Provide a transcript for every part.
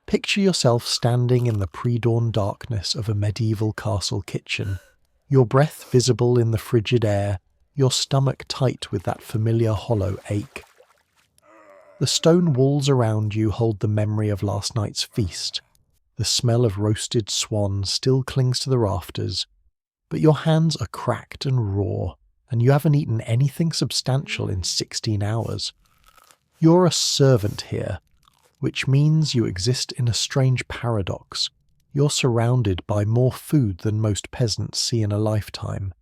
Picture yourself standing in the pre-dawn darkness of a medieval castle kitchen, your breath visible in the frigid air, your stomach tight with that familiar hollow ache. The stone walls around you hold the memory of last night's feast. The smell of roasted swan still clings to the rafters, but your hands are cracked and raw, and you haven't eaten anything substantial in 16 hours. You're a servant here, which means you exist in a strange paradox. You're surrounded by more food than most peasants see in a lifetime,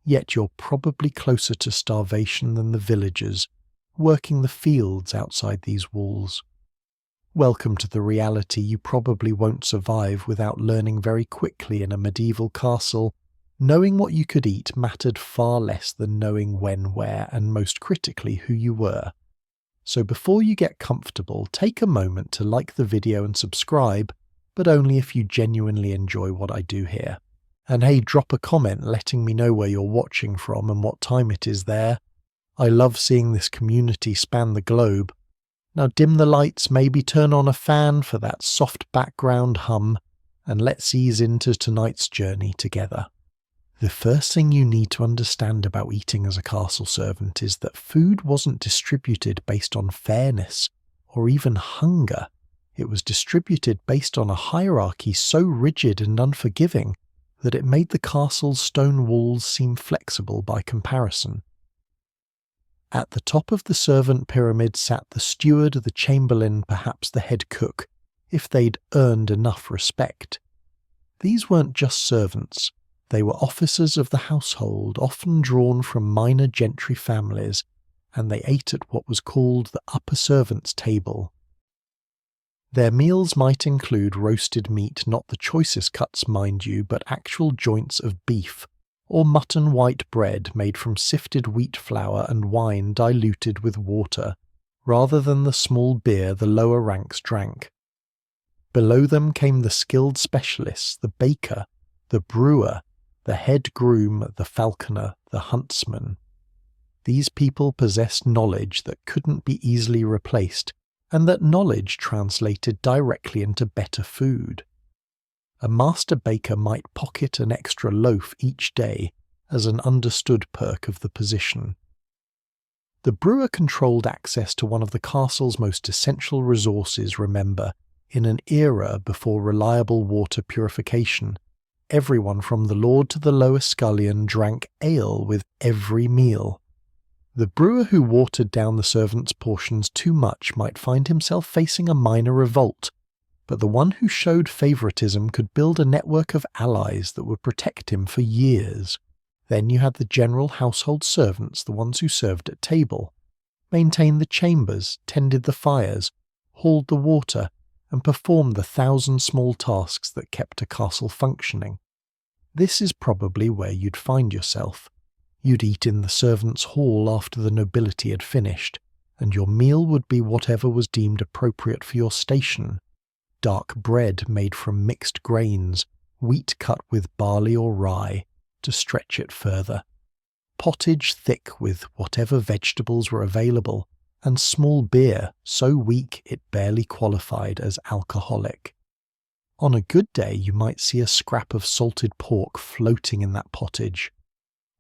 yet you're probably closer to starvation than the villagers, working the fields outside these walls. Welcome to the reality you probably won't survive without learning very quickly in a medieval castle. Knowing what you could eat mattered far less than knowing when, where, and most critically who you were. So before you get comfortable, take a moment to like the video and subscribe, but only if you genuinely enjoy what I do here. And hey, drop a comment letting me know where you're watching from and what time it is there. I love seeing this community span the globe. Now dim the lights, maybe turn on a fan for that soft background hum, and let's ease into tonight's journey together. The first thing you need to understand about eating as a castle servant is that food wasn't distributed based on fairness or even hunger. It was distributed based on a hierarchy so rigid and unforgiving that it made the castle's stone walls seem flexible by comparison. At the top of the servant pyramid sat the steward, the chamberlain, perhaps the head cook, if they'd earned enough respect. These weren't just servants. They were officers of the household, often drawn from minor gentry families, and they ate at what was called the upper servants' table. Their meals might include roasted meat, not the choicest cuts, mind you, but actual joints of beef, or mutton white bread made from sifted wheat flour and wine diluted with water, rather than the small beer the lower ranks drank. Below them came the skilled specialists, the baker, the brewer, the head groom, the falconer, the huntsman. These people possessed knowledge that couldn't be easily replaced, and that knowledge translated directly into better food. A master baker might pocket an extra loaf each day as an understood perk of the position. The brewer controlled access to one of the castle's most essential resources, remember, in an era before reliable water purification. Everyone from the lord to the lowest scullion drank ale with every meal. The brewer who watered down the servants' portions too much might find himself facing a minor revolt, but the one who showed favoritism could build a network of allies that would protect him for years. Then you had the general household servants, the ones who served at table, maintained the chambers, tended the fires, hauled the water, and performed the 1,000 small tasks that kept a castle functioning. This is probably where you'd find yourself. You'd eat in the servants' hall after the nobility had finished, and your meal would be whatever was deemed appropriate for your station. Dark bread made from mixed grains, wheat cut with barley or rye, to stretch it further. Pottage thick with whatever vegetables were available, and small beer so weak it barely qualified as alcoholic. On a good day you might see a scrap of salted pork floating in that pottage.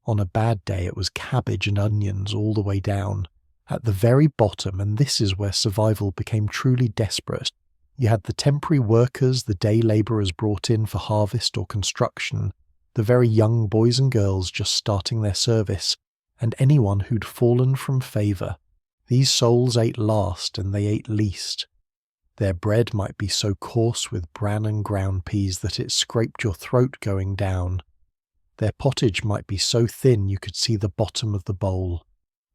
On a bad day it was cabbage and onions all the way down. At the very bottom, and this is where survival became truly desperate, you had the temporary workers, the day labourers brought in for harvest or construction, the very young boys and girls just starting their service, and anyone who'd fallen from favour. These souls ate last and they ate least. Their bread might be so coarse with bran and ground peas that it scraped your throat going down. Their pottage might be so thin you could see the bottom of the bowl.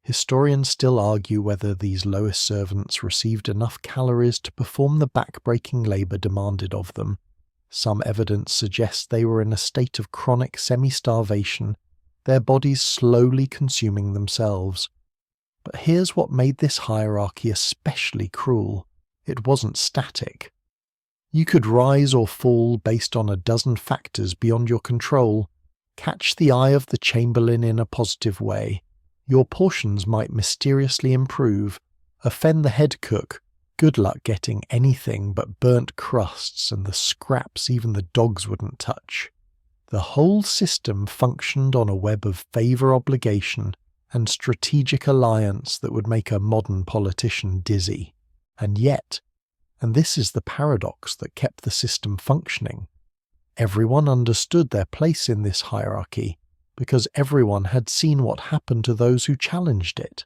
Historians still argue whether these lowest servants received enough calories to perform the back-breaking labour demanded of them. Some evidence suggests they were in a state of chronic semi-starvation, their bodies slowly consuming themselves. But here's what made this hierarchy especially cruel. It wasn't static. You could rise or fall based on a dozen factors beyond your control. Catch the eye of the chamberlain in a positive way. Your portions might mysteriously improve. Offend the head cook, Good luck getting anything but burnt crusts and the scraps even the dogs wouldn't touch. The whole system functioned on a web of favour-obligation and strategic alliance that would make a modern politician dizzy. And yet, and this is the paradox that kept the system functioning, everyone understood their place in this hierarchy because everyone had seen what happened to those who challenged it.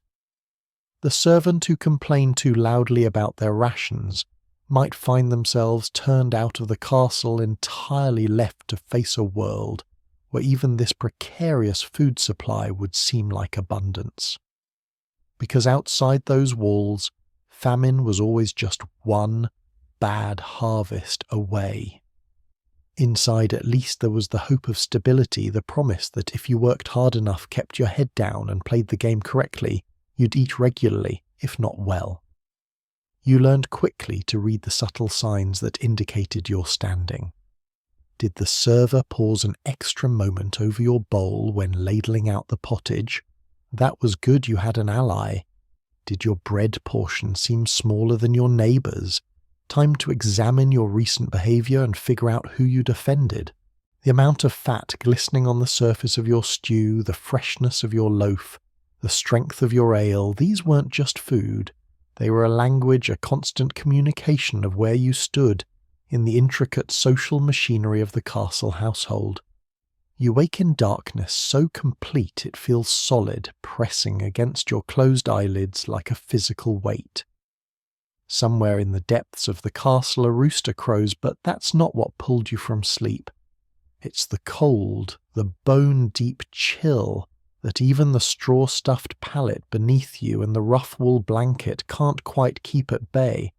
The servant who complained too loudly about their rations might find themselves turned out of the castle entirely left to face a world where even this precarious food supply would seem like abundance. Because outside those walls, famine was always just one bad harvest away. Inside, at least, there was the hope of stability, the promise that if you worked hard enough, kept your head down, and played the game correctly, you'd eat regularly, if not well. You learned quickly to read the subtle signs that indicated your standing. Did the server pause an extra moment over your bowl when ladling out the pottage? That was good, you had an ally. Did your bread portion seem smaller than your neighbour's? Time to examine your recent behaviour and figure out who you'd offended. The amount of fat glistening on the surface of your stew, the freshness of your loaf, the strength of your ale, these weren't just food. They were a language, a constant communication of where you stood in the intricate social machinery of the castle household. You wake in darkness so complete it feels solid, pressing against your closed eyelids like a physical weight. Somewhere in the depths of the castle a rooster crows, but that's not what pulled you from sleep. It's the cold, the bone-deep chill that even the straw-stuffed pallet beneath you and the rough wool blanket can't quite keep at bay,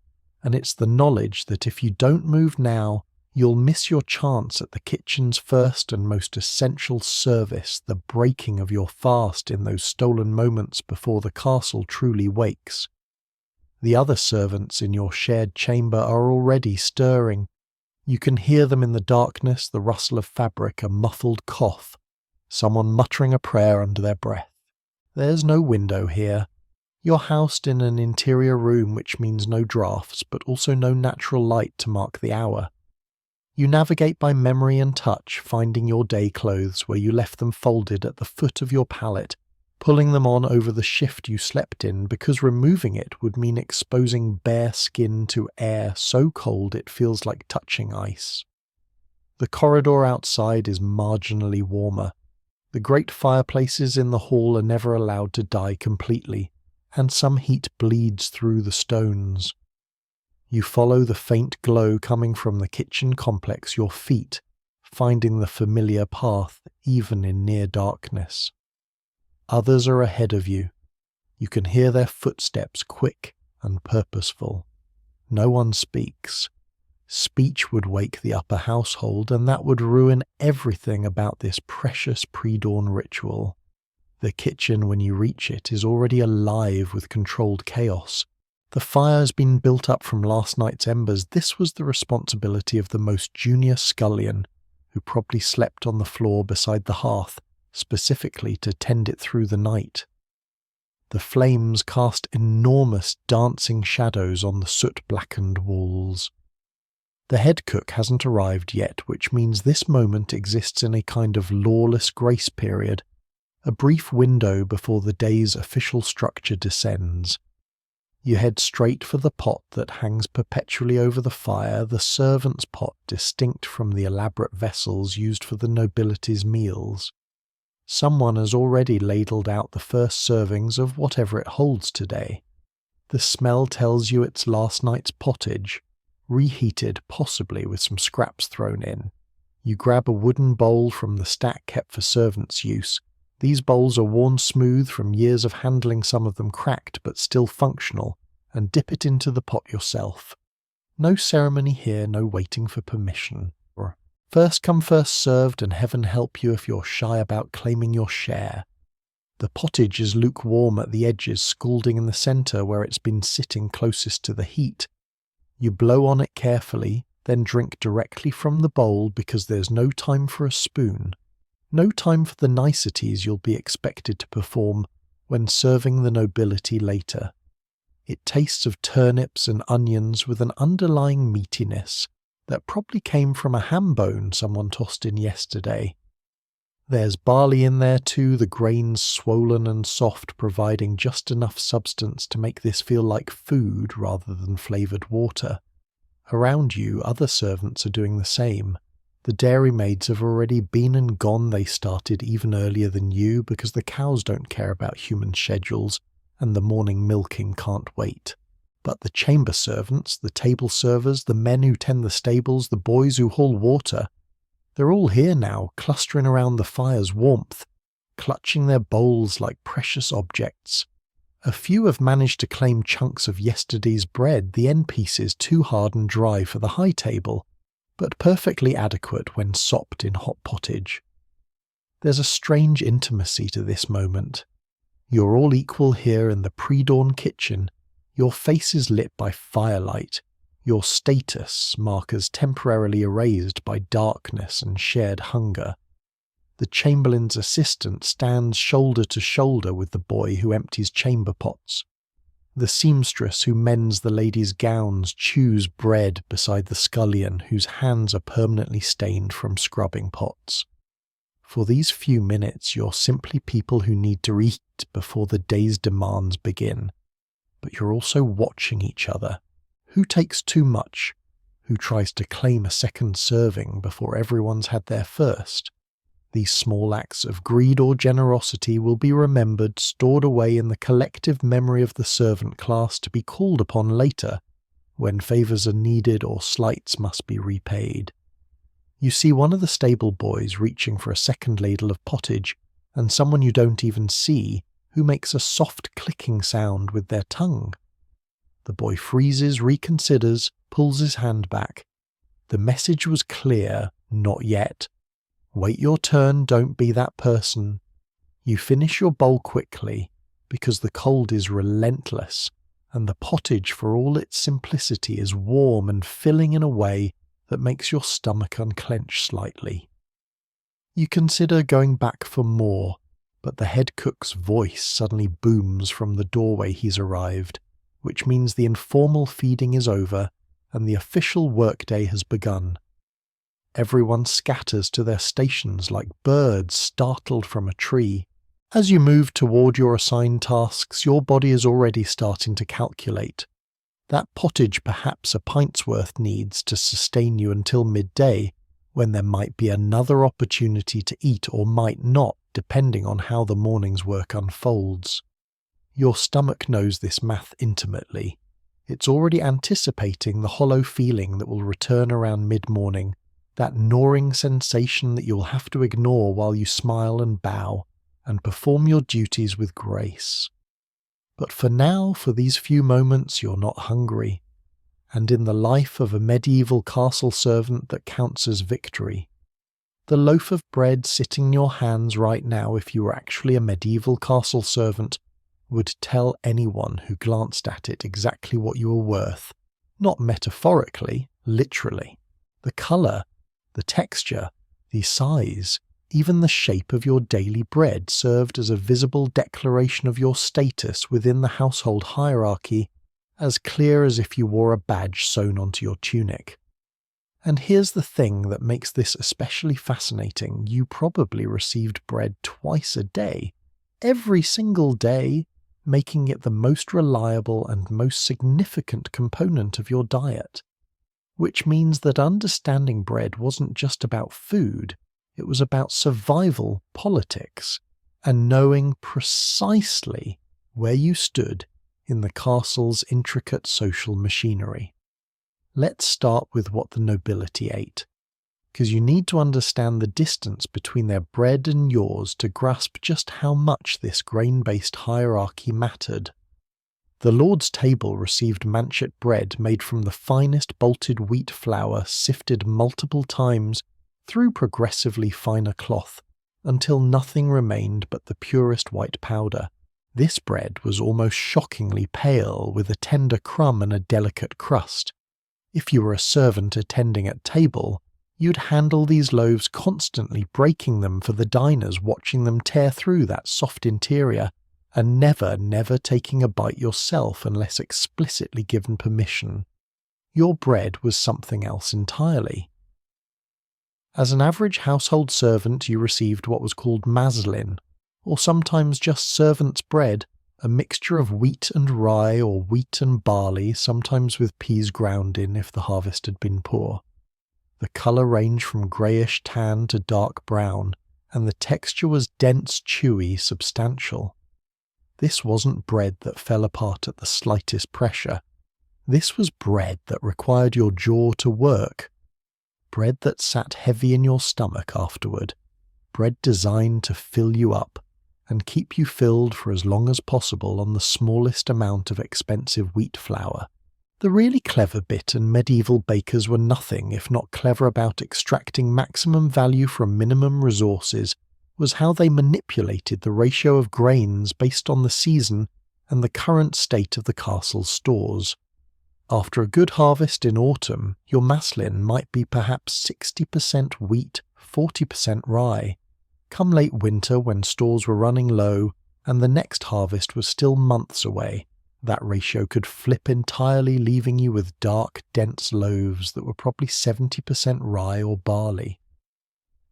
and it's the knowledge that if you don't move now, you'll miss your chance at the kitchen's first and most essential service, the breaking of your fast in those stolen moments before the castle truly wakes. The other servants in your shared chamber are already stirring. You can hear them in the darkness, the rustle of fabric, a muffled cough, someone muttering a prayer under their breath. There's no window here. You're housed in an interior room, which means no drafts, but also no natural light to mark the hour. You navigate by memory and touch, finding your day clothes where you left them folded at the foot of your pallet, pulling them on over the shift you slept in because removing it would mean exposing bare skin to air so cold it feels like touching ice. The corridor outside is marginally warmer. The great fireplaces in the hall are never allowed to die completely, and some heat bleeds through the stones. You follow the faint glow coming from the kitchen complex, your feet finding the familiar path even in near darkness. Others are ahead of you. You can hear their footsteps, quick and purposeful. No one speaks. Speech would wake the upper household, and that would ruin everything about this precious pre-dawn ritual. The kitchen, when you reach it, is already alive with controlled chaos. The fire has been built up from last night's embers. This was the responsibility of the most junior scullion, who probably slept on the floor beside the hearth, specifically to tend it through the night. The flames cast enormous dancing shadows on the soot-blackened walls. The head cook hasn't arrived yet, which means this moment exists in a kind of lawless grace period, a brief window before the day's official structure descends. You head straight for the pot that hangs perpetually over the fire, the servant's pot distinct from the elaborate vessels used for the nobility's meals. Someone has already ladled out the first servings of whatever it holds today. The smell tells you it's last night's pottage, reheated possibly with some scraps thrown in. You grab a wooden bowl from the stack kept for servants' use. These bowls are worn smooth from years of handling, some of them cracked but still functional, and dip it into the pot yourself. No ceremony here, no waiting for permission. First come first served, and heaven help you if you're shy about claiming your share. The pottage is lukewarm at the edges, scalding in the centre where it's been sitting closest to the heat. You blow on it carefully, then drink directly from the bowl because there's no time for a spoon. No time for the niceties you'll be expected to perform when serving the nobility later. It tastes of turnips and onions with an underlying meatiness that probably came from a ham bone someone tossed in yesterday. There's barley in there too, the grains swollen and soft, providing just enough substance to make this feel like food rather than flavoured water. Around you, other servants are doing the same. The dairymaids have already been and gone. They started even earlier than you because the cows don't care about human schedules and the morning milking can't wait. But the chamber servants, the table servers, the men who tend the stables, the boys who haul water, they're all here now, clustering around the fire's warmth, clutching their bowls like precious objects. A few have managed to claim chunks of yesterday's bread, the end pieces too hard and dry for the high table, but perfectly adequate when sopped in hot pottage. There's a strange intimacy to this moment. You're all equal here in the pre-dawn kitchen, your faces lit by firelight, your status markers temporarily erased by darkness and shared hunger. The chamberlain's assistant stands shoulder to shoulder with the boy who empties chamber pots. The seamstress who mends the ladies' gowns chews bread beside the scullion whose hands are permanently stained from scrubbing pots. For these few minutes you're simply people who need to eat before the day's demands begin. But you're also watching each other. Who takes too much? Who tries to claim a second serving before everyone's had their first? These small acts of greed or generosity will be remembered, stored away in the collective memory of the servant class to be called upon later, when favours are needed or slights must be repaid. You see one of the stable boys reaching for a second ladle of pottage, and someone you don't even see, who makes a soft clicking sound with their tongue. The boy freezes, reconsiders, pulls his hand back. The message was clear, not yet. Wait your turn, don't be that person. You finish your bowl quickly, because the cold is relentless, and the pottage, for all its simplicity, is warm and filling in a way that makes your stomach unclench slightly. You consider going back for more, but the head cook's voice suddenly booms from the doorway he's arrived, which means the informal feeding is over and the official workday has begun. Everyone scatters to their stations like birds startled from a tree. As you move toward your assigned tasks, your body is already starting to calculate. That pottage perhaps a pint's worth needs to sustain you until midday, when there might be another opportunity to eat or might not, depending on how the morning's work unfolds. Your stomach knows this math intimately. It's already anticipating the hollow feeling that will return around mid-morning, that gnawing sensation that you'll have to ignore while you smile and bow, and perform your duties with grace. But for now, for these few moments, you're not hungry, and in the life of a medieval castle servant that counts as victory. The loaf of bread sitting in your hands right now, if you were actually a medieval castle servant, would tell anyone who glanced at it exactly what you were worth, not metaphorically, literally. The colour, the texture, the size, even the shape of your daily bread served as a visible declaration of your status within the household hierarchy, as clear as if you wore a badge sewn onto your tunic. And here's the thing that makes this especially fascinating. You probably received bread twice a day, every single day, making it the most reliable and most significant component of your diet. Which means that understanding bread wasn't just about food, it was about survival politics, and knowing precisely where you stood in the castle's intricate social machinery. Let's start with what the nobility ate, because you need to understand the distance between their bread and yours to grasp just how much this grain-based hierarchy mattered. The Lord's table received manchet bread made from the finest bolted wheat flour sifted multiple times through progressively finer cloth, until nothing remained but the purest white powder. This bread was almost shockingly pale, with a tender crumb and a delicate crust. If you were a servant attending at table, you'd handle these loaves constantly, breaking them for the diners watching them tear through that soft interior, and never taking a bite yourself unless explicitly given permission. Your bread was something else entirely. As an average household servant, you received what was called maslin, or sometimes just servant's bread, a mixture of wheat and rye or wheat and barley, sometimes with peas ground in if the harvest had been poor. The colour ranged from greyish tan to dark brown, and the texture was dense, chewy, substantial. This wasn't bread that fell apart at the slightest pressure. This was bread that required your jaw to work. Bread that sat heavy in your stomach afterward. Bread designed to fill you up and keep you filled for as long as possible on the smallest amount of expensive wheat flour. The really clever bit, and medieval bakers were nothing if not clever about extracting maximum value from minimum resources, was how they manipulated the ratio of grains based on the season and the current state of the castle's stores. After a good harvest in autumn, your maslin might be perhaps 60% wheat, 40% rye. Come late winter, when stores were running low and the next harvest was still months away, that ratio could flip entirely, leaving you with dark, dense loaves that were probably 70% rye or barley.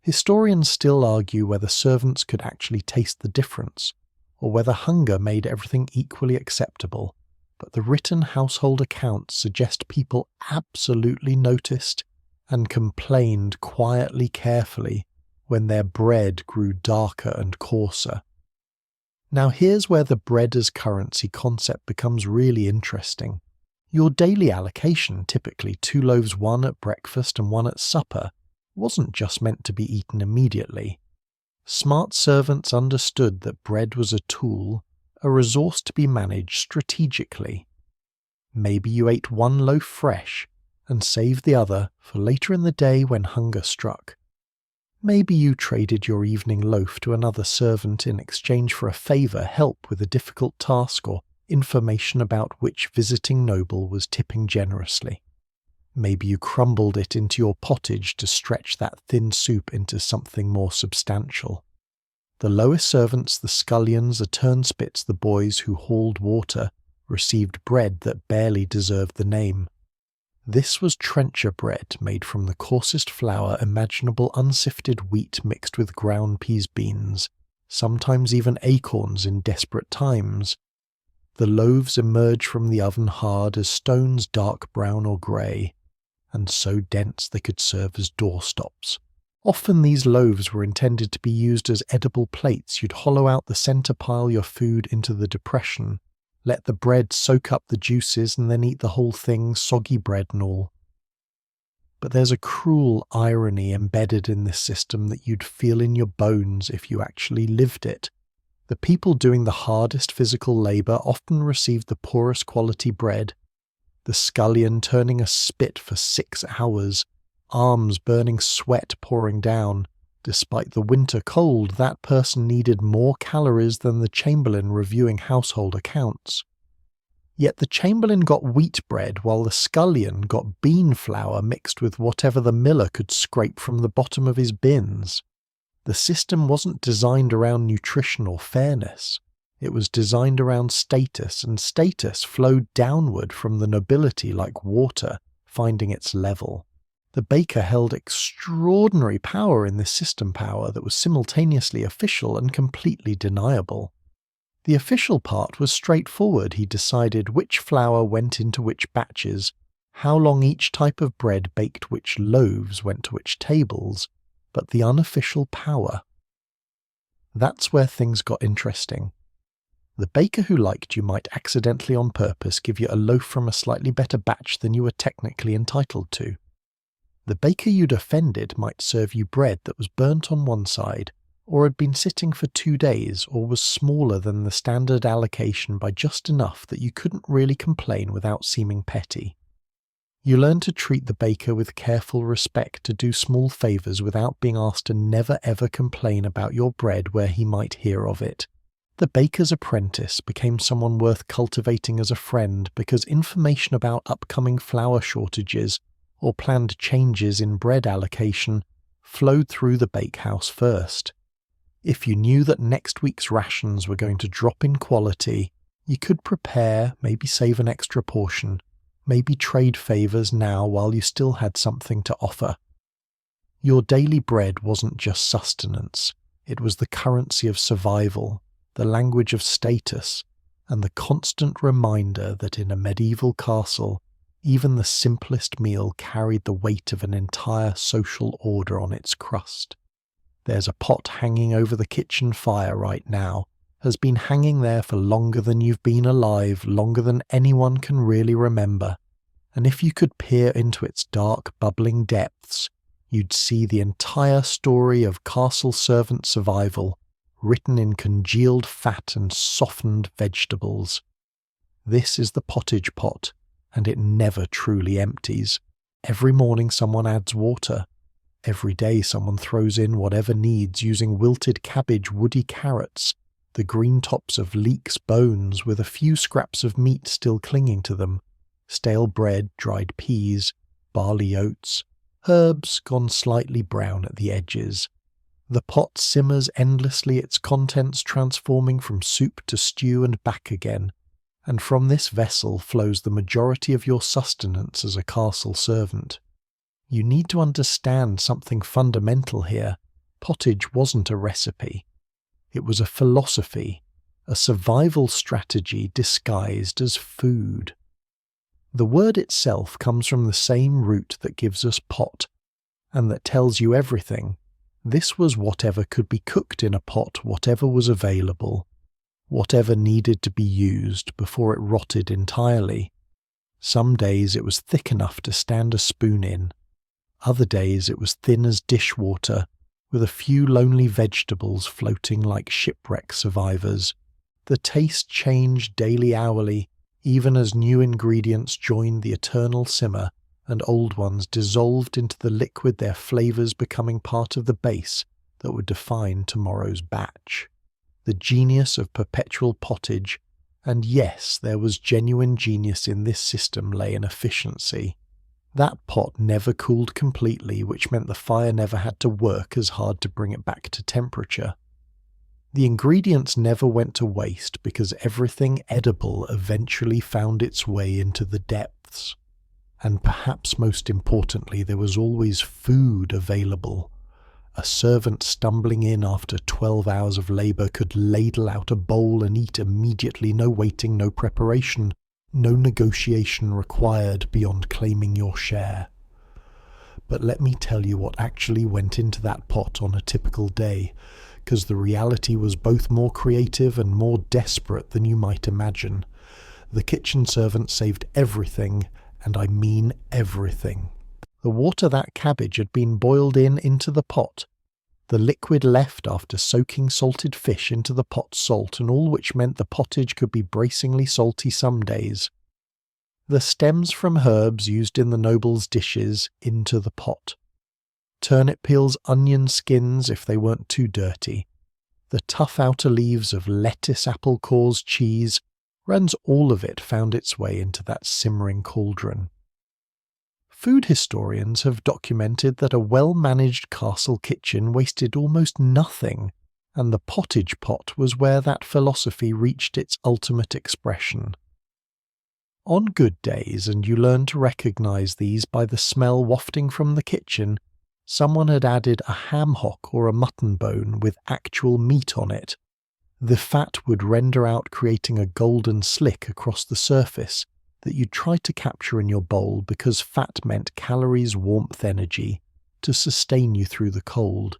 Historians still argue whether servants could actually taste the difference, or whether hunger made everything equally acceptable, but the written household accounts suggest people absolutely noticed and complained quietly, carefully, when their bread grew darker and coarser. Now here's where the bread as currency concept becomes really interesting. Your daily allocation, typically 2 loaves, one at breakfast and one at supper, wasn't just meant to be eaten immediately. Smart servants understood that bread was a tool, a resource to be managed strategically. Maybe you ate 1 loaf fresh and saved the other for later in the day when hunger struck. Maybe you traded your evening loaf to another servant in exchange for a favour, help with a difficult task, or information about which visiting noble was tipping generously. Maybe you crumbled it into your pottage to stretch that thin soup into something more substantial. The lowest servants, the scullions, the turnspits, the boys who hauled water, received bread that barely deserved the name. This was trencher bread made from the coarsest flour imaginable, unsifted wheat mixed with ground peas beans, sometimes even acorns in desperate times. The loaves emerged from the oven hard as stones, dark brown or grey, and so dense they could serve as doorstops. Often these loaves were intended to be used as edible plates. You'd hollow out the centre, pile your food into the depression, let the bread soak up the juices, and then eat the whole thing, soggy bread and all. But there's a cruel irony embedded in this system that you'd feel in your bones if you actually lived it. The people doing the hardest physical labour often received the poorest quality bread. The scullion turning a spit for 6 hours, arms burning, sweat pouring down. Despite the winter cold, that person needed more calories than the chamberlain reviewing household accounts. Yet the chamberlain got wheat bread while the scullion got bean flour mixed with whatever the miller could scrape from the bottom of his bins. The system wasn't designed around nutrition or fairness. It was designed around status, and status flowed downward from the nobility like water, finding its level. The baker held extraordinary power in this system, power that was simultaneously official and completely deniable. The official part was straightforward. He decided which flour went into which batches, how long each type of bread baked which loaves went to which tables, but the unofficial power. That's where things got interesting. The baker who liked you might accidentally on purpose give you a loaf from a slightly better batch than you were technically entitled to. The baker you'd offended might serve you bread that was burnt on one side, or had been sitting for 2 days, or was smaller than the standard allocation by just enough that you couldn't really complain without seeming petty. You learn to treat the baker with careful respect, to do small favours without being asked to never ever complain about your bread where he might hear of it. The baker's apprentice became someone worth cultivating as a friend because information about upcoming flour shortages or planned changes in bread allocation flowed through the bakehouse first. If you knew that next week's rations were going to drop in quality, you could prepare, maybe save an extra portion, maybe trade favours now while you still had something to offer. Your daily bread wasn't just sustenance, it was the currency of survival, the language of status, and the constant reminder that in a medieval castle, even the simplest meal carried the weight of an entire social order on its crust. There's a pot hanging over the kitchen fire right now, has been hanging there for longer than you've been alive, longer than anyone can really remember, and if you could peer into its dark, bubbling depths, you'd see the entire story of castle servant survival, written in congealed fat and softened vegetables. This is the pottage pot, and it never truly empties. Every morning someone adds water. Every day someone throws in whatever needs using wilted cabbage, woody carrots, the green tops of leeks' bones with a few scraps of meat still clinging to them, stale bread, dried peas, barley oats, herbs gone slightly brown at the edges. The pot simmers endlessly, its contents transforming from soup to stew and back again, and from this vessel flows the majority of your sustenance as a castle servant. You need to understand something fundamental here. Pottage wasn't a recipe. It was a philosophy, a survival strategy disguised as food. The word itself comes from the same root that gives us pot, and that tells you everything. This was whatever could be cooked in a pot, whatever was available, whatever needed to be used before it rotted entirely. Some days it was thick enough to stand a spoon in. Other days it was thin as dishwater, with a few lonely vegetables floating like shipwreck survivors. The taste changed daily, hourly, even as new ingredients joined the eternal simmer and old ones dissolved into the liquid, their flavours becoming part of the base that would define tomorrow's batch. The genius of perpetual pottage, and yes, there was genuine genius in this system, lay in efficiency. That pot never cooled completely, which meant the fire never had to work as hard to bring it back to temperature. The ingredients never went to waste because everything edible eventually found its way into the depths. And perhaps most importantly, there was always food available. A servant stumbling in after 12 hours of labour could ladle out a bowl and eat immediately, no waiting, no preparation, no negotiation required beyond claiming your share. But let me tell you what actually went into that pot on a typical day, because the reality was both more creative and more desperate than you might imagine. The kitchen servant saved everything, and I mean everything. The water that cabbage had been boiled into the pot, the liquid left after soaking salted fish into the pot's salt, and all which meant the pottage could be bracingly salty some days. The stems from herbs used in the noble's dishes into the pot. Turnip peels, onion skins if they weren't too dirty. The tough outer leaves of lettuce, apple cores, cheese, runs all of it found its way into that simmering cauldron. Food historians have documented that a well-managed castle kitchen wasted almost nothing, and the pottage pot was where that philosophy reached its ultimate expression. On good days, and you learn to recognise these by the smell wafting from the kitchen, someone had added a ham hock or a mutton bone with actual meat on it. The fat would render out, creating a golden slick across the surface that you'd try to capture in your bowl because fat meant calories, warmth, energy to sustain you through the cold.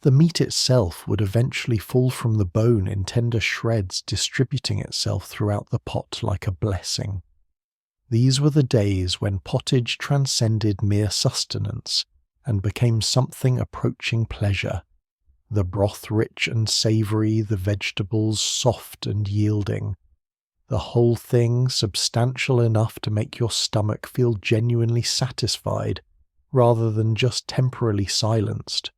The meat itself would eventually fall from the bone in tender shreds, distributing itself throughout the pot like a blessing. These were the days when pottage transcended mere sustenance and became something approaching pleasure. The broth rich and savoury, the vegetables soft and yielding. The whole thing substantial enough to make your stomach feel genuinely satisfied, rather than just temporarily silenced.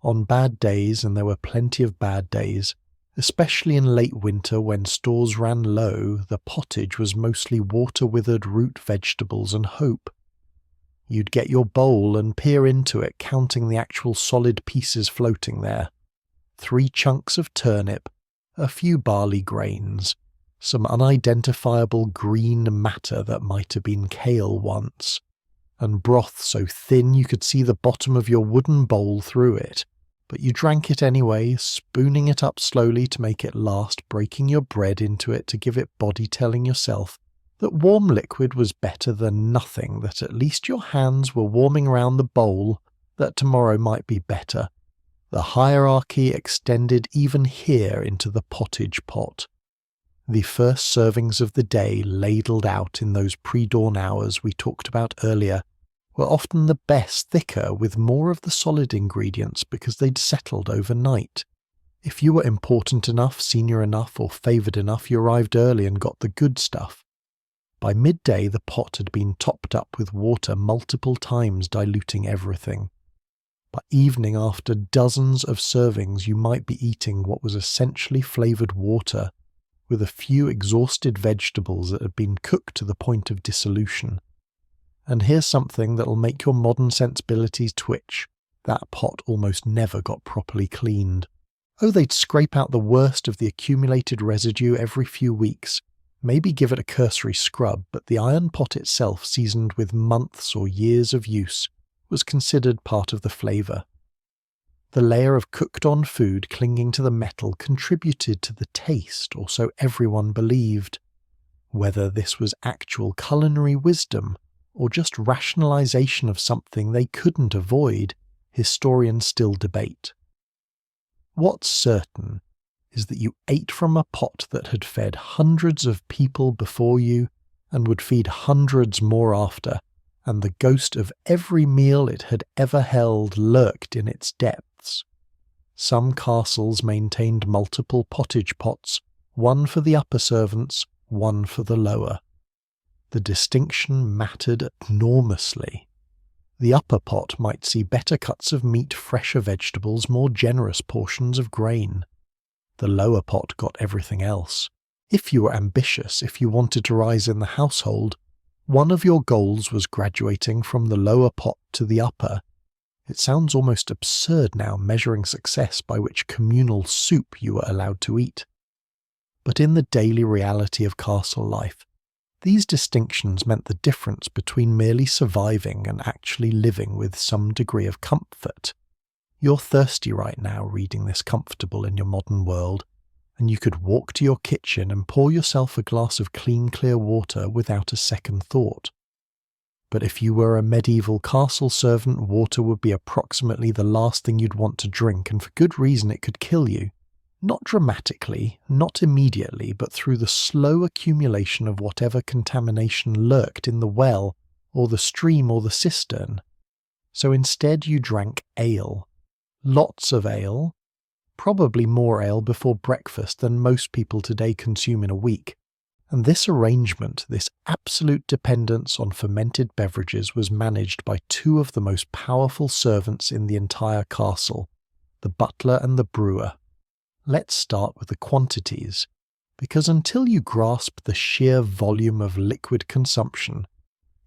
On bad days, and there were plenty of bad days, especially in late winter when stores ran low, the pottage was mostly water-withered root vegetables and hope. You'd get your bowl and peer into it, counting the actual solid pieces floating there. 3 chunks of turnip, a few barley grains, some unidentifiable green matter that might have been kale once, and broth so thin you could see the bottom of your wooden bowl through it, but you drank it anyway, spooning it up slowly to make it last, breaking your bread into it to give it body, telling yourself that warm liquid was better than nothing, that at least your hands were warming around the bowl, that tomorrow might be better. The hierarchy extended even here into the pottage pot. The first servings of the day, ladled out in those pre-dawn hours we talked about earlier, were often the best, thicker, with more of the solid ingredients because they'd settled overnight. If you were important enough, senior enough, or favoured enough, you arrived early and got the good stuff. By midday the pot had been topped up with water multiple times, diluting everything. By evening, after dozens of servings, you might be eating what was essentially flavoured water, with a few exhausted vegetables that had been cooked to the point of dissolution. And here's something that'll make your modern sensibilities twitch. That pot almost never got properly cleaned. Oh, they'd scrape out the worst of the accumulated residue every few weeks, maybe give it a cursory scrub, but the iron pot itself, seasoned with months or years of use, was considered part of the flavour. The layer of cooked-on food clinging to the metal contributed to the taste, or so everyone believed. Whether this was actual culinary wisdom, or just rationalization of something they couldn't avoid, historians still debate. What's certain is that you ate from a pot that had fed hundreds of people before you and would feed hundreds more after, and the ghost of every meal it had ever held lurked in its depths. Some castles maintained multiple pottage pots, one for the upper servants, one for the lower. The distinction mattered enormously. The upper pot might see better cuts of meat, fresher vegetables, more generous portions of grain. The lower pot got everything else. If you were ambitious, if you wanted to rise in the household, one of your goals was graduating from the lower pot to the upper. It sounds almost absurd now, measuring success by which communal soup you were allowed to eat. But in the daily reality of castle life, these distinctions meant the difference between merely surviving and actually living with some degree of comfort. You're thirsty right now reading this comfortable in your modern world, and you could walk to your kitchen and pour yourself a glass of clean, clear water without a second thought. But if you were a medieval castle servant, water would be approximately the last thing you'd want to drink, and for good reason. It could kill you. Not dramatically, not immediately, but through the slow accumulation of whatever contamination lurked in the well, or the stream, or the cistern. So instead you drank ale. Lots of ale. Probably more ale before breakfast than most people today consume in a week. And this arrangement, this absolute dependence on fermented beverages, was managed by 2 of the most powerful servants in the entire castle, the butler and the brewer. Let's start with the quantities, because until you grasp the sheer volume of liquid consumption,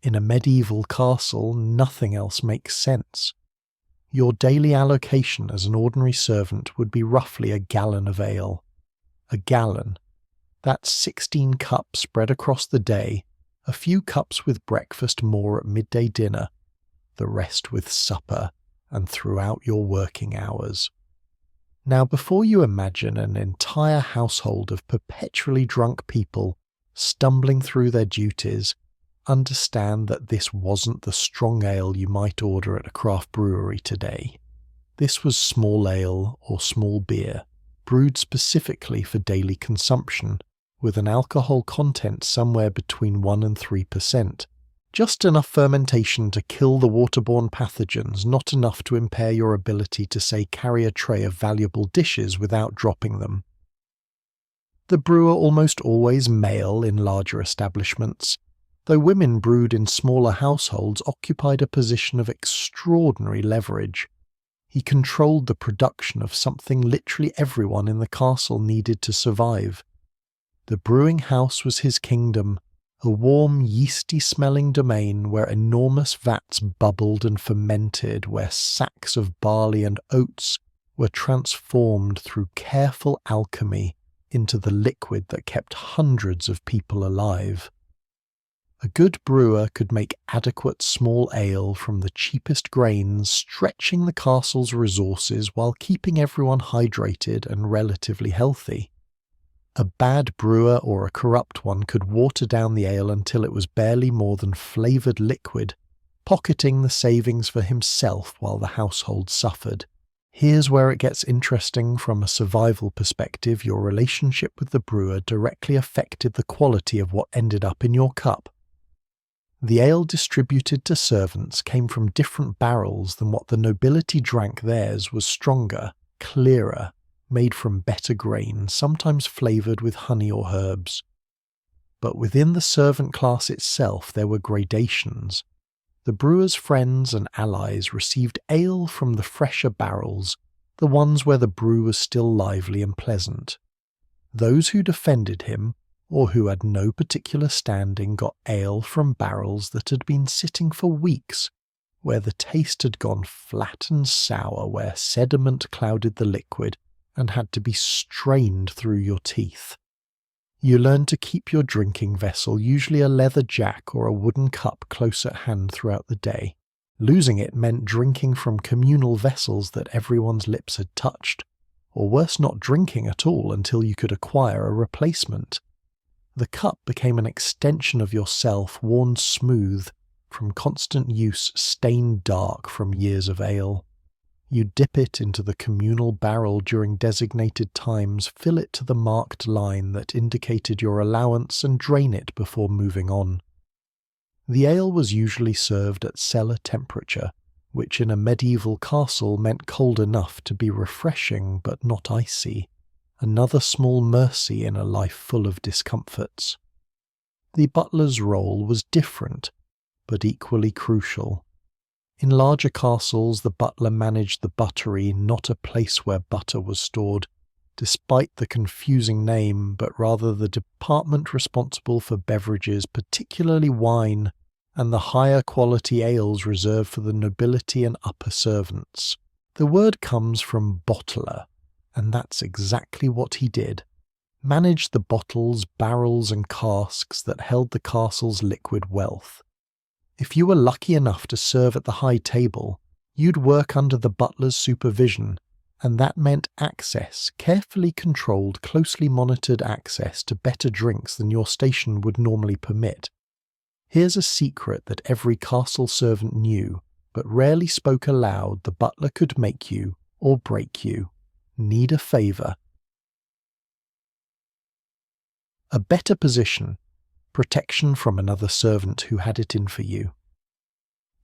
in a medieval castle nothing else makes sense. Your daily allocation as an ordinary servant would be roughly a gallon of ale. A gallon. That's 16 cups spread across the day, a few cups with breakfast, more at midday dinner, the rest with supper and throughout your working hours. Now, before you imagine an entire household of perpetually drunk people stumbling through their duties, understand that this wasn't the strong ale you might order at a craft brewery today. This was small ale or small beer, brewed specifically for daily consumption, with an alcohol content somewhere between 1 and 3%. Just enough fermentation to kill the waterborne pathogens, not enough to impair your ability to, say, carry a tray of valuable dishes without dropping them. The brewer almost always male in larger establishments, though women brewed in smaller households occupied a position of extraordinary leverage. He controlled the production of something literally everyone in the castle needed to survive. The brewing house was his kingdom, a warm, yeasty-smelling domain where enormous vats bubbled and fermented, where sacks of barley and oats were transformed through careful alchemy into the liquid that kept hundreds of people alive. A good brewer could make adequate small ale from the cheapest grains, stretching the castle's resources while keeping everyone hydrated and relatively healthy. A bad brewer or a corrupt one could water down the ale until it was barely more than flavoured liquid, pocketing the savings for himself while the household suffered. Here's where it gets interesting from a survival perspective. Your relationship with the brewer directly affected the quality of what ended up in your cup. The ale distributed to servants came from different barrels than what the nobility drank. Theirs was stronger, clearer, made from better grain, sometimes flavoured with honey or herbs. But within the servant class itself there were gradations. The brewer's friends and allies received ale from the fresher barrels, the ones where the brew was still lively and pleasant. Those who defended him, or who had no particular standing, got ale from barrels that had been sitting for weeks, where the taste had gone flat and sour, where sediment clouded the liquid and had to be strained through your teeth. You learned to keep your drinking vessel, usually a leather jack or a wooden cup, close at hand throughout the day. Losing it meant drinking from communal vessels that everyone's lips had touched, or worse, not drinking at all until you could acquire a replacement. The cup became an extension of yourself, worn smooth from constant use, stained dark from years of ale. You dip it into the communal barrel during designated times, fill it to the marked line that indicated your allowance, and drain it before moving on. The ale was usually served at cellar temperature, which in a medieval castle meant cold enough to be refreshing but not icy, another small mercy in a life full of discomforts. The butler's role was different, but equally crucial. In larger castles, the butler managed the buttery, not a place where butter was stored, despite the confusing name, but rather the department responsible for beverages, particularly wine, and the higher quality ales reserved for the nobility and upper servants. The word comes from bottler, and that's exactly what he did. Managed the bottles, barrels, and casks that held the castle's liquid wealth. If you were lucky enough to serve at the high table, you'd work under the butler's supervision, and that meant access, carefully controlled, closely monitored access to better drinks than your station would normally permit. Here's a secret that every castle servant knew, but rarely spoke aloud: the butler could make you, or break you. Need a favour. A better position. Protection from another servant who had it in for you.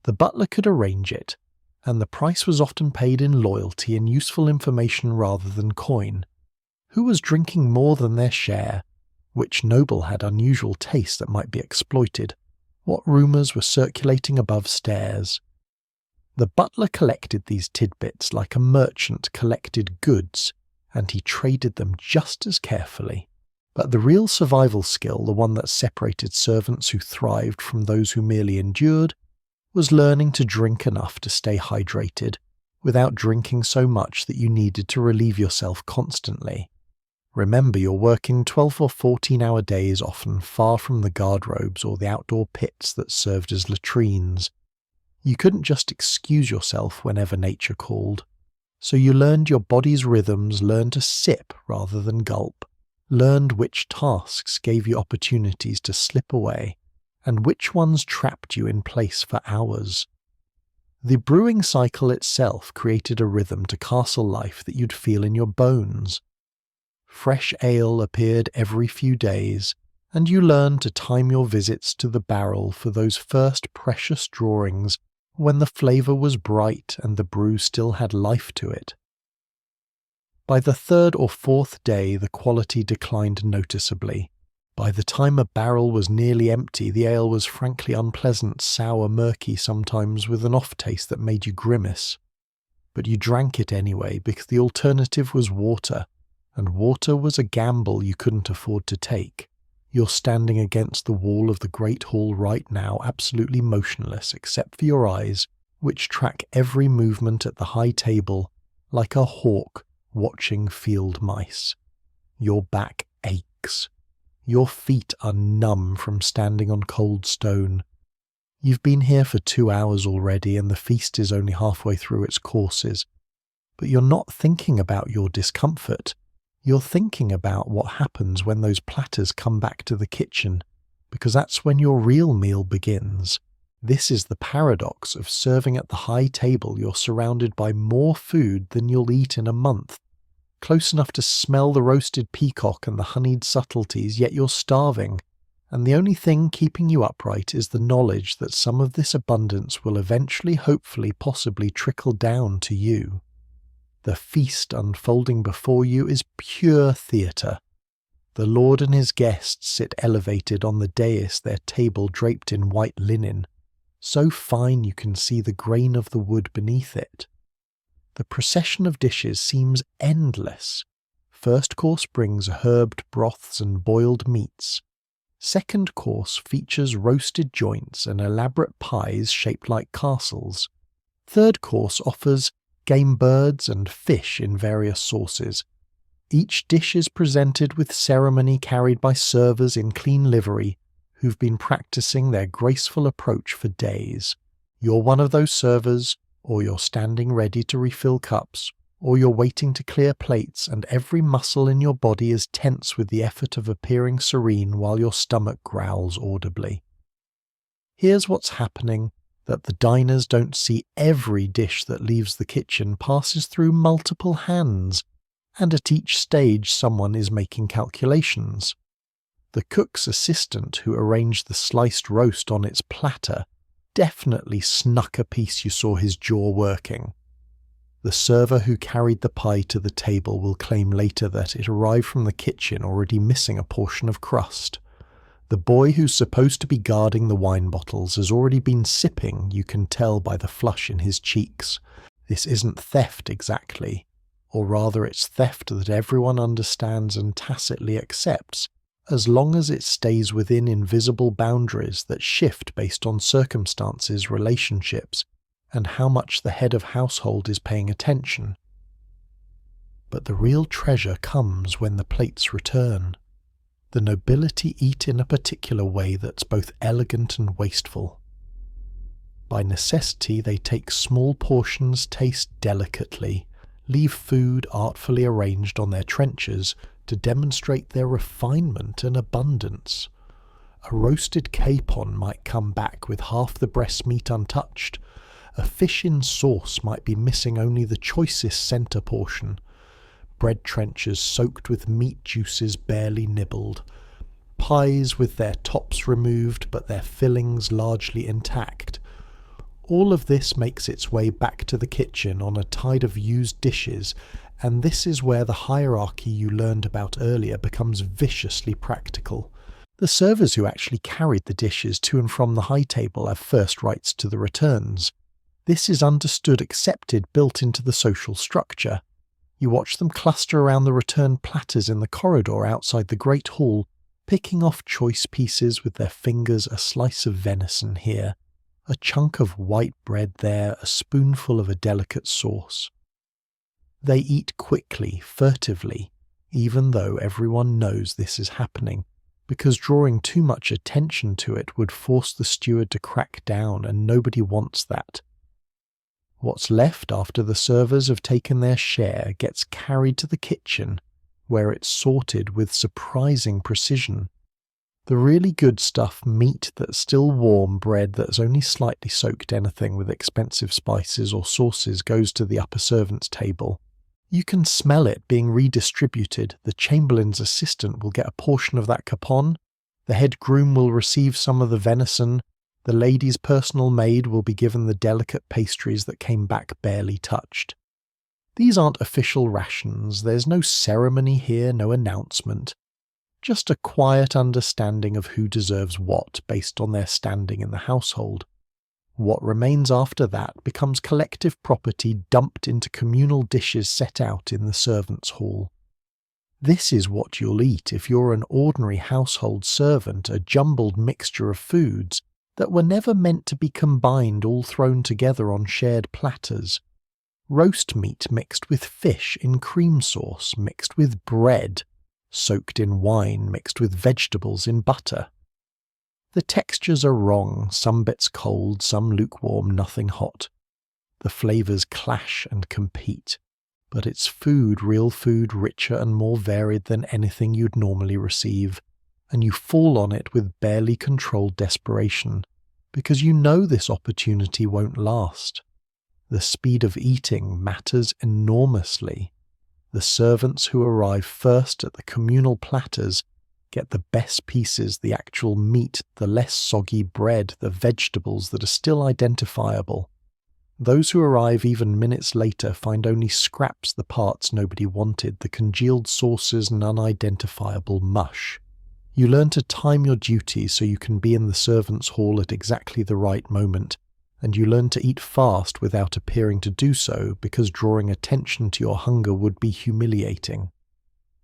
The butler could arrange it, and the price was often paid in loyalty and useful information rather than coin. Who was drinking more than their share? Which noble had unusual taste that might be exploited? What rumours were circulating above stairs? The butler collected these tidbits like a merchant collected goods, and he traded them just as carefully. But the real survival skill, the one that separated servants who thrived from those who merely endured, was learning to drink enough to stay hydrated, without drinking so much that you needed to relieve yourself constantly. Remember, you're working 12 or 14-hour days, often far from the guardrobes or the outdoor pits that served as latrines. You couldn't just excuse yourself whenever nature called. So you learned your body's rhythms, learned to sip rather than gulp, learned which tasks gave you opportunities to slip away, and which ones trapped you in place for hours. The brewing cycle itself created a rhythm to castle life that you'd feel in your bones. Fresh ale appeared every few days, and you learned to time your visits to the barrel for those first precious drawings when the flavour was bright and the brew still had life to it. By the third or fourth day, the quality declined noticeably. By the time a barrel was nearly empty, the ale was frankly unpleasant, sour, murky, sometimes with an off-taste that made you grimace. But you drank it anyway, because the alternative was water, and water was a gamble you couldn't afford to take. You're standing against the wall of the great hall right now, absolutely motionless except for your eyes, which track every movement at the high table like a hawk watching field mice. Your back aches. Your feet are numb from standing on cold stone. You've been here for 2 hours already and the feast is only halfway through its courses. But you're not thinking about your discomfort. You're thinking about what happens when those platters come back to the kitchen, because that's when your real meal begins. This is the paradox of serving at the high table. You're surrounded by more food than you'll eat in a month, close enough to smell the roasted peacock and the honeyed subtleties, yet you're starving, and the only thing keeping you upright is the knowledge that some of this abundance will eventually, hopefully, possibly trickle down to you. The feast unfolding before you is pure theatre. The Lord and his guests sit elevated on the dais, their table draped in white linen, so fine you can see the grain of the wood beneath it. The procession of dishes seems endless. First course brings herbed broths and boiled meats. Second course features roasted joints and elaborate pies shaped like castles. Third course offers game birds and fish in various sauces. Each dish is presented with ceremony carried by servers in clean livery who've been practicing their graceful approach for days. You're one of those servers, or you're standing ready to refill cups, or you're waiting to clear plates, and every muscle in your body is tense with the effort of appearing serene while your stomach growls audibly. Here's what's happening that the diners don't see. Every dish that leaves the kitchen passes through multiple hands, and at each stage someone is making calculations. The cook's assistant who arranged the sliced roast on its platter definitely snuck a piece. You saw his jaw working. The server who carried the pie to the table will claim later that it arrived from the kitchen already missing a portion of crust. The boy who's supposed to be guarding the wine bottles has already been sipping, you can tell by the flush in his cheeks. This isn't theft exactly, or rather it's theft that everyone understands and tacitly accepts, as long as it stays within invisible boundaries that shift based on circumstances, relationships, and how much the head of household is paying attention. But the real treasure comes when the plates return. The nobility eat in a particular way that's both elegant and wasteful. By necessity, they take small portions, taste delicately, leave food artfully arranged on their trenchers to demonstrate their refinement and abundance. A roasted capon might come back with half the breast meat untouched. A fish in sauce might be missing only the choicest centre portion. Bread trenchers soaked with meat juices barely nibbled. Pies with their tops removed but their fillings largely intact. All of this makes its way back to the kitchen on a tide of used dishes, and this is where the hierarchy you learned about earlier becomes viciously practical. The servers who actually carried the dishes to and from the high table have first rights to the returns. This is understood, accepted, built into the social structure. You watch them cluster around the returned platters in the corridor outside the great hall, picking off choice pieces with their fingers, a slice of venison here, a chunk of white bread there, a spoonful of a delicate sauce. They eat quickly, furtively, even though everyone knows this is happening, because drawing too much attention to it would force the steward to crack down, and nobody wants that. What's left after the servers have taken their share gets carried to the kitchen, where it's sorted with surprising precision. The really good stuff, meat that's still warm, bread that's only slightly soaked, anything with expensive spices or sauces goes to the upper servants' table. You can smell it being redistributed. The chamberlain's assistant will get a portion of that capon, the head groom will receive some of the venison, the lady's personal maid will be given the delicate pastries that came back barely touched. These aren't official rations, there's no ceremony here, no announcement. Just a quiet understanding of who deserves what based on their standing in the household. What remains after that becomes collective property dumped into communal dishes set out in the servants' hall. This is what you'll eat if you're an ordinary household servant, a jumbled mixture of foods that were never meant to be combined, all thrown together on shared platters. roast meat mixed with fish in cream sauce mixed with bread, soaked in wine mixed with vegetables in butter. The textures are wrong, some bits cold, some lukewarm, nothing hot. The flavours clash and compete, but it's food, real food, richer and more varied than anything you'd normally receive, and you fall on it with barely controlled desperation, because you know this opportunity won't last. The speed of eating matters enormously. The servants who arrive first at the communal platters get the best pieces, the actual meat, the less soggy bread, the vegetables that are still identifiable. Those who arrive even minutes later find only scraps, the parts nobody wanted, the congealed sauces and unidentifiable mush. You learn to time your duties so you can be in the servants' hall at exactly the right moment, and you learn to eat fast without appearing to do so because drawing attention to your hunger would be humiliating.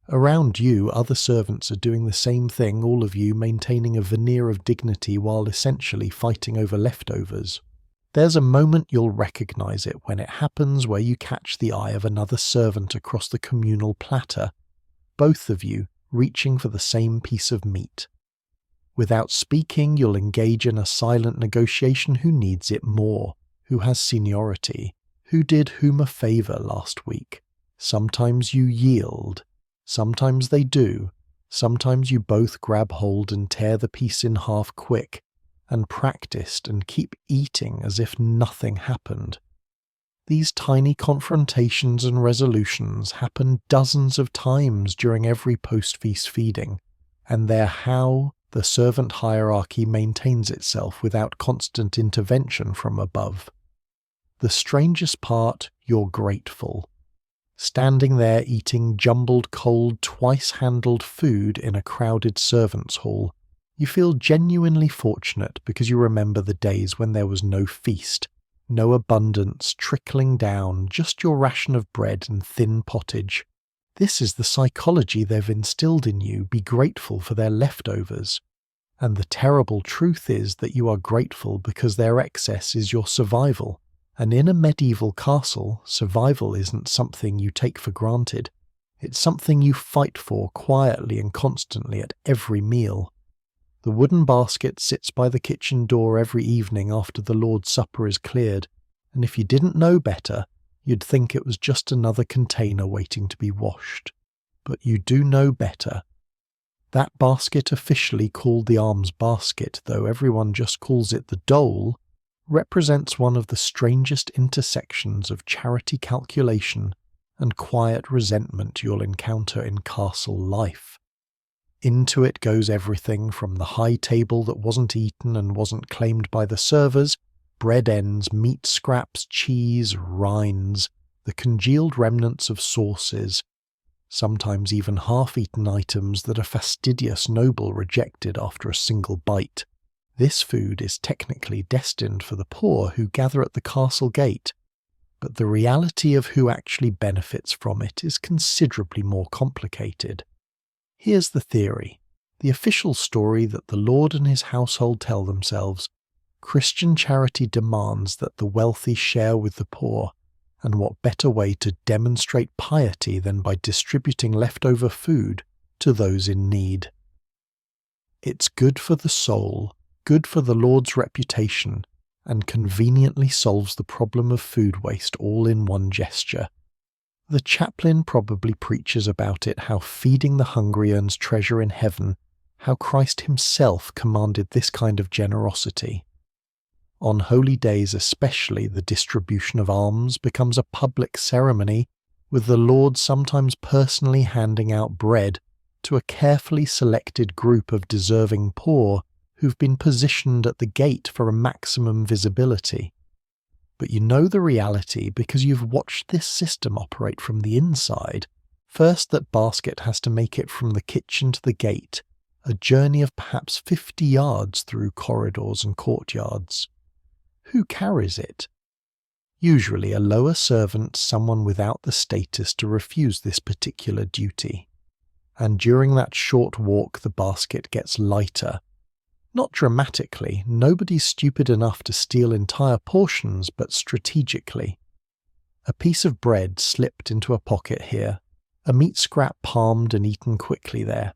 Around you, other servants are doing the same thing, all of you maintaining a veneer of dignity while essentially fighting over leftovers. There's a moment you'll recognize it when it happens where you catch the eye of another servant across the communal platter, both of you reaching for the same piece of meat. Without speaking, you'll engage in a silent negotiation who needs it more, who has seniority, who did whom a favour last week. Sometimes you yield, sometimes they do, sometimes you both grab hold and tear the piece in half quick, and practiced and keep eating as if nothing happened. These tiny confrontations and resolutions happen dozens of times during every post-feast feeding, and they're how the servant hierarchy maintains itself without constant intervention from above. The strangest part, you're grateful. Standing there eating jumbled cold, twice-handled food in a crowded servants' hall, you feel genuinely fortunate because you remember the days when there was no feast, no abundance trickling down, just your ration of bread and thin pottage. This is the psychology they've instilled in you, be grateful for their leftovers. And the terrible truth is that you are grateful because their excess is your survival. And in a medieval castle, survival isn't something you take for granted. It's something you fight for quietly and constantly at every meal. The wooden basket sits by the kitchen door every evening after the Lord's Supper is cleared, and if you didn't know better, you'd think it was just another container waiting to be washed. But you do know better. That basket, officially called the alms basket, though everyone just calls it the dole, represents one of the strangest intersections of charity calculation and quiet resentment you'll encounter in castle life. Into it goes everything from the high table that wasn't eaten and wasn't claimed by the servers, bread ends, meat scraps, cheese, rinds, the congealed remnants of sauces, sometimes even half-eaten items that a fastidious noble rejected after a single bite. This food is technically destined for the poor who gather at the castle gate, but the reality of who actually benefits from it is considerably more complicated. Here's the theory, the official story that the Lord and his household tell themselves. Christian charity demands that the wealthy share with the poor, and what better way to demonstrate piety than by distributing leftover food to those in need? It's good for the soul, good for the Lord's reputation, and conveniently solves the problem of food waste all in one gesture. The chaplain probably preaches about it, how feeding the hungry earns treasure in heaven, how Christ himself commanded this kind of generosity. On holy days especially, the distribution of alms becomes a public ceremony, with the Lord sometimes personally handing out bread to a carefully selected group of deserving poor who've been positioned at the gate for a maximum visibility. But you know the reality because you've watched this system operate from the inside. First, that basket has to make it from the kitchen to the gate, a journey of perhaps 50 yards through corridors and courtyards. Who carries it? Usually a lower servant, someone without the status to refuse this particular duty. And during that short walk the basket gets lighter. Not dramatically, nobody's stupid enough to steal entire portions, but strategically. A piece of bread slipped into a pocket here, a meat scrap palmed and eaten quickly there.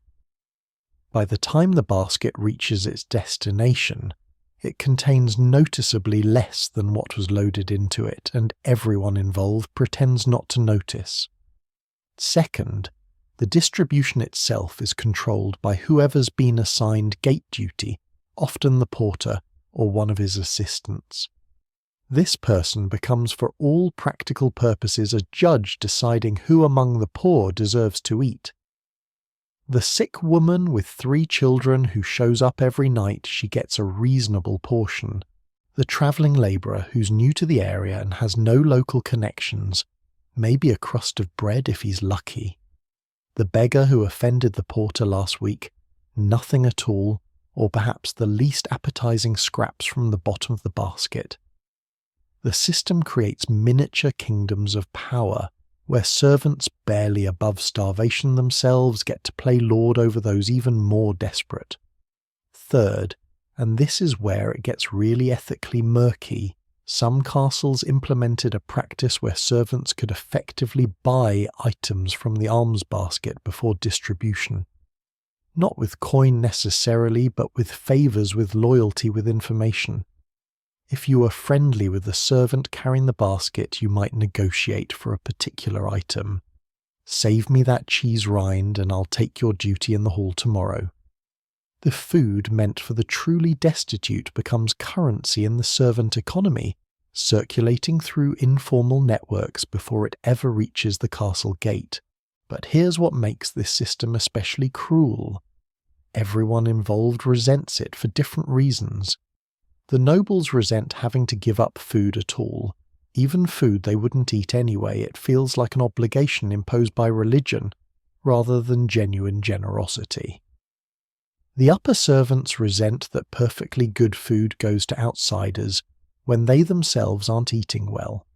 By the time the basket reaches its destination, it contains noticeably less than what was loaded into it, and everyone involved pretends not to notice. Second, the distribution itself is controlled by whoever's been assigned gate duty, often the porter or one of his assistants. This person becomes for all practical purposes a judge deciding who among the poor deserves to eat. The sick woman with 3 children who shows up every night, she gets a reasonable portion. The travelling labourer who's new to the area and has no local connections, maybe a crust of bread if he's lucky. The beggar who offended the porter last week, nothing at all, or perhaps the least appetising scraps from the bottom of the basket. The system creates miniature kingdoms of power, where servants barely above starvation themselves get to play lord over those even more desperate. Third, and this is where it gets really ethically murky, some castles implemented a practice where servants could effectively buy items from the alms basket before distribution. Not with coin necessarily, but with favours with loyalty with information. If you were friendly with the servant carrying the basket, you might negotiate for a particular item. Save me that cheese rind and I'll take your duty in the hall tomorrow. The food meant for the truly destitute becomes currency in the servant economy, circulating through informal networks before it ever reaches the castle gate. But here's what makes this system especially cruel. Everyone involved resents it for different reasons. The nobles resent having to give up food at all. Even food they wouldn't eat anyway, it feels like an obligation imposed by religion, rather than genuine generosity. The upper servants resent that perfectly good food goes to outsiders when they themselves aren't eating well.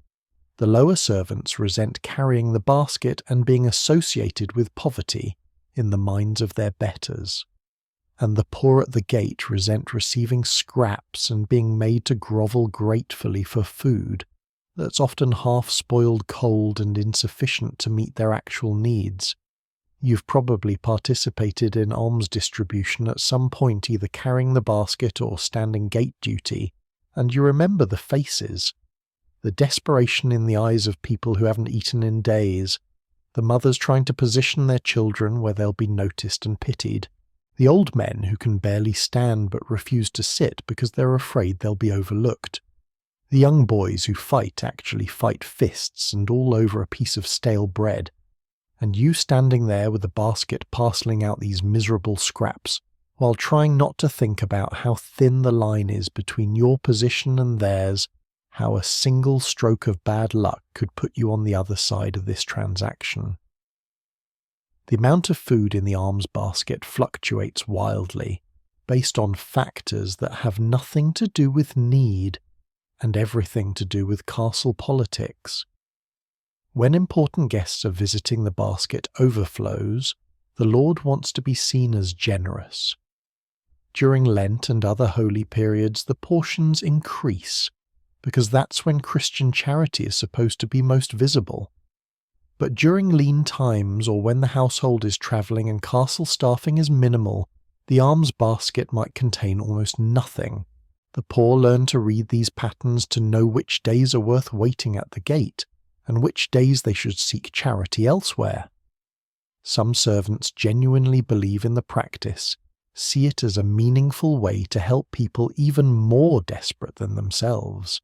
The lower servants resent carrying the basket and being associated with poverty in the minds of their betters. And the poor at the gate resent receiving scraps and being made to grovel gratefully for food that's often half-spoiled cold and insufficient to meet their actual needs. You've probably participated in alms distribution at some point, either carrying the basket or standing gate duty, and you remember the faces. The desperation in the eyes of people who haven't eaten in days, the mothers trying to position their children where they'll be noticed and pitied, the old men who can barely stand but refuse to sit because they're afraid they'll be overlooked, the young boys who actually fight fists and all over a piece of stale bread, and you standing there with a basket parcelling out these miserable scraps, while trying not to think about how thin the line is between your position and theirs, how a single stroke of bad luck could put you on the other side of this transaction. The amount of food in the alms basket fluctuates wildly, based on factors that have nothing to do with need and everything to do with castle politics. When important guests are visiting, the basket overflows. The Lord wants to be seen as generous. During Lent and other holy periods, the portions increase, because that's when Christian charity is supposed to be most visible. But during lean times, or when the household is travelling and castle staffing is minimal, the alms basket might contain almost nothing. The poor learn to read these patterns to know which days are worth waiting at the gate, and which days they should seek charity elsewhere. Some servants genuinely believe in the practice, see it as a meaningful way to help people even more desperate than themselves.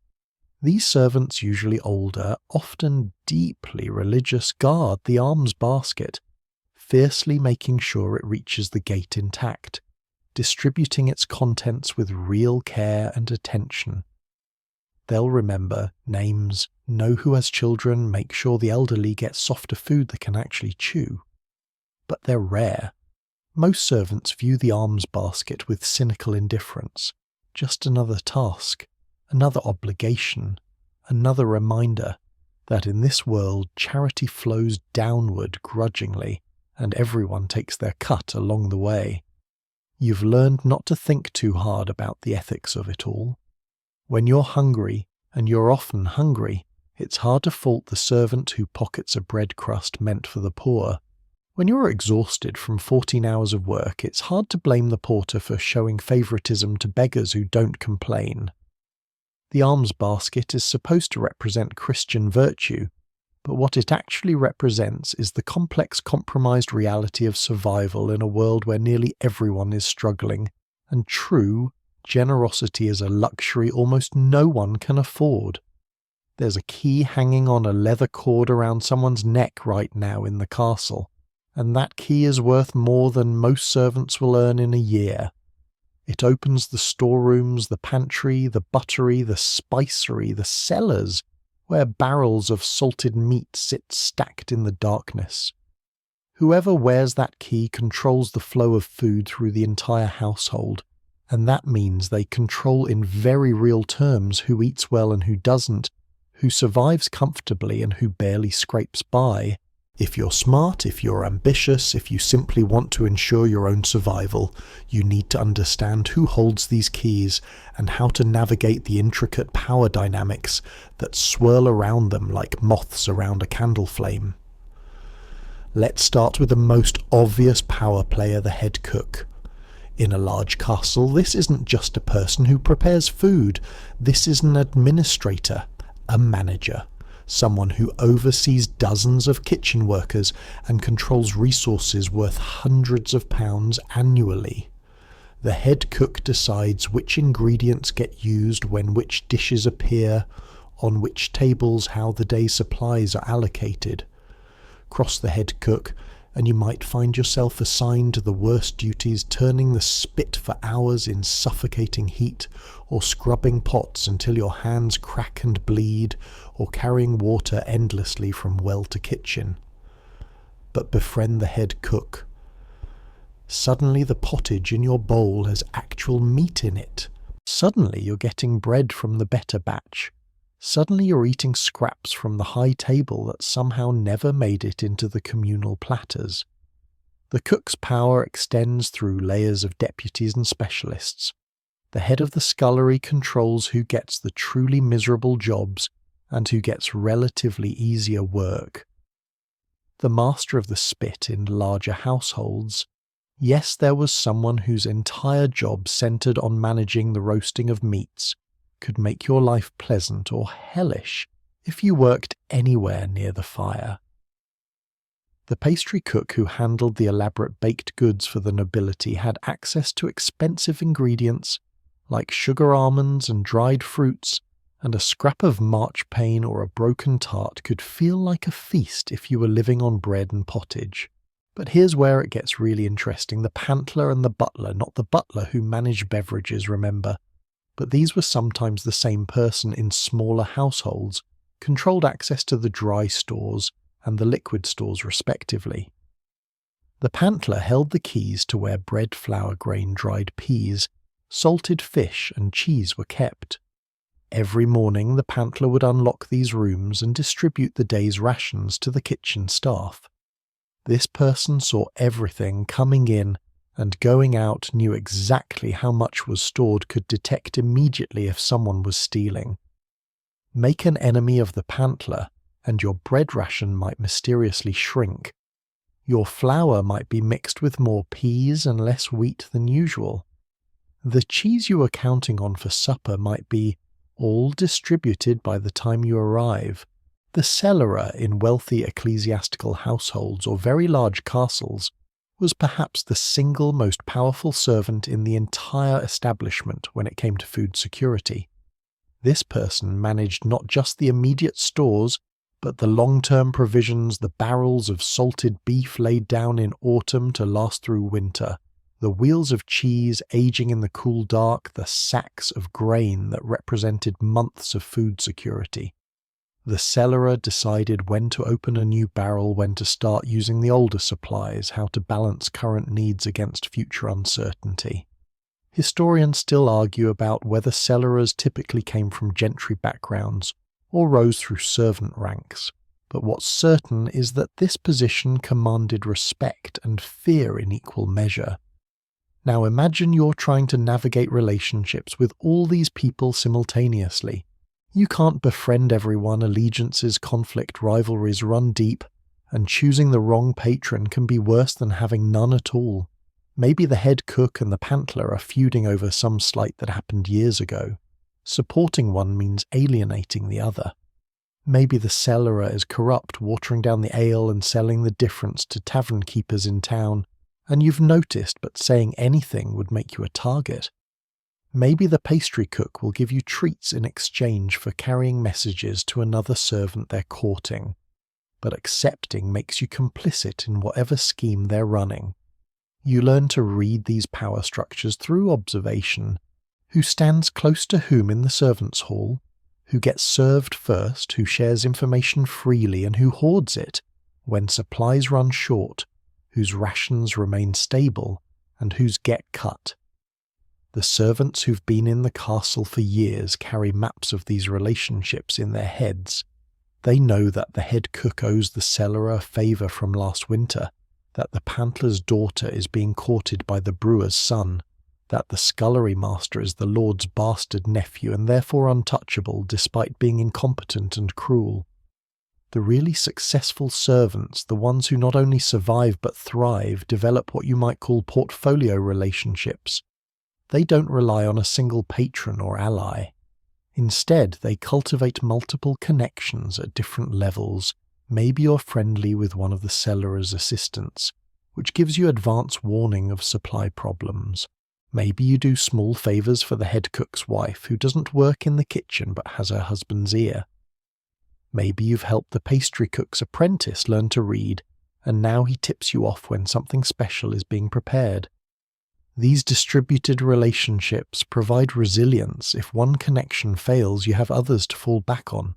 These servants, usually older, often deeply religious, guard the alms basket, fiercely making sure it reaches the gate intact, distributing its contents with real care and attention. They'll remember names, know who has children, make sure the elderly get softer food they can actually chew. But they're rare. Most servants view the alms basket with cynical indifference. Just another task, another obligation, another reminder that in this world charity flows downward grudgingly, and everyone takes their cut along the way. You've learned not to think too hard about the ethics of it all. When you're hungry, and you're often hungry, It's hard to fault the servant who pockets a bread crust meant for the poor. When you're exhausted from 14 hours of work, it's hard to blame the porter for showing favouritism to beggars who don't complain. The alms basket is supposed to represent Christian virtue, but what it actually represents is the complex, compromised reality of survival in a world where nearly everyone is struggling, and true generosity is a luxury almost no one can afford. There's a key hanging on a leather cord around someone's neck right now in the castle, and that key is worth more than most servants will earn in a year. It opens the storerooms, the pantry, the buttery, the spicery, the cellars, where barrels of salted meat sit stacked in the darkness. Whoever wears that key controls the flow of food through the entire household, and that means they control in very real terms who eats well and who doesn't, who survives comfortably and who barely scrapes by. If you're smart, if you're ambitious, if you simply want to ensure your own survival, you need to understand who holds these keys and how to navigate the intricate power dynamics that swirl around them like moths around a candle flame. Let's start with the most obvious power player, the head cook. In a large castle, this isn't just a person who prepares food. This is an administrator, a manager. Someone who oversees dozens of kitchen workers and controls resources worth hundreds of pounds annually. The head cook decides which ingredients get used when which dishes appear, on which tables how the day's supplies are allocated. Cross the head cook, and you might find yourself assigned to the worst duties, turning the spit for hours in suffocating heat, or scrubbing pots until your hands crack and bleed, or carrying water endlessly from well to kitchen. But befriend the head cook. Suddenly the pottage in your bowl has actual meat in it. Suddenly you're getting bread from the better batch. Suddenly you're eating scraps from the high table that somehow never made it into the communal platters. The cook's power extends through layers of deputies and specialists. The head of the scullery controls who gets the truly miserable jobs and who gets relatively easier work. The master of the spit in larger households. Yes, there was someone whose entire job centered on managing the roasting of meats, could make your life pleasant or hellish if you worked anywhere near the fire. The pastry cook who handled the elaborate baked goods for the nobility had access to expensive ingredients like sugar almonds and dried fruits, and a scrap of marchpane or a broken tart could feel like a feast if you were living on bread and pottage. But here's where it gets really interesting. The pantler and the butler, not the butler who managed beverages, remember, but these were sometimes the same person in smaller households, controlled access to the dry stores and the liquid stores respectively. The pantler held the keys to where bread, flour, grain, dried peas, salted fish and cheese were kept. Every morning the pantler would unlock these rooms and distribute the day's rations to the kitchen staff. This person saw everything coming in and going out, knew exactly how much was stored, could detect immediately if someone was stealing. Make an enemy of the pantler, and your bread ration might mysteriously shrink. Your flour might be mixed with more peas and less wheat than usual. The cheese you were counting on for supper might be all distributed by the time you arrive. The cellarer in wealthy ecclesiastical households or very large castles was perhaps the single most powerful servant in the entire establishment when it came to food security. This person managed not just the immediate stores, but the long-term provisions, the barrels of salted beef laid down in autumn to last through winter, the wheels of cheese aging in the cool dark, the sacks of grain that represented months of food security. The cellarer decided when to open a new barrel, when to start using the older supplies, how to balance current needs against future uncertainty. Historians still argue about whether cellarers typically came from gentry backgrounds or rose through servant ranks, but what's certain is that this position commanded respect and fear in equal measure. Now imagine you're trying to navigate relationships with all these people simultaneously. You can't befriend everyone, allegiances, conflict, rivalries run deep, and choosing the wrong patron can be worse than having none at all. Maybe the head cook and the pantler are feuding over some slight that happened years ago. Supporting one means alienating the other. Maybe the cellarer is corrupt, watering down the ale and selling the difference to tavern keepers in town, and you've noticed, but saying anything would make you a target. Maybe the pastry cook will give you treats in exchange for carrying messages to another servant they're courting, but accepting makes you complicit in whatever scheme they're running. You learn to read these power structures through observation. Who stands close to whom in the servants' hall? Who gets served first? Who shares information freely and who hoards it when supplies run short? Whose rations remain stable and whose get cut? The servants who've been in the castle for years carry maps of these relationships in their heads. They know that the head cook owes the cellarer a favour from last winter, that the pantler's daughter is being courted by the brewer's son, that the scullery master is the lord's bastard nephew and therefore untouchable despite being incompetent and cruel. The really successful servants, the ones who not only survive but thrive, develop what you might call portfolio relationships. They don't rely on a single patron or ally. Instead, they cultivate multiple connections at different levels. Maybe you're friendly with one of the cellarer's assistants, which gives you advance warning of supply problems. Maybe you do small favours for the head cook's wife who doesn't work in the kitchen but has her husband's ear. Maybe you've helped the pastry cook's apprentice learn to read, and now he tips you off when something special is being prepared. These distributed relationships provide resilience. If one connection fails, you have others to fall back on.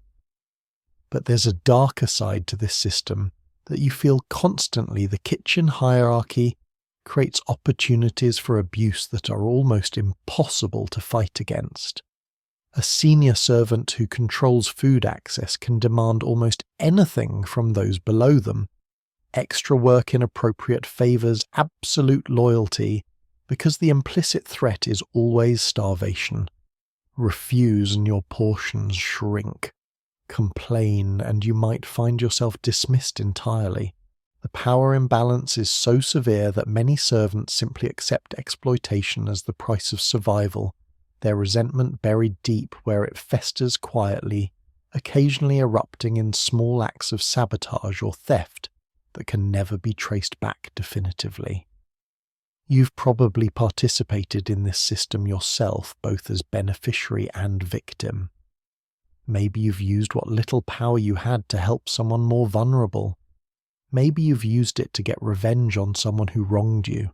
But there's a darker side to this system, that you feel constantly the kitchen hierarchy creates opportunities for abuse that are almost impossible to fight against. A senior servant who controls food access can demand almost anything from those below them. Extra work in appropriate favours, absolute loyalty, because the implicit threat is always starvation. Refuse and your portions shrink. Complain and you might find yourself dismissed entirely. The power imbalance is so severe that many servants simply accept exploitation as the price of survival, their resentment buried deep where it festers quietly, occasionally erupting in small acts of sabotage or theft that can never be traced back definitively. You've probably participated in this system yourself, both as beneficiary and victim. Maybe you've used what little power you had to help someone more vulnerable. Maybe you've used it to get revenge on someone who wronged you.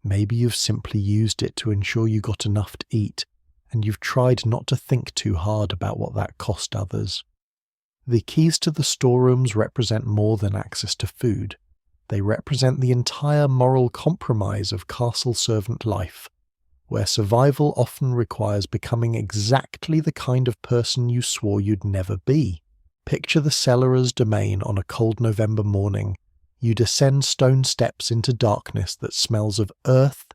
Maybe you've simply used it to ensure you got enough to eat, and you've tried not to think too hard about what that cost others. The keys to the storerooms represent more than access to food. They represent the entire moral compromise of castle servant life, where survival often requires becoming exactly the kind of person you swore you'd never be. Picture the cellarer's domain on a cold November morning. You descend stone steps into darkness that smells of earth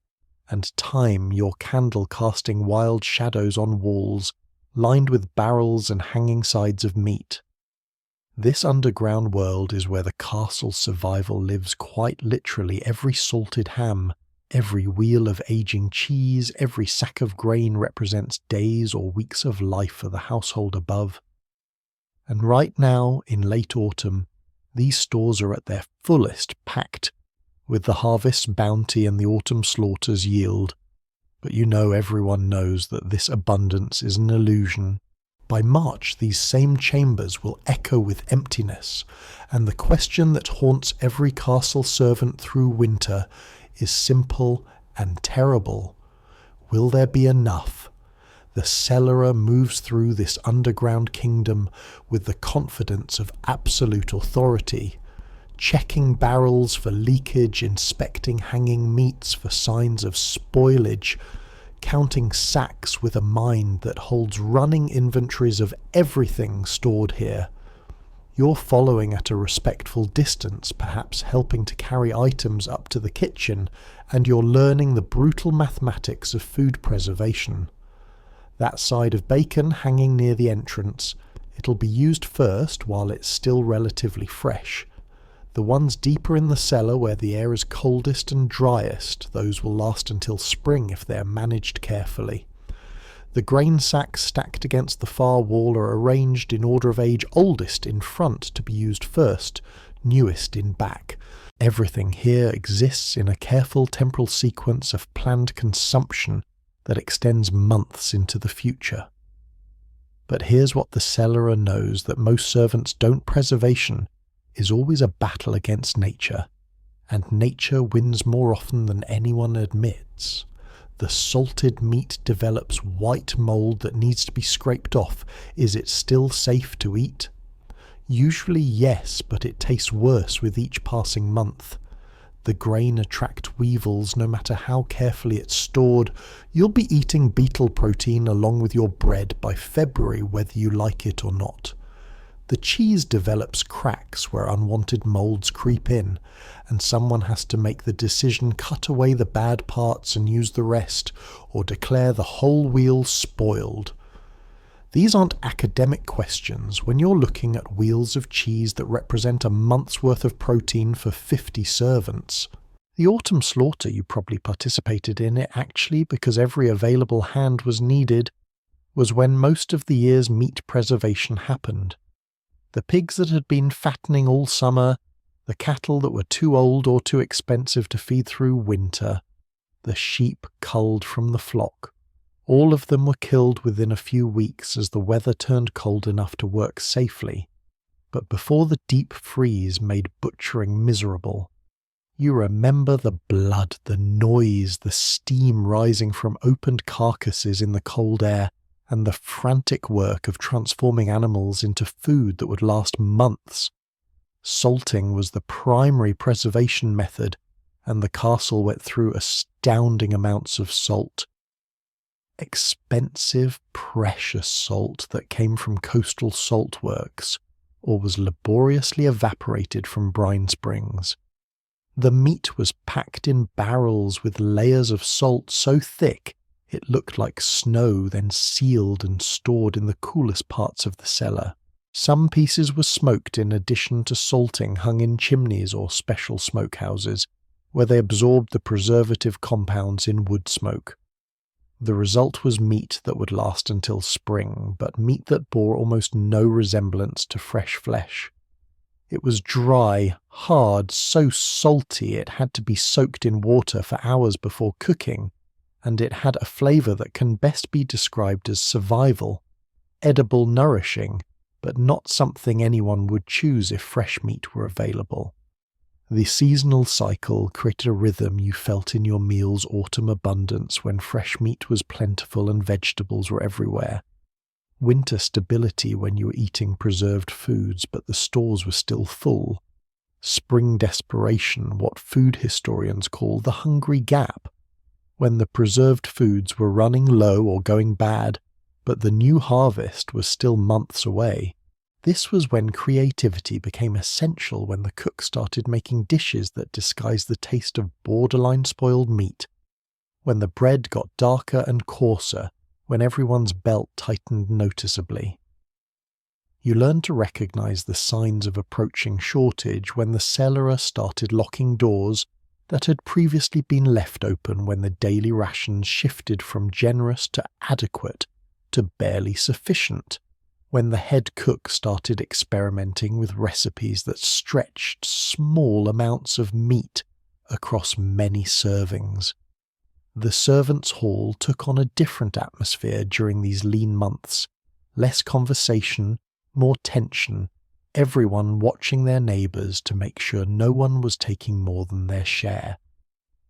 and time, your candle casting wild shadows on walls, lined with barrels and hanging sides of meat. This underground world is where the castle's survival lives quite literally. Every salted ham, every wheel of aging cheese, every sack of grain represents days or weeks of life for the household above. And right now, in late autumn, these stores are at their fullest, packed with the harvest's bounty and the autumn slaughter's yield. But you know everyone knows that this abundance is an illusion. By March, these same chambers will echo with emptiness, and the question that haunts every castle servant through winter is simple and terrible. Will there be enough? The cellarer moves through this underground kingdom with the confidence of absolute authority, checking barrels for leakage, inspecting hanging meats for signs of spoilage, counting sacks with a mind that holds running inventories of everything stored here. You're following at a respectful distance, perhaps helping to carry items up to the kitchen, and you're learning the brutal mathematics of food preservation. That side of bacon hanging near the entrance. It'll be used first while it's still relatively fresh. The ones deeper in the cellar where the air is coldest and driest, those will last until spring if they're managed carefully. The grain sacks stacked against the far wall are arranged in order of age, oldest in front to be used first, newest in back. Everything here exists in a careful temporal sequence of planned consumption that extends months into the future. But here's what the cellarer knows that most servants don't: preservation is always a battle against nature, and nature wins more often than anyone admits. The salted meat develops white mould that needs to be scraped off. Is it still safe to eat? Usually yes, but it tastes worse with each passing month. The grain attract weevils no matter how carefully it's stored. You'll be eating beetle protein along with your bread by February whether you like it or not. The cheese develops cracks where unwanted moulds creep in, and someone has to make the decision: cut away the bad parts and use the rest, or declare the whole wheel spoiled. These aren't academic questions when you're looking at wheels of cheese that represent a month's worth of protein for 50 servants. The autumn slaughter you probably participated in it actually because every available hand was needed, was when most of the year's meat preservation happened. The pigs that had been fattening all summer, the cattle that were too old or too expensive to feed through winter, the sheep culled from the flock. All of them were killed within a few weeks as the weather turned cold enough to work safely, but before the deep freeze made butchering miserable. You remember the blood, the noise, the steam rising from opened carcasses in the cold air, and the frantic work of transforming animals into food that would last months. Salting was the primary preservation method, and the castle went through astounding amounts of salt. Expensive, precious salt that came from coastal salt works, or was laboriously evaporated from brine springs. The meat was packed in barrels with layers of salt so thick it looked like snow, then sealed and stored in the coolest parts of the cellar. Some pieces were smoked in addition to salting, hung in chimneys or special smokehouses, where they absorbed the preservative compounds in wood smoke. The result was meat that would last until spring, but meat that bore almost no resemblance to fresh flesh. It was dry, hard, so salty it had to be soaked in water for hours before cooking, and it had a flavour that can best be described as survival, edible, nourishing, but not something anyone would choose if fresh meat were available. The seasonal cycle created a rhythm you felt in your meal's autumn abundance when fresh meat was plentiful and vegetables were everywhere. Winter stability when you were eating preserved foods but the stores were still full. Spring desperation, what food historians call the hungry gap, when the preserved foods were running low or going bad, but the new harvest was still months away. This was when creativity became essential, when the cook started making dishes that disguised the taste of borderline spoiled meat, when the bread got darker and coarser, when everyone's belt tightened noticeably. You learned to recognize the signs of approaching shortage when the cellarer started locking doors that had previously been left open, when the daily rations shifted from generous to adequate to barely sufficient, when the head cook started experimenting with recipes that stretched small amounts of meat across many servings. The servants' hall took on a different atmosphere during these lean months, less conversation, more tension, everyone watching their neighbours to make sure no one was taking more than their share.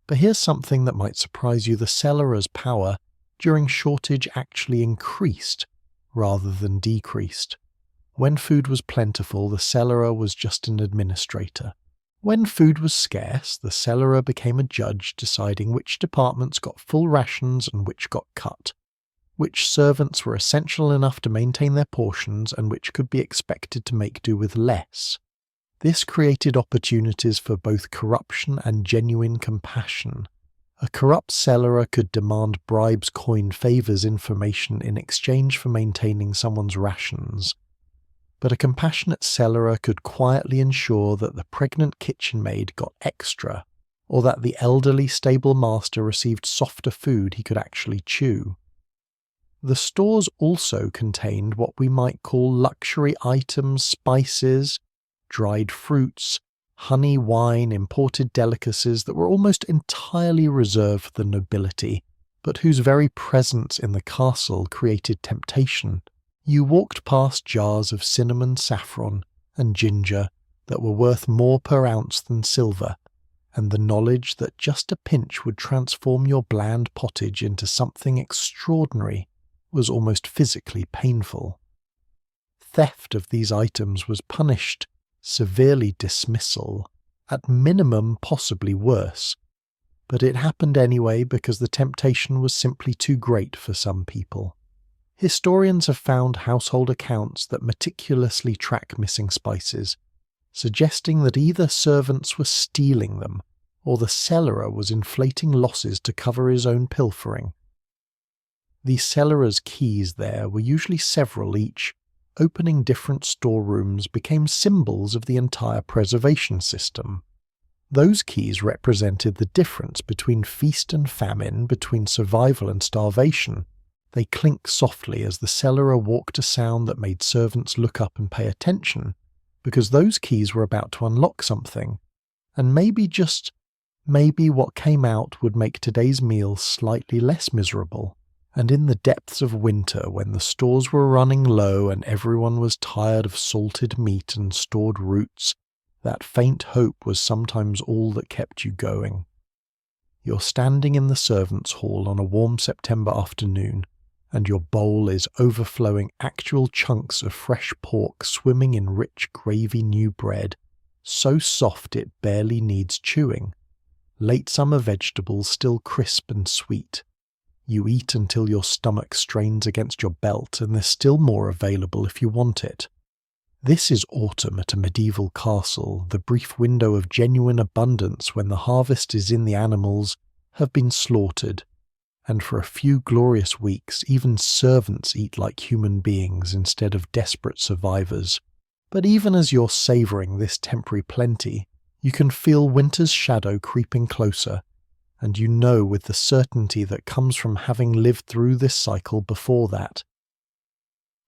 But here's something that might surprise you: the cellarer's power during shortage actually increased rather than decreased. When food was plentiful, the cellarer was just an administrator. When food was scarce, the cellarer became a judge, deciding which departments got full rations and which got cut, which servants were essential enough to maintain their portions and which could be expected to make do with less. This created opportunities for both corruption and genuine compassion, A corrupt cellarer could demand bribes, coin, favours, information in exchange for maintaining someone's rations. But a compassionate cellarer could quietly ensure that the pregnant kitchen maid got extra, or that the elderly stable master received softer food he could actually chew. The stores also contained what we might call luxury items, spices, dried fruits, honey, wine, imported delicacies that were almost entirely reserved for the nobility, but whose very presence in the castle created temptation. You walked past jars of cinnamon, saffron, and ginger that were worth more per ounce than silver, and the knowledge that just a pinch would transform your bland pottage into something extraordinary was almost physically painful. Theft of these items was punished, severely dismissal, at minimum possibly worse, but it happened anyway because the temptation was simply too great for some people. Historians have found household accounts that meticulously track missing spices, suggesting that either servants were stealing them or the cellarer was inflating losses to cover his own pilfering. The cellarer's keys there were usually several each. Opening different storerooms became symbols of the entire preservation system. Those keys represented the difference between feast and famine, between survival and starvation. They clinked softly as the cellarer walked a sound that made servants look up and pay attention, because those keys were about to unlock something, and maybe what came out would make today's meal slightly less miserable. And in the depths of winter, when the stores were running low and everyone was tired of salted meat and stored roots, that faint hope was sometimes all that kept you going. You're standing in the servants' hall on a warm September afternoon, and your bowl is overflowing actual chunks of fresh pork swimming in rich gravy new bread, so soft it barely needs chewing. Late summer vegetables still crisp and sweet. You eat until your stomach strains against your belt, and there's still more available if you want it. This is autumn at a medieval castle, the brief window of genuine abundance when the harvest is in, the animals have been slaughtered, and for a few glorious weeks even servants eat like human beings instead of desperate survivors. But even as you're savouring this temporary plenty, you can feel winter's shadow creeping closer, and you know with the certainty that comes from having lived through this cycle before that.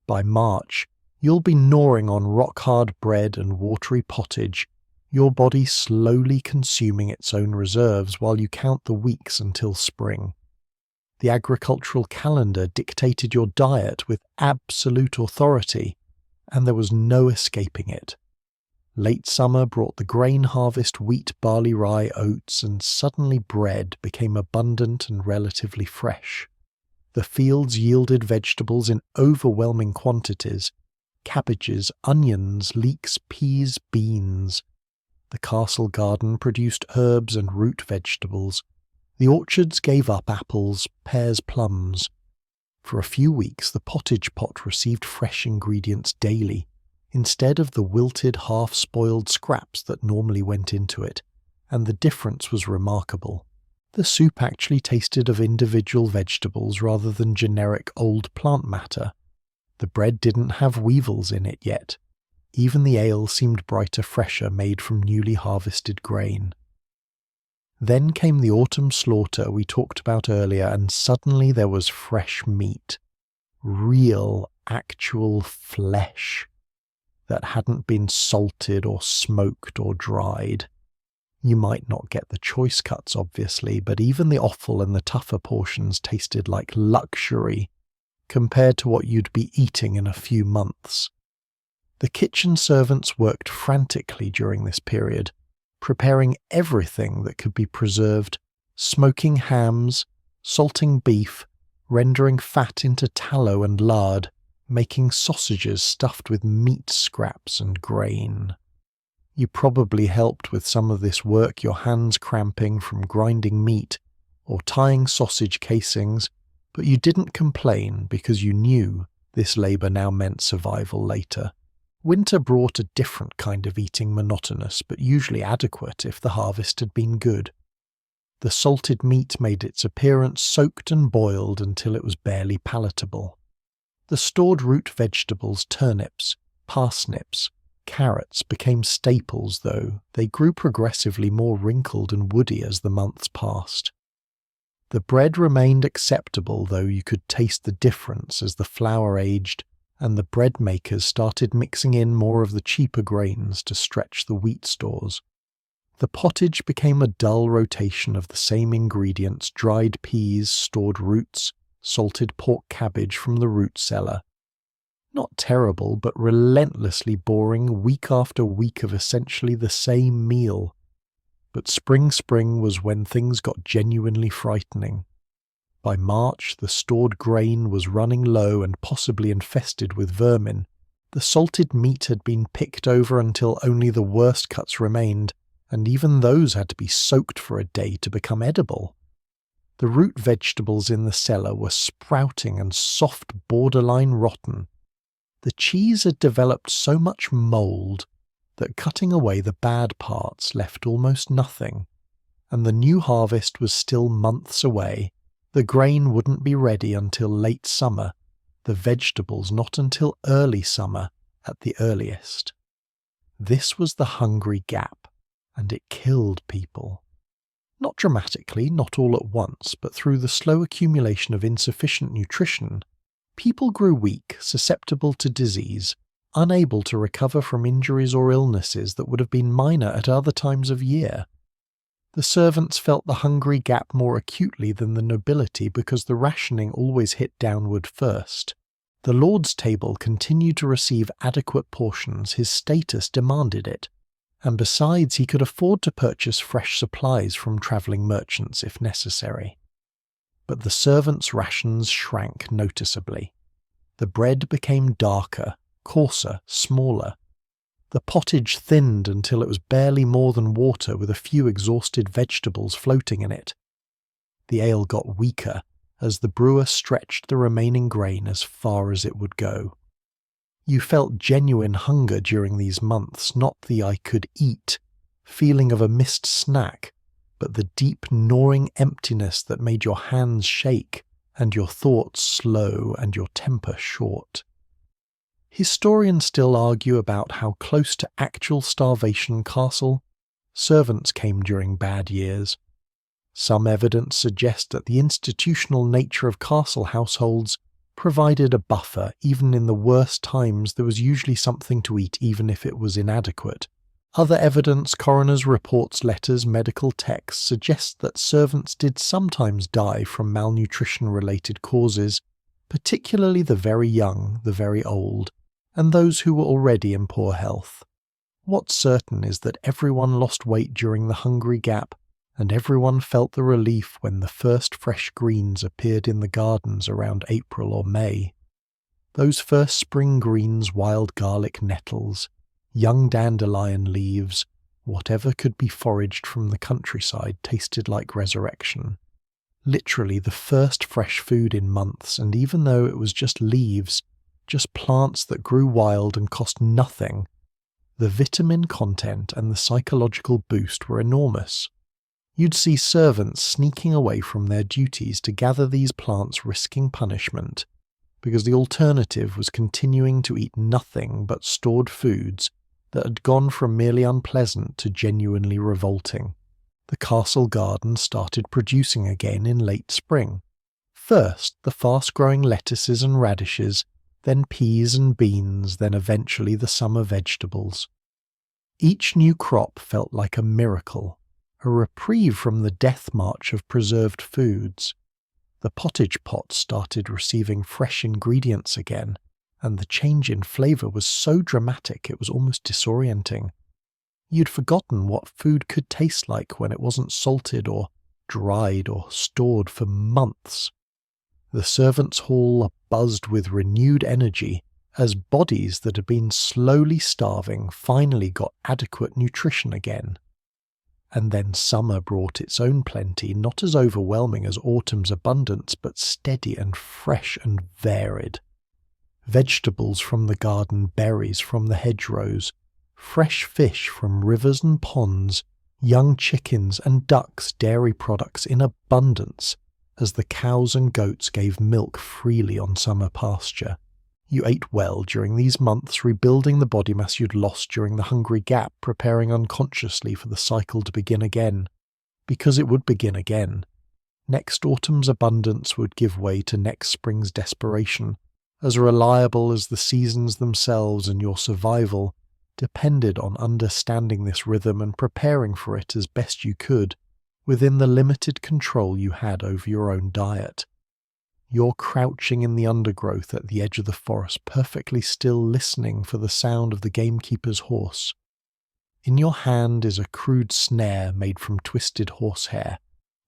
By March, you'll be gnawing on rock-hard bread and watery pottage, your body slowly consuming its own reserves while you count the weeks until spring. The agricultural calendar dictated your diet with absolute authority, and there was no escaping it. Late summer brought the grain harvest, wheat, barley, rye, oats, and suddenly bread became abundant and relatively fresh. The fields yielded vegetables in overwhelming quantities: cabbages, onions, leeks, peas, beans. The castle garden produced herbs and root vegetables. The orchards gave up apples, pears, plums. For a few weeks the pottage pot received fresh ingredients daily, instead of the wilted, half-spoiled scraps that normally went into it, and the difference was remarkable. The soup actually tasted of individual vegetables rather than generic old plant matter. The bread didn't have weevils in it yet. Even the ale seemed brighter, fresher, made from newly harvested grain. Then came the autumn slaughter we talked about earlier, and suddenly there was fresh meat. Real, actual flesh that hadn't been salted or smoked or dried. You might not get the choice cuts, obviously, but even the offal and the tougher portions tasted like luxury compared to what you'd be eating in a few months. The kitchen servants worked frantically during this period, preparing everything that could be preserved, smoking hams, salting beef, rendering fat into tallow and lard, making sausages stuffed with meat scraps and grain. You probably helped with some of this work, your hands cramping from grinding meat or tying sausage casings, but you didn't complain because you knew this labour now meant survival later. Winter brought a different kind of eating, monotonous but usually adequate if the harvest had been good. The salted meat made its appearance soaked and boiled until it was barely palatable. The stored root vegetables, turnips, parsnips, carrots became staples, though they grew progressively more wrinkled and woody as the months passed. The bread remained acceptable, though you could taste the difference as the flour aged and the bread makers started mixing in more of the cheaper grains to stretch the wheat stores. The pottage became a dull rotation of the same ingredients: dried peas, stored roots, salted pork cabbage from the root cellar. Not terrible, but relentlessly boring, week after week of essentially the same meal. But spring was when things got genuinely frightening. By March, the stored grain was running low and possibly infested with vermin. The salted meat had been picked over until only the worst cuts remained, and even those had to be soaked for a day to become edible. The root vegetables in the cellar were sprouting and soft, borderline rotten. The cheese had developed so much mould that cutting away the bad parts left almost nothing, and the new harvest was still months away. The grain wouldn't be ready until late summer, the vegetables not until early summer at the earliest. This was the hungry gap, and it killed people. Not dramatically, not all at once, but through the slow accumulation of insufficient nutrition, people grew weak, susceptible to disease, unable to recover from injuries or illnesses that would have been minor at other times of year. The servants felt the hungry gap more acutely than the nobility because the rationing always hit downward first. The lord's table continued to receive adequate portions, his status demanded it, and besides he could afford to purchase fresh supplies from travelling merchants if necessary. But the servants' rations shrank noticeably. The bread became darker, coarser, smaller. The pottage thinned until it was barely more than water with a few exhausted vegetables floating in it. The ale got weaker as the brewer stretched the remaining grain as far as it would go. You felt genuine hunger during these months, not the "I could eat" feeling of a missed snack, but the deep gnawing emptiness that made your hands shake and your thoughts slow and your temper short. Historians still argue about how close to actual starvation Castle servants came during bad years. Some evidence suggests that the institutional nature of castle households provided a buffer. Even in the worst times there was usually something to eat, even if it was inadequate. Other evidence, coroners' reports, letters, medical texts, suggest that servants did sometimes die from malnutrition-related causes, particularly the very young, the very old, and those who were already in poor health. What's certain is that everyone lost weight during the hungry gap, and everyone felt the relief when the first fresh greens appeared in the gardens around April or May. Those first spring greens, wild garlic, nettles, young dandelion leaves, whatever could be foraged from the countryside tasted like resurrection. Literally the first fresh food in months, and even though it was just leaves, just plants that grew wild and cost nothing, the vitamin content and the psychological boost were enormous. You'd see servants sneaking away from their duties to gather these plants, risking punishment, because the alternative was continuing to eat nothing but stored foods that had gone from merely unpleasant to genuinely revolting. The castle garden started producing again in late spring. First, the fast-growing lettuces and radishes, then peas and beans, then eventually the summer vegetables. Each new crop felt like a miracle, a reprieve from the death march of preserved foods. The pottage pot started receiving fresh ingredients again, and the change in flavour was so dramatic it was almost disorienting. You'd forgotten what food could taste like when it wasn't salted or dried or stored for months. The servants' hall buzzed with renewed energy as bodies that had been slowly starving finally got adequate nutrition again. And then summer brought its own plenty, not as overwhelming as autumn's abundance, but steady and fresh and varied. Vegetables from the garden, berries from the hedgerows, fresh fish from rivers and ponds, Young chickens and ducks, dairy products in abundance, as the cows and goats gave milk freely on summer pasture. You ate well during these months, rebuilding the body mass you'd lost during the hungry gap, preparing unconsciously for the cycle to begin again. Because it would begin again. Next autumn's abundance would give way to next spring's desperation, as reliable as the seasons themselves, and your survival depended on understanding this rhythm and preparing for it as best you could, within the limited control you had over your own diet. You're crouching in the undergrowth at the edge of the forest, perfectly still, listening for the sound of the gamekeeper's horse. In your hand is a crude snare made from twisted horsehair,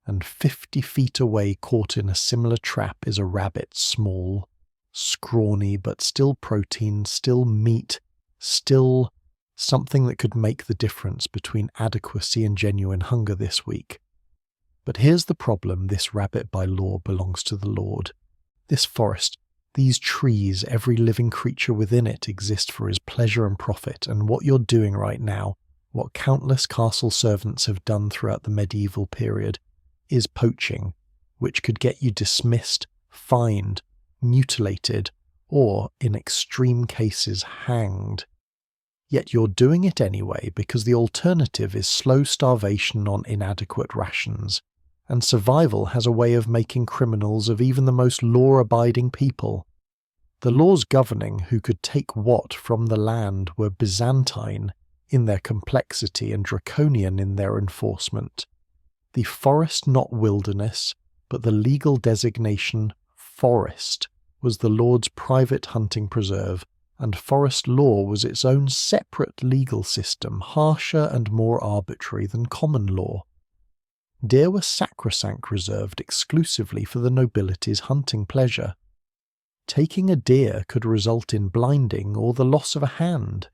and 50 feet away, caught in a similar trap, is a rabbit, small, scrawny, but still protein, still meat, still something that could make the difference between adequacy and genuine hunger this week. But here's the problem: this rabbit by law belongs to the Lord. This forest, these trees, every living creature within it exist for his pleasure and profit, and what you're doing right now, what countless castle servants have done throughout the medieval period, is poaching, which could get you dismissed, fined, mutilated, or, in extreme cases, hanged. Yet you're doing it anyway because the alternative is slow starvation on inadequate rations, and survival has a way of making criminals of even the most law-abiding people. The laws governing who could take what from the land were Byzantine in their complexity and draconian in their enforcement. The forest, not wilderness, but the legal designation forest, was the Lord's private hunting preserve, and forest law was its own separate legal system, harsher and more arbitrary than common law. Deer were sacrosanct, reserved exclusively for the nobility's hunting pleasure. Taking a deer could result in blinding or the loss of a hand.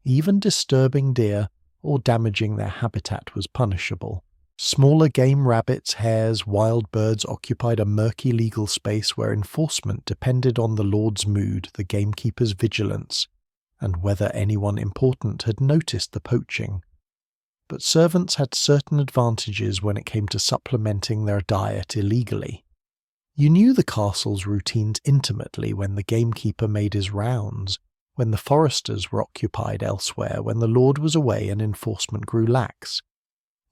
Even disturbing deer or damaging their habitat was punishable. Smaller game, rabbits, hares, wild birds occupied a murky legal space where enforcement depended on the Lord's mood, the gamekeeper's vigilance, and whether anyone important had noticed the poaching. But servants had certain advantages when it came to supplementing their diet illegally. You knew the castle's routines intimately when the gamekeeper made his rounds, when the foresters were occupied elsewhere, when the Lord was away and enforcement grew lax.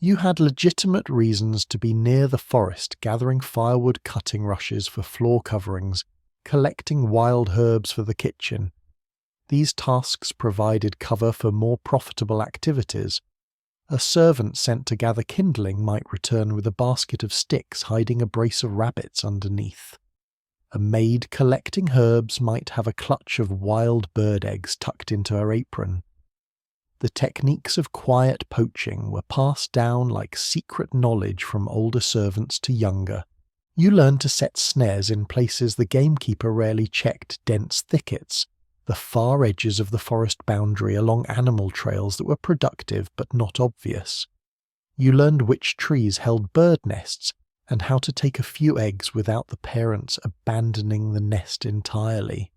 You had legitimate reasons to be near the forest, gathering firewood, cutting rushes for floor coverings, collecting wild herbs for the kitchen. These tasks provided cover for more profitable activities. A servant sent to gather kindling might return with a basket of sticks hiding a brace of rabbits underneath. A maid collecting herbs might have a clutch of wild bird eggs tucked into her apron. The techniques of quiet poaching were passed down like secret knowledge from older servants to younger. You learned to set snares in places the gamekeeper rarely checked: dense thickets, the far edges of the forest boundary along animal trails that were productive but not obvious. You learned which trees held bird nests and how to take a few eggs without the parents abandoning the nest entirely.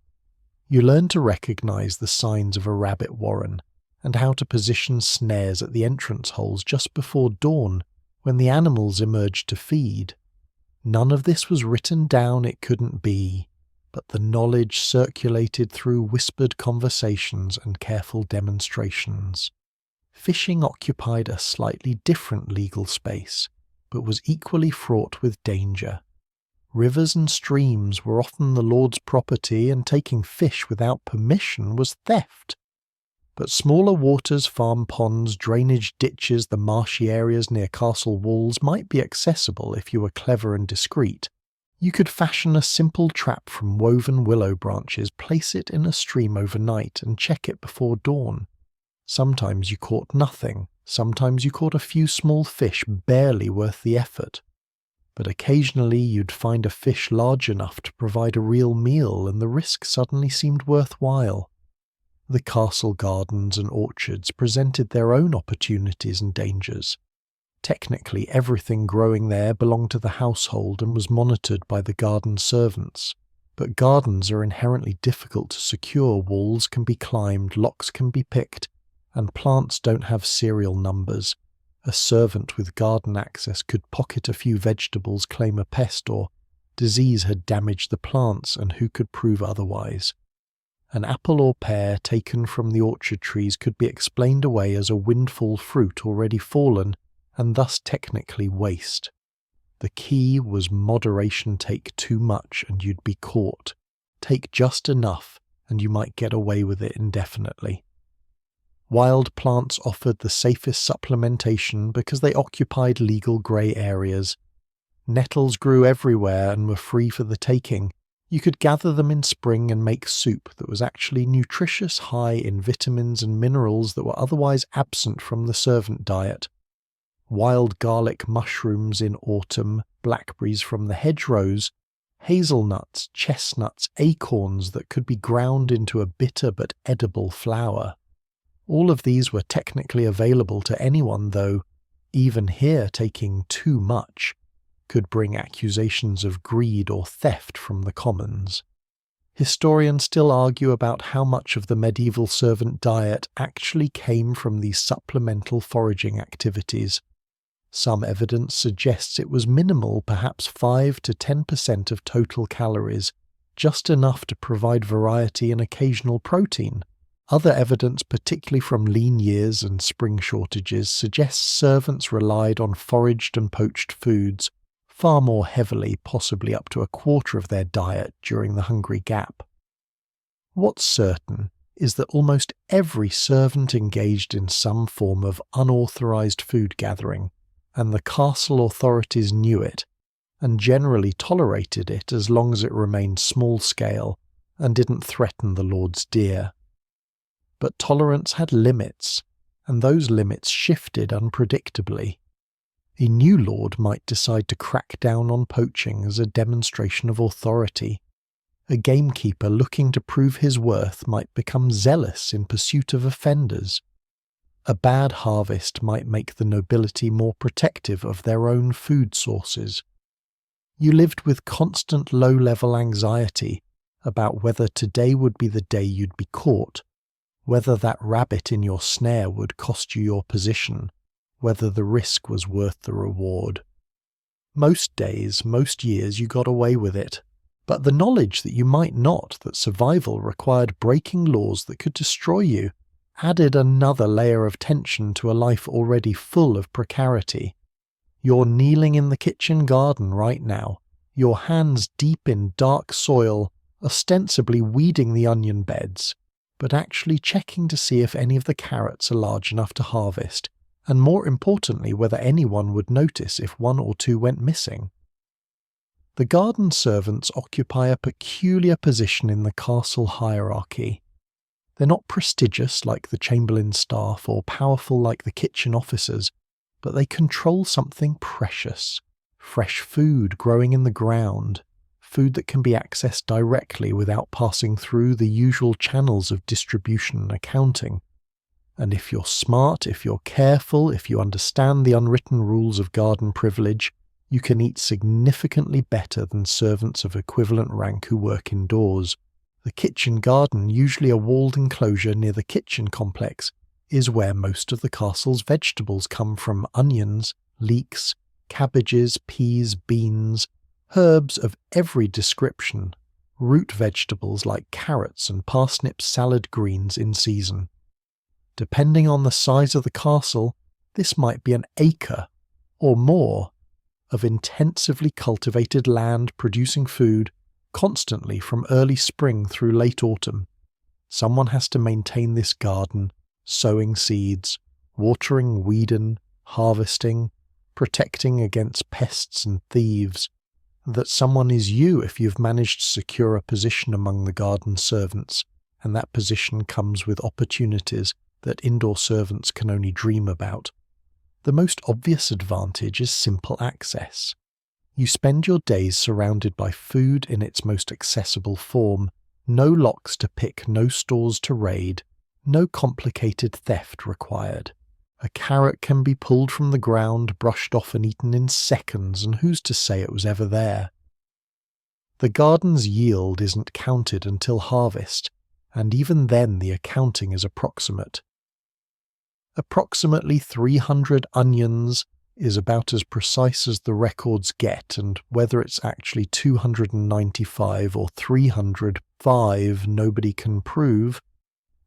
You learned to recognize the signs of a rabbit warren and how to position snares at the entrance holes just before dawn when the animals emerged to feed. None of this was written down, it couldn't be, but the knowledge circulated through whispered conversations and careful demonstrations. Fishing occupied a slightly different legal space, but was equally fraught with danger. Rivers and streams were often the Lord's property, and taking fish without permission was theft. But smaller waters, farm ponds, drainage ditches, the marshy areas near castle walls might be accessible if you were clever and discreet. You could fashion a simple trap from woven willow branches, place it in a stream overnight, and check it before dawn. Sometimes you caught nothing, sometimes you caught a few small fish barely worth the effort. But occasionally you'd find a fish large enough to provide a real meal, and the risk suddenly seemed worthwhile. The castle gardens and orchards presented their own opportunities and dangers. Technically, everything growing there belonged to the household and was monitored by the garden servants. But gardens are inherently difficult to secure, walls can be climbed, locks can be picked, and plants don't have serial numbers. A servant with garden access could pocket a few vegetables, claim a pest, or disease had damaged the plants, and who could prove otherwise? An apple or pear taken from the orchard trees could be explained away as a windfall fruit already fallen, and thus technically waste. The key was moderation. Take too much and you'd be caught. Take just enough and you might get away with it indefinitely. Wild plants offered the safest supplementation because they occupied legal grey areas. Nettles grew everywhere and were free for the taking. You could gather them in spring and make soup that was actually nutritious, high in vitamins and minerals that were otherwise absent from the servant diet. Wild garlic mushrooms in autumn, blackberries from the hedgerows, hazelnuts, chestnuts, acorns that could be ground into a bitter but edible flour. All of these were technically available to anyone, though even here taking too much could bring accusations of greed or theft from the commons. Historians still argue about how much of the medieval servant diet actually came from these supplemental foraging activities. Some evidence suggests it was minimal, perhaps 5 to 10% of total calories, just enough to provide variety and occasional protein. Other evidence, particularly from lean years and spring shortages, suggests servants relied on foraged and poached foods far more heavily, possibly up to a quarter of their diet during the hungry gap. What's certain is that almost every servant engaged in some form of unauthorized food gathering, and the castle authorities knew it, and generally tolerated it as long as it remained small-scale and didn't threaten the Lord's deer. But tolerance had limits, and those limits shifted unpredictably. A new lord might decide to crack down on poaching as a demonstration of authority. A gamekeeper looking to prove his worth might become zealous in pursuit of offenders. A bad harvest might make the nobility more protective of their own food sources. You lived with constant low-level anxiety about whether today would be the day you'd be caught, whether that rabbit in your snare would cost you your position, whether the risk was worth the reward. Most days, most years you got away with it, but the knowledge that you might not, that survival required breaking laws that could destroy you, added another layer of tension to a life already full of precarity. You're kneeling in the kitchen garden right now, your hands deep in dark soil, ostensibly weeding the onion beds, but actually checking to see if any of the carrots are large enough to harvest, and more importantly whether anyone would notice if one or two went missing. The garden servants occupy a peculiar position in the castle hierarchy. They're not prestigious like the chamberlain staff or powerful like the kitchen officers, but they control something precious: fresh food growing in the ground, food that can be accessed directly without passing through the usual channels of distribution and accounting. And if you're smart, if you're careful, if you understand the unwritten rules of garden privilege, you can eat significantly better than servants of equivalent rank who work indoors. The kitchen garden, usually a walled enclosure near the kitchen complex, is where most of the castle's vegetables come from: onions, leeks, cabbages, peas, beans, herbs of every description, root vegetables like carrots and parsnips, salad greens in season. Depending on the size of the castle, this might be an acre or more of intensively cultivated land producing food constantly from early spring through late autumn. Someone has to maintain this garden, sowing seeds, watering, weeding, harvesting, protecting against pests and thieves. That someone is you if you've managed to secure a position among the garden servants, and that position comes with opportunities that indoor servants can only dream about. The most obvious advantage is simple access. You spend your days surrounded by food in its most accessible form, no locks to pick, no stores to raid, no complicated theft required. A carrot can be pulled from the ground, brushed off and eaten in seconds, and who's to say it was ever there? The garden's yield isn't counted until harvest, and even then the accounting is approximate. Approximately 300 onions is about as precise as the records get, and whether it's actually 295 or 305 nobody can prove.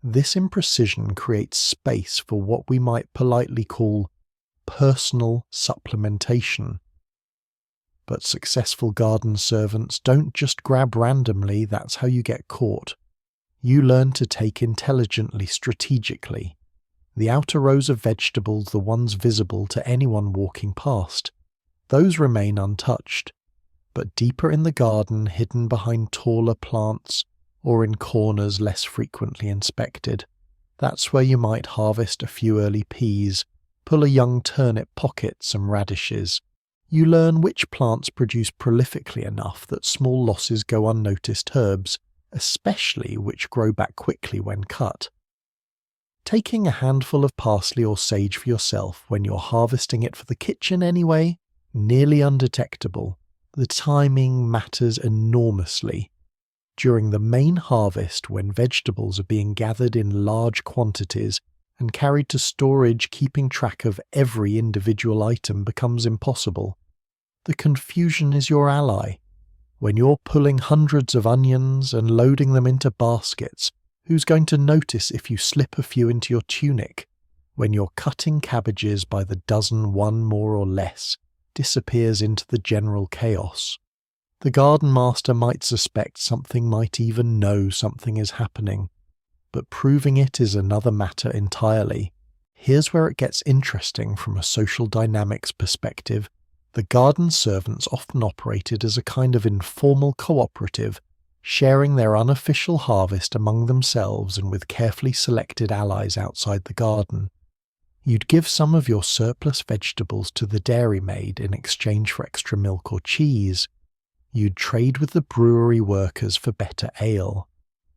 This imprecision creates space for what we might politely call personal supplementation. But successful garden servants don't just grab randomly, that's how you get caught. You learn to take intelligently, strategically. The outer rows of vegetables, the ones visible to anyone walking past, those remain untouched. But deeper in the garden, hidden behind taller plants, or in corners less frequently inspected, that's where you might harvest a few early peas, pull a young turnip pocket, some radishes. You learn which plants produce prolifically enough that small losses go unnoticed herbs, especially which grow back quickly when cut. Taking a handful of parsley or sage for yourself when you're harvesting it for the kitchen anyway, nearly undetectable. The timing matters enormously. During the main harvest, when vegetables are being gathered in large quantities and carried to storage, keeping track of every individual item becomes impossible. The confusion is your ally. When you're pulling hundreds of onions and loading them into baskets, who's going to notice if you slip a few into your tunic? When you're cutting cabbages by the dozen, one more or less disappears into the general chaos. The garden master might suspect something, might even know something is happening, but proving it is another matter entirely. Here's where it gets interesting from a social dynamics perspective. The garden servants often operated as a kind of informal cooperative, sharing their unofficial harvest among themselves and with carefully selected allies outside the garden. You'd give some of your surplus vegetables to the dairymaid in exchange for extra milk or cheese. You'd trade with the brewery workers for better ale.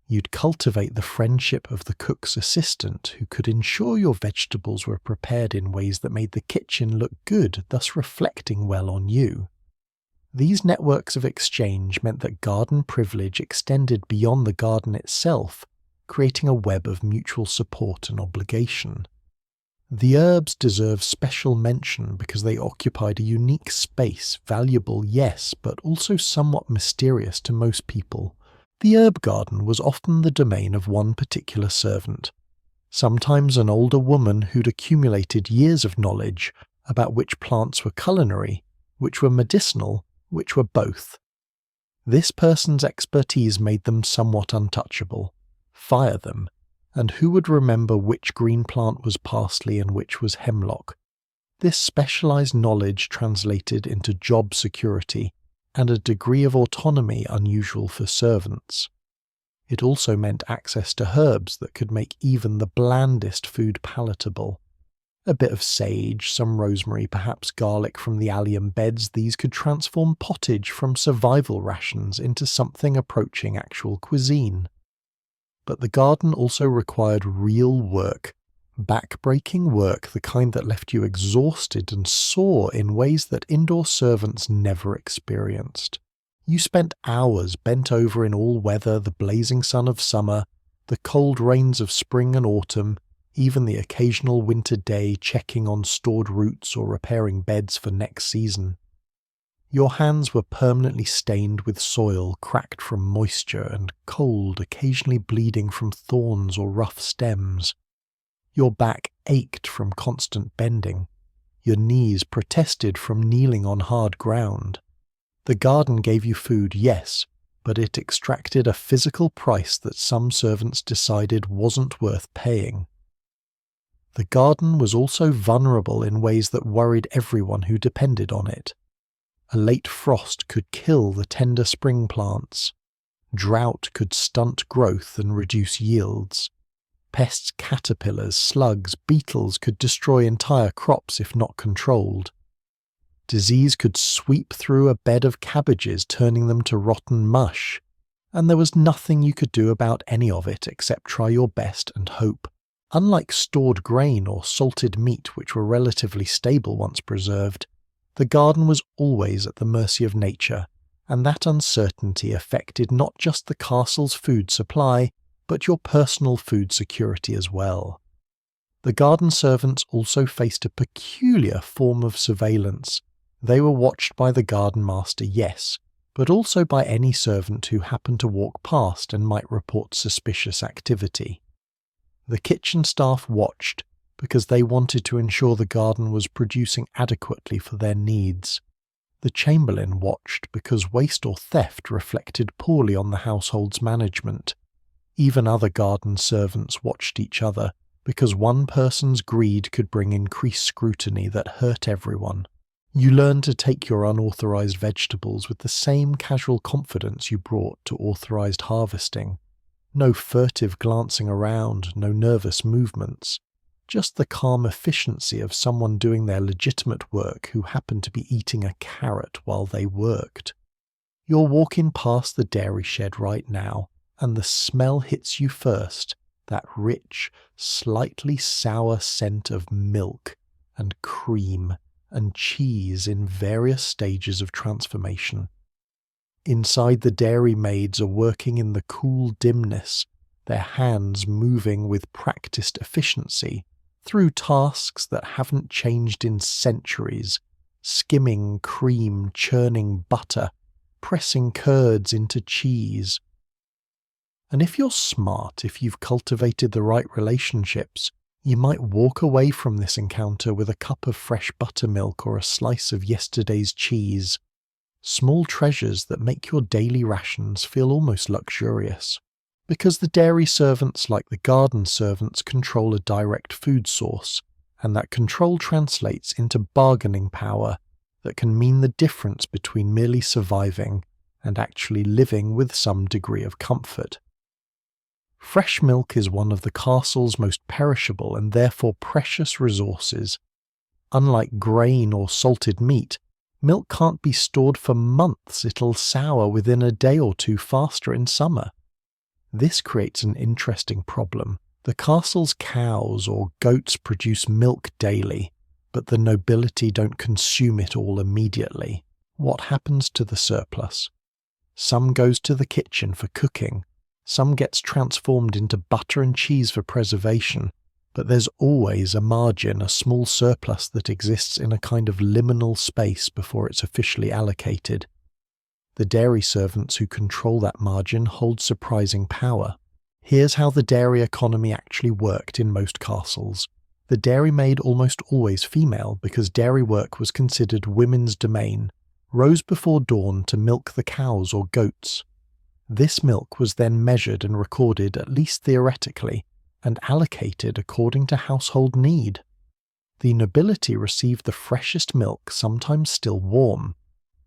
You'd cultivate the friendship of the cook's assistant, who could ensure your vegetables were prepared in ways that made the kitchen look good, thus reflecting well on you. These networks of exchange meant that garden privilege extended beyond the garden itself, creating a web of mutual support and obligation. The herbs deserve special mention because they occupied a unique space, valuable, yes, but also somewhat mysterious to most people. The herb garden was often the domain of one particular servant, sometimes an older woman who'd accumulated years of knowledge about which plants were culinary, which were medicinal, which were both. This person's expertise made them somewhat untouchable. Fire them, and who would remember which green plant was parsley and which was hemlock? This specialized knowledge translated into job security and a degree of autonomy unusual for servants. It also meant access to herbs that could make even the blandest food palatable. A bit of sage, some rosemary, perhaps garlic from the allium beds, these could transform pottage from survival rations into something approaching actual cuisine. But the garden also required real work, back-breaking work, the kind that left you exhausted and sore in ways that indoor servants never experienced. You spent hours bent over in all weather, the blazing sun of summer, the cold rains of spring and autumn, even the occasional winter day, checking on stored roots or repairing beds for next season. Your hands were permanently stained with soil, cracked from moisture, and cold, occasionally bleeding from thorns or rough stems. Your back ached from constant bending. Your knees protested from kneeling on hard ground. The garden gave you food, yes, but it extracted a physical price that some servants decided wasn't worth paying. The garden was also vulnerable in ways that worried everyone who depended on it. A late frost could kill the tender spring plants. Drought could stunt growth and reduce yields. Pests, caterpillars, slugs, beetles could destroy entire crops if not controlled. Disease could sweep through a bed of cabbages, turning them to rotten mush, and there was nothing you could do about any of it except try your best and hope. Unlike stored grain or salted meat, which were relatively stable once preserved, the garden was always at the mercy of nature, and that uncertainty affected not just the castle's food supply, but your personal food security as well. The garden servants also faced a peculiar form of surveillance. They were watched by the garden master, yes, but also by any servant who happened to walk past and might report suspicious activity. The kitchen staff watched because they wanted to ensure the garden was producing adequately for their needs. The chamberlain watched because waste or theft reflected poorly on the household's management. Even other garden servants watched each other because one person's greed could bring increased scrutiny that hurt everyone. You learned to take your unauthorized vegetables with the same casual confidence you brought to authorized harvesting. No furtive glancing around, no nervous movements. Just the calm efficiency of someone doing their legitimate work who happened to be eating a carrot while they worked. You're walking past the dairy shed right now, and the smell hits you first, that rich, slightly sour scent of milk and cream and cheese in various stages of transformation. Inside, the dairy maids are working in the cool dimness, their hands moving with practiced efficiency through tasks that haven't changed in centuries, skimming cream, churning butter, pressing curds into cheese. And if you're smart, if you've cultivated the right relationships, you might walk away from this encounter with a cup of fresh buttermilk or a slice of yesterday's cheese. Small treasures that make your daily rations feel almost luxurious. Because the dairy servants, like the garden servants, control a direct food source, and that control translates into bargaining power that can mean the difference between merely surviving and actually living with some degree of comfort. Fresh milk is one of the castle's most perishable and therefore precious resources. Unlike grain or salted meat, milk can't be stored for months. It'll sour within a day or two faster in summer. This creates an interesting problem. The castle's cows or goats produce milk daily, but the nobility don't consume it all immediately. What happens to the surplus? Some goes to the kitchen for cooking. Some gets transformed into butter and cheese for preservation, but there's always a margin, a small surplus that exists in a kind of liminal space before it's officially allocated. The dairy servants who control that margin hold surprising power. Here's how the dairy economy actually worked in most castles. The dairymaid, almost always female because dairy work was considered women's domain, rose before dawn to milk the cows or goats. This milk was then measured and recorded, at least theoretically, and allocated according to household need. The nobility received the freshest milk, sometimes still warm.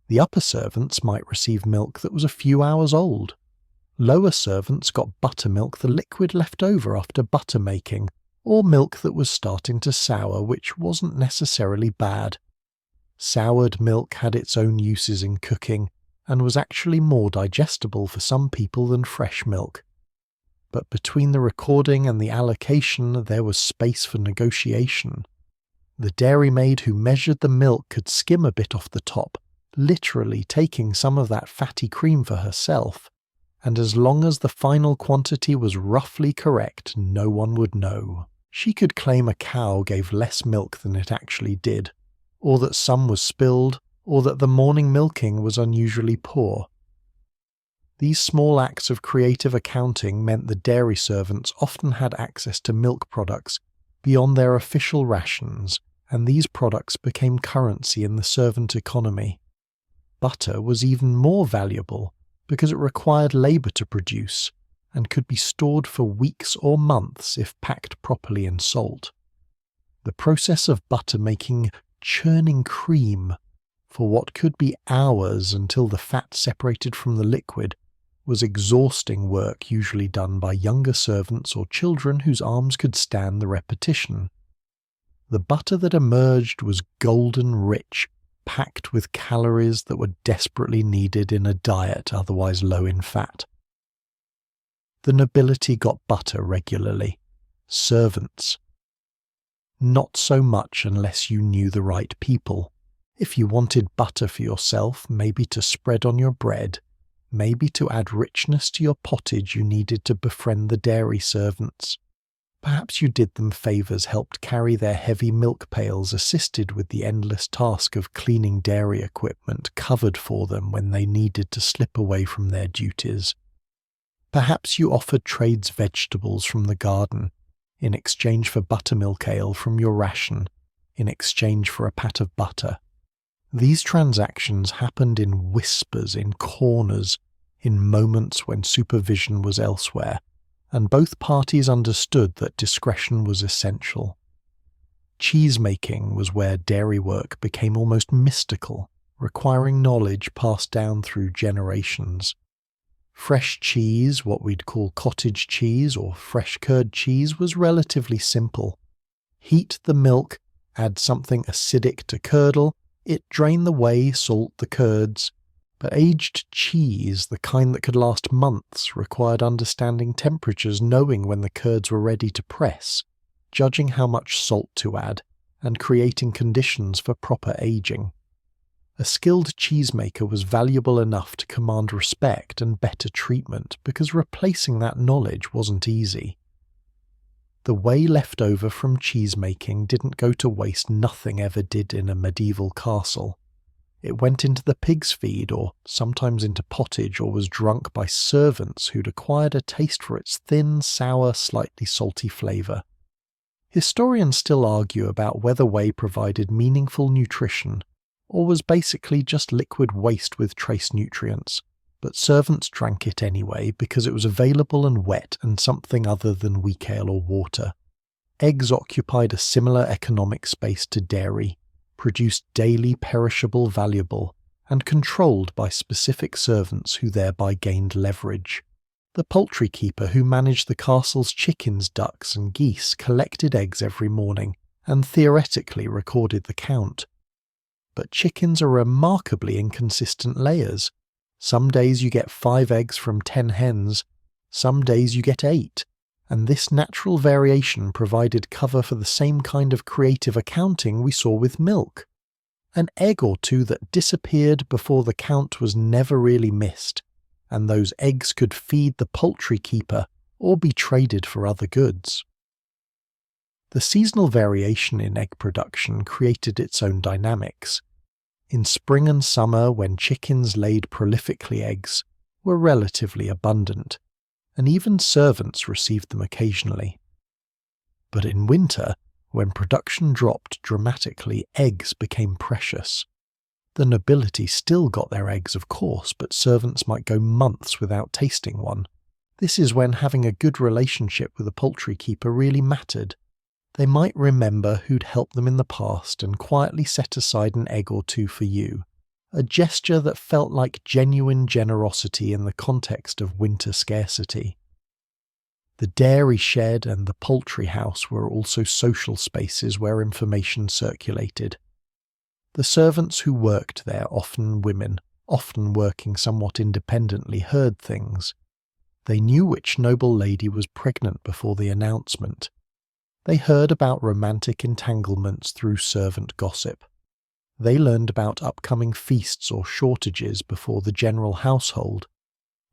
The upper servants might receive milk that was a few hours old. Lower servants got buttermilk, the liquid left over after butter making, or milk that was starting to sour, which wasn't necessarily bad. Soured milk had its own uses in cooking, and was actually more digestible for some people than fresh milk. But between the recording and the allocation, there was space for negotiation. The dairymaid who measured the milk could skim a bit off the top, literally taking some of that fatty cream for herself, and as long as the final quantity was roughly correct, no one would know. She could claim a cow gave less milk than it actually did, or that some was spilled, or that the morning milking was unusually poor. These small acts of creative accounting meant the dairy servants often had access to milk products beyond their official rations, and these products became currency in the servant economy. Butter was even more valuable because it required labour to produce and could be stored for weeks or months if packed properly in salt. The process of butter making, churning cream, for what could be hours until the fat separated from the liquid, was exhausting work usually done by younger servants or children whose arms could stand the repetition. The butter that emerged was golden rich, packed with calories that were desperately needed in a diet otherwise low in fat. The nobility got butter regularly. Servants. Not so much unless you knew the right people. If you wanted butter for yourself, maybe to spread on your bread, maybe to add richness to your pottage, you needed to befriend the dairy servants. Perhaps you did them favours, helped carry their heavy milk pails, assisted with the endless task of cleaning dairy equipment, covered for them when they needed to slip away from their duties. Perhaps you offered trades vegetables from the garden, in exchange for buttermilk ale from your ration, in exchange for a pat of butter. These transactions happened in whispers, in corners, in moments when supervision was elsewhere, and both parties understood that discretion was essential. Cheese-making was where dairy work became almost mystical, requiring knowledge passed down through generations. Fresh cheese, what we'd call cottage cheese or fresh curd cheese, was relatively simple. Heat the milk, add something acidic to curdle, it drain the whey, salt the curds. But aged cheese, the kind that could last months, required understanding temperatures, knowing when the curds were ready to press, judging how much salt to add, and creating conditions for proper aging. A skilled cheesemaker was valuable enough to command respect and better treatment, because replacing that knowledge wasn't easy. The whey left over from cheesemaking didn't go to waste. Nothing ever did in a medieval castle. It went into the pig's feed, or sometimes into pottage, or was drunk by servants who'd acquired a taste for its thin, sour, slightly salty flavour. Historians still argue about whether whey provided meaningful nutrition, or was basically just liquid waste with trace nutrients, but servants drank it anyway because it was available and wet and something other than weak ale or water. Eggs occupied a similar economic space to dairy, produced daily perishable valuable, and controlled by specific servants who thereby gained leverage. The poultry keeper who managed the castle's chickens, ducks, and geese collected eggs every morning and theoretically recorded the count. But chickens are remarkably inconsistent layers. Some days you get 5 eggs from 10 hens, some days you get 8, and this natural variation provided cover for the same kind of creative accounting we saw with milk. An egg or two that disappeared before the count was never really missed, and those eggs could feed the poultry keeper or be traded for other goods. The seasonal variation in egg production created its own dynamics. In spring and summer, when chickens laid prolifically, eggs were relatively abundant, and even servants received them occasionally. But in winter, when production dropped dramatically, eggs became precious. The nobility still got their eggs, of course, but servants might go months without tasting one. This is when having a good relationship with a poultry keeper really mattered. They might remember who'd helped them in the past and quietly set aside an egg or two for you, a gesture that felt like genuine generosity in the context of winter scarcity. The dairy shed and the poultry house were also social spaces where information circulated. The servants who worked there, often women, often working somewhat independently, heard things. They knew which noble lady was pregnant before the announcement. They heard about romantic entanglements through servant gossip. They learned about upcoming feasts or shortages before the general household.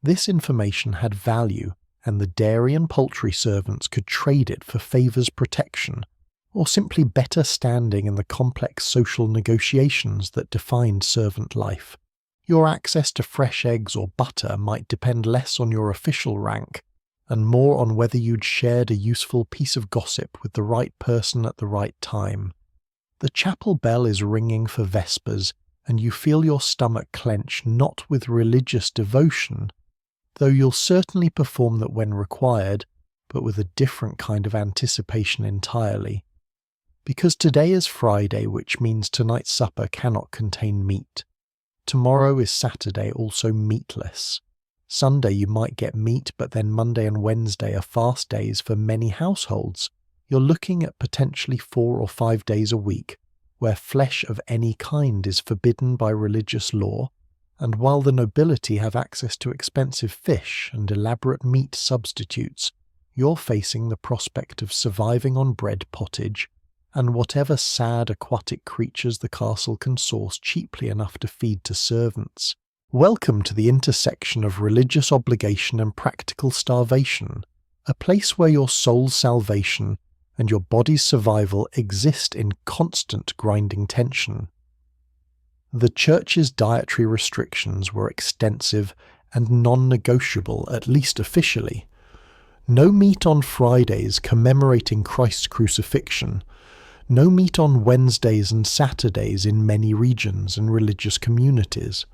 This information had value, and the dairy and poultry servants could trade it for favours, protection, or simply better standing in the complex social negotiations that defined servant life. Your access to fresh eggs or butter might depend less on your official rank, and more on whether you'd shared a useful piece of gossip with the right person at the right time. The chapel bell is ringing for vespers, and you feel your stomach clench, not with religious devotion, though you'll certainly perform that when required, but with a different kind of anticipation entirely. Because today is Friday, which means tonight's supper cannot contain meat. Tomorrow is Saturday, also meatless. Sunday you might get meat, but then Monday and Wednesday are fast days for many households. You're looking at potentially 4 or 5 days a week, where flesh of any kind is forbidden by religious law, and while the nobility have access to expensive fish and elaborate meat substitutes, you're facing the prospect of surviving on bread, pottage, and whatever sad aquatic creatures the castle can source cheaply enough to feed to servants. Welcome to the intersection of religious obligation and practical starvation, a place where your soul's salvation and your body's survival exist in constant grinding tension. The church's dietary restrictions were extensive and non-negotiable, at least officially. No meat on Fridays commemorating Christ's crucifixion, no meat on Wednesdays and Saturdays in many regions and religious communities.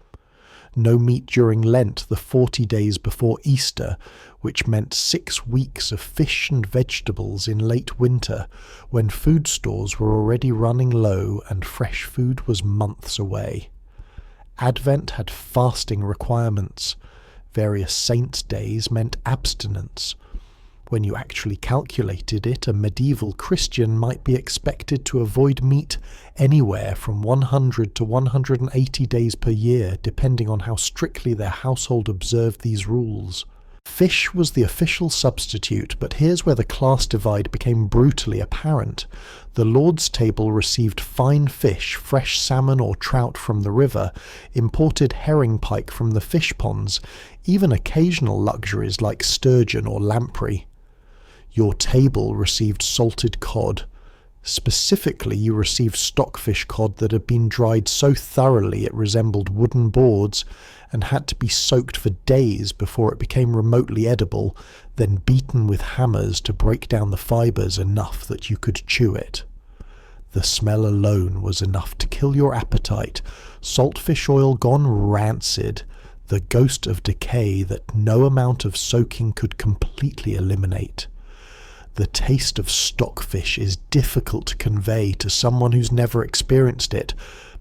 No meat during Lent, the 40 days before Easter, which meant 6 weeks of fish and vegetables in late winter, when food stores were already running low and fresh food was months away. Advent had fasting requirements. Various saints' days meant abstinence. When you actually calculated it, a medieval Christian might be expected to avoid meat anywhere from 100 to 180 days per year, depending on how strictly their household observed these rules. Fish was the official substitute, but here's where the class divide became brutally apparent. The Lord's table received fine fish, fresh salmon or trout from the river, imported herring pike from the fish ponds, even occasional luxuries like sturgeon or lamprey. Your table received salted cod. Specifically, you received stockfish cod that had been dried so thoroughly it resembled wooden boards and had to be soaked for days before it became remotely edible, then beaten with hammers to break down the fibres enough that you could chew it. The smell alone was enough to kill your appetite. Saltfish oil gone rancid, the ghost of decay that no amount of soaking could completely eliminate. The taste of stockfish is difficult to convey to someone who's never experienced it,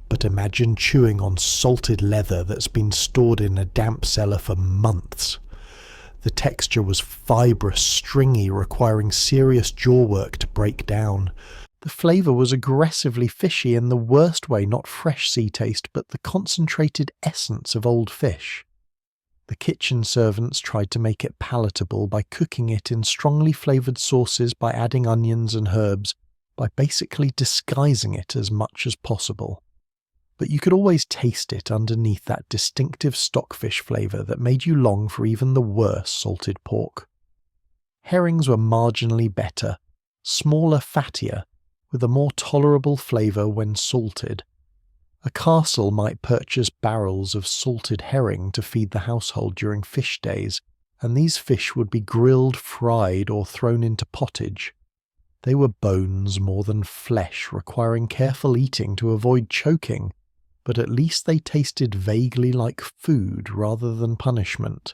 but imagine chewing on salted leather that's been stored in a damp cellar for months. The texture was fibrous, stringy, requiring serious jaw work to break down. The flavour was aggressively fishy in the worst way, not fresh sea taste, but the concentrated essence of old fish. The kitchen servants tried to make it palatable by cooking it in strongly flavoured sauces, by adding onions and herbs, by basically disguising it as much as possible. But you could always taste it underneath that distinctive stockfish flavour that made you long for even the worst salted pork. Herrings were marginally better, smaller, fattier, with a more tolerable flavour when salted. A castle might purchase barrels of salted herring to feed the household during fish days, and these fish would be grilled, fried, or thrown into pottage. They were bones more than flesh, requiring careful eating to avoid choking, but at least they tasted vaguely like food rather than punishment.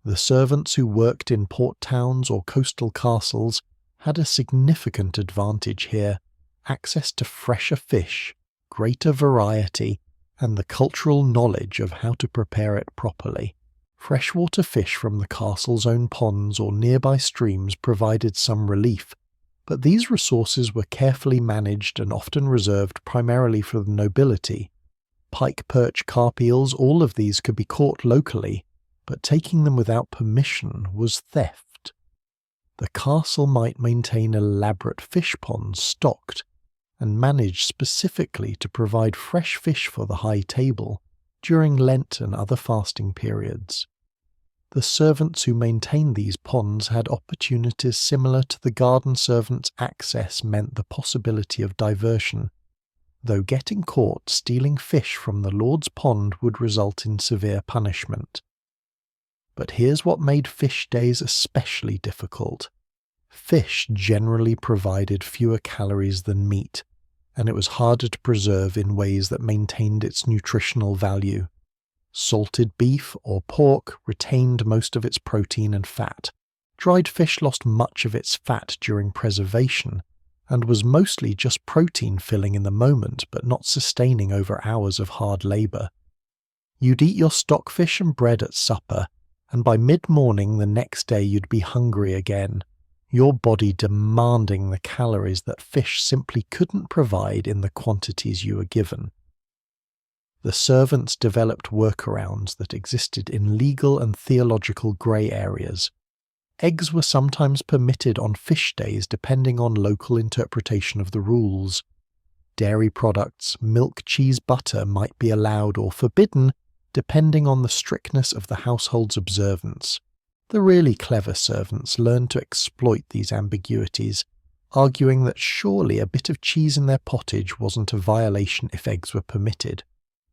The servants who worked in port towns or coastal castles had a significant advantage here: access to fresher fish, greater variety, and the cultural knowledge of how to prepare it properly. Freshwater fish from the castle's own ponds or nearby streams provided some relief, but these resources were carefully managed and often reserved primarily for the nobility. Pike, perch, carp, eels, all of these could be caught locally, but taking them without permission was theft. The castle might maintain elaborate fish ponds stocked and managed specifically to provide fresh fish for the high table during Lent and other fasting periods. The servants who maintained these ponds had opportunities similar to the garden servants' access meant the possibility of diversion, though getting caught stealing fish from the Lord's pond would result in severe punishment. But here's what made fish days especially difficult. Fish generally provided fewer calories than meat, and it was harder to preserve in ways that maintained its nutritional value. Salted beef or pork retained most of its protein and fat. Dried fish lost much of its fat during preservation, and was mostly just protein filling in the moment but not sustaining over hours of hard labour. You'd eat your stockfish and bread at supper, and by mid-morning the next day you'd be hungry again, your body demanding the calories that fish simply couldn't provide in the quantities you were given. The servants developed workarounds that existed in legal and theological grey areas. Eggs were sometimes permitted on fish days depending on local interpretation of the rules. Dairy products, milk, cheese, butter might be allowed or forbidden depending on the strictness of the household's observance. The really clever servants learned to exploit these ambiguities, arguing that surely a bit of cheese in their pottage wasn't a violation if eggs were permitted.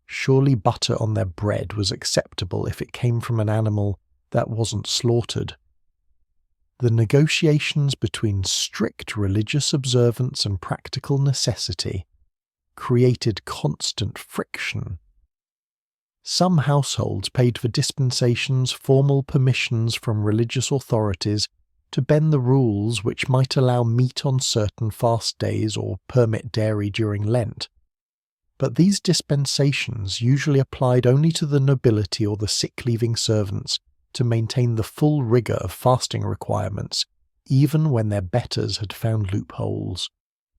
Surely butter on their bread was acceptable if it came from an animal that wasn't slaughtered. The negotiations between strict religious observance and practical necessity created constant friction. Some households paid for dispensations, formal permissions from religious authorities to bend the rules which might allow meat on certain fast days or permit dairy during Lent. But these dispensations usually applied only to the nobility or the sick-leaving servants to maintain the full rigour of fasting requirements, even when their betters had found loopholes.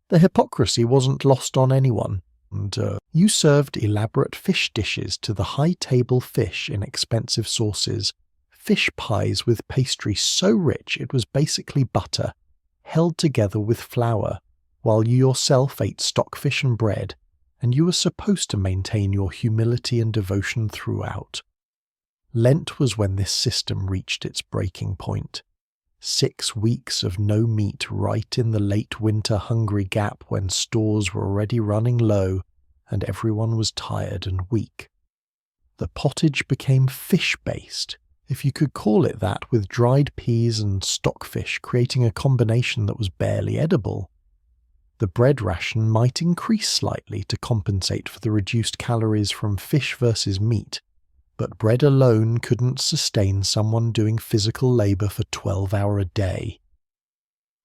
The hypocrisy wasn't lost on anyone, and you served elaborate fish dishes to the high-table fish in expensive sauces, fish pies with pastry so rich it was basically butter, held together with flour, while you yourself ate stockfish and bread, and you were supposed to maintain your humility and devotion throughout. Lent was when this system reached its breaking point. 6 weeks of no meat right in the late winter hungry gap when stores were already running low and everyone was tired and weak. The pottage became fish-based, if you could call it that, with dried peas and stockfish creating a combination that was barely edible. The bread ration might increase slightly to compensate for the reduced calories from fish versus meat, but bread alone couldn't sustain someone doing physical labour for 12 hours a day.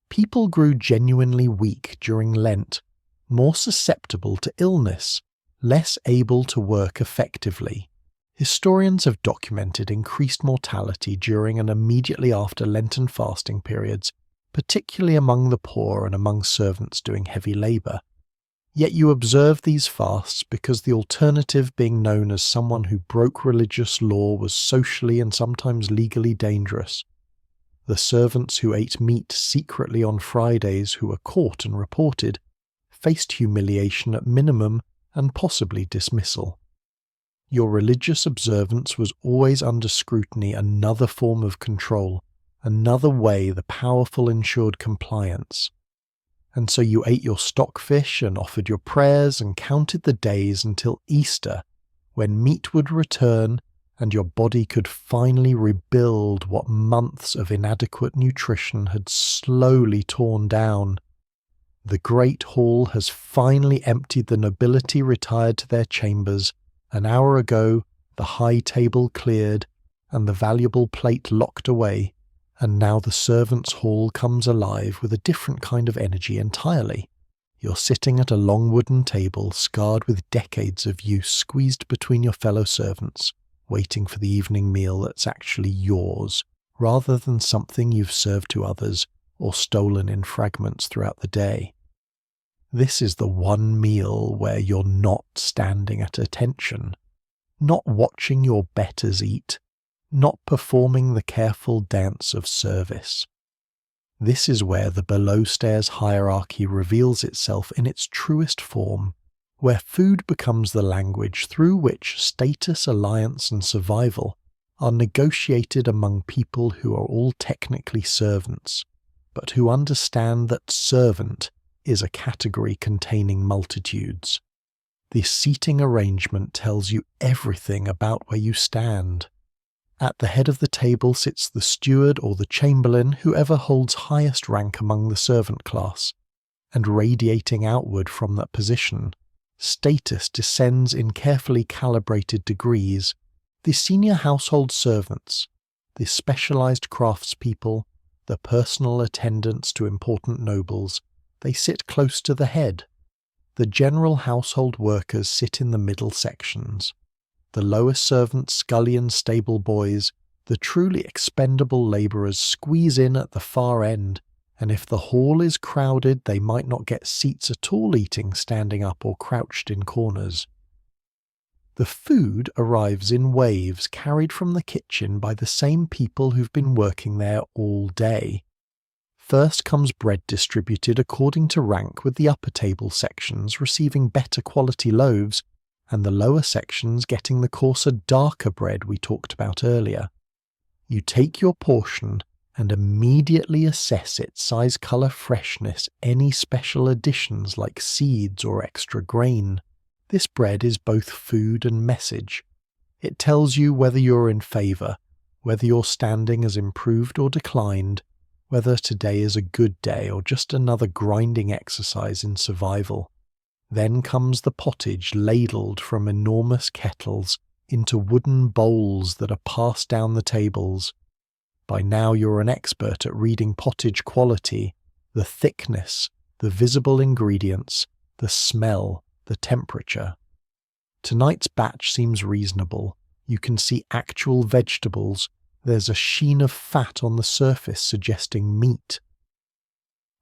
People grew genuinely weak during Lent, more susceptible to illness, less able to work effectively. Historians have documented increased mortality during and immediately after Lenten fasting periods, particularly among the poor and among servants doing heavy labour. Yet you observe these fasts because the alternative, being known as someone who broke religious law, was socially and sometimes legally dangerous. The servants who ate meat secretly on Fridays, who were caught and reported, faced humiliation at minimum and possibly dismissal. Your religious observance was always under scrutiny, another form of control, another way the powerful ensured compliance. And so you ate your stockfish and offered your prayers and counted the days until Easter, when meat would return and your body could finally rebuild what months of inadequate nutrition had slowly torn down. The great hall has finally emptied. The nobility retired to their chambers. An hour ago, the high table cleared and the valuable plate locked away. And now the servants' hall comes alive with a different kind of energy entirely. You're sitting at a long wooden table, scarred with decades of use, squeezed between your fellow servants, waiting for the evening meal that's actually yours, rather than something you've served to others or stolen in fragments throughout the day. This is the one meal where you're not standing at attention, not watching your betters eat, not performing the careful dance of service. This is where the below-stairs hierarchy reveals itself in its truest form, where food becomes the language through which status, alliance, and survival are negotiated among people who are all technically servants, but who understand that servant is a category containing multitudes. This seating arrangement tells you everything about where you stand. At the head of the table sits the steward or the chamberlain, whoever holds highest rank among the servant class, and radiating outward from that position, status descends in carefully calibrated degrees. The senior household servants, the specialized craftspeople, the personal attendants to important nobles, they sit close to the head. The general household workers sit in the middle sections. The lower servants, scullions, stable boys, the truly expendable labourers squeeze in at the far end, and if the hall is crowded they might not get seats at all, eating standing up or crouched in corners. The food arrives in waves carried from the kitchen by the same people who've been working there all day. First comes bread distributed according to rank, with the upper table sections receiving better quality loaves and the lower sections getting the coarser, darker bread we talked about earlier. You take your portion and immediately assess its size, colour, freshness, any special additions like seeds or extra grain. This bread is both food and message. It tells you whether you're in favour, whether your standing has improved or declined, whether today is a good day or just another grinding exercise in survival. Then comes the pottage ladled from enormous kettles into wooden bowls that are passed down the tables. By now you're an expert at reading pottage quality, the thickness, the visible ingredients, the smell, the temperature. Tonight's batch seems reasonable. You can see actual vegetables. There's a sheen of fat on the surface suggesting meat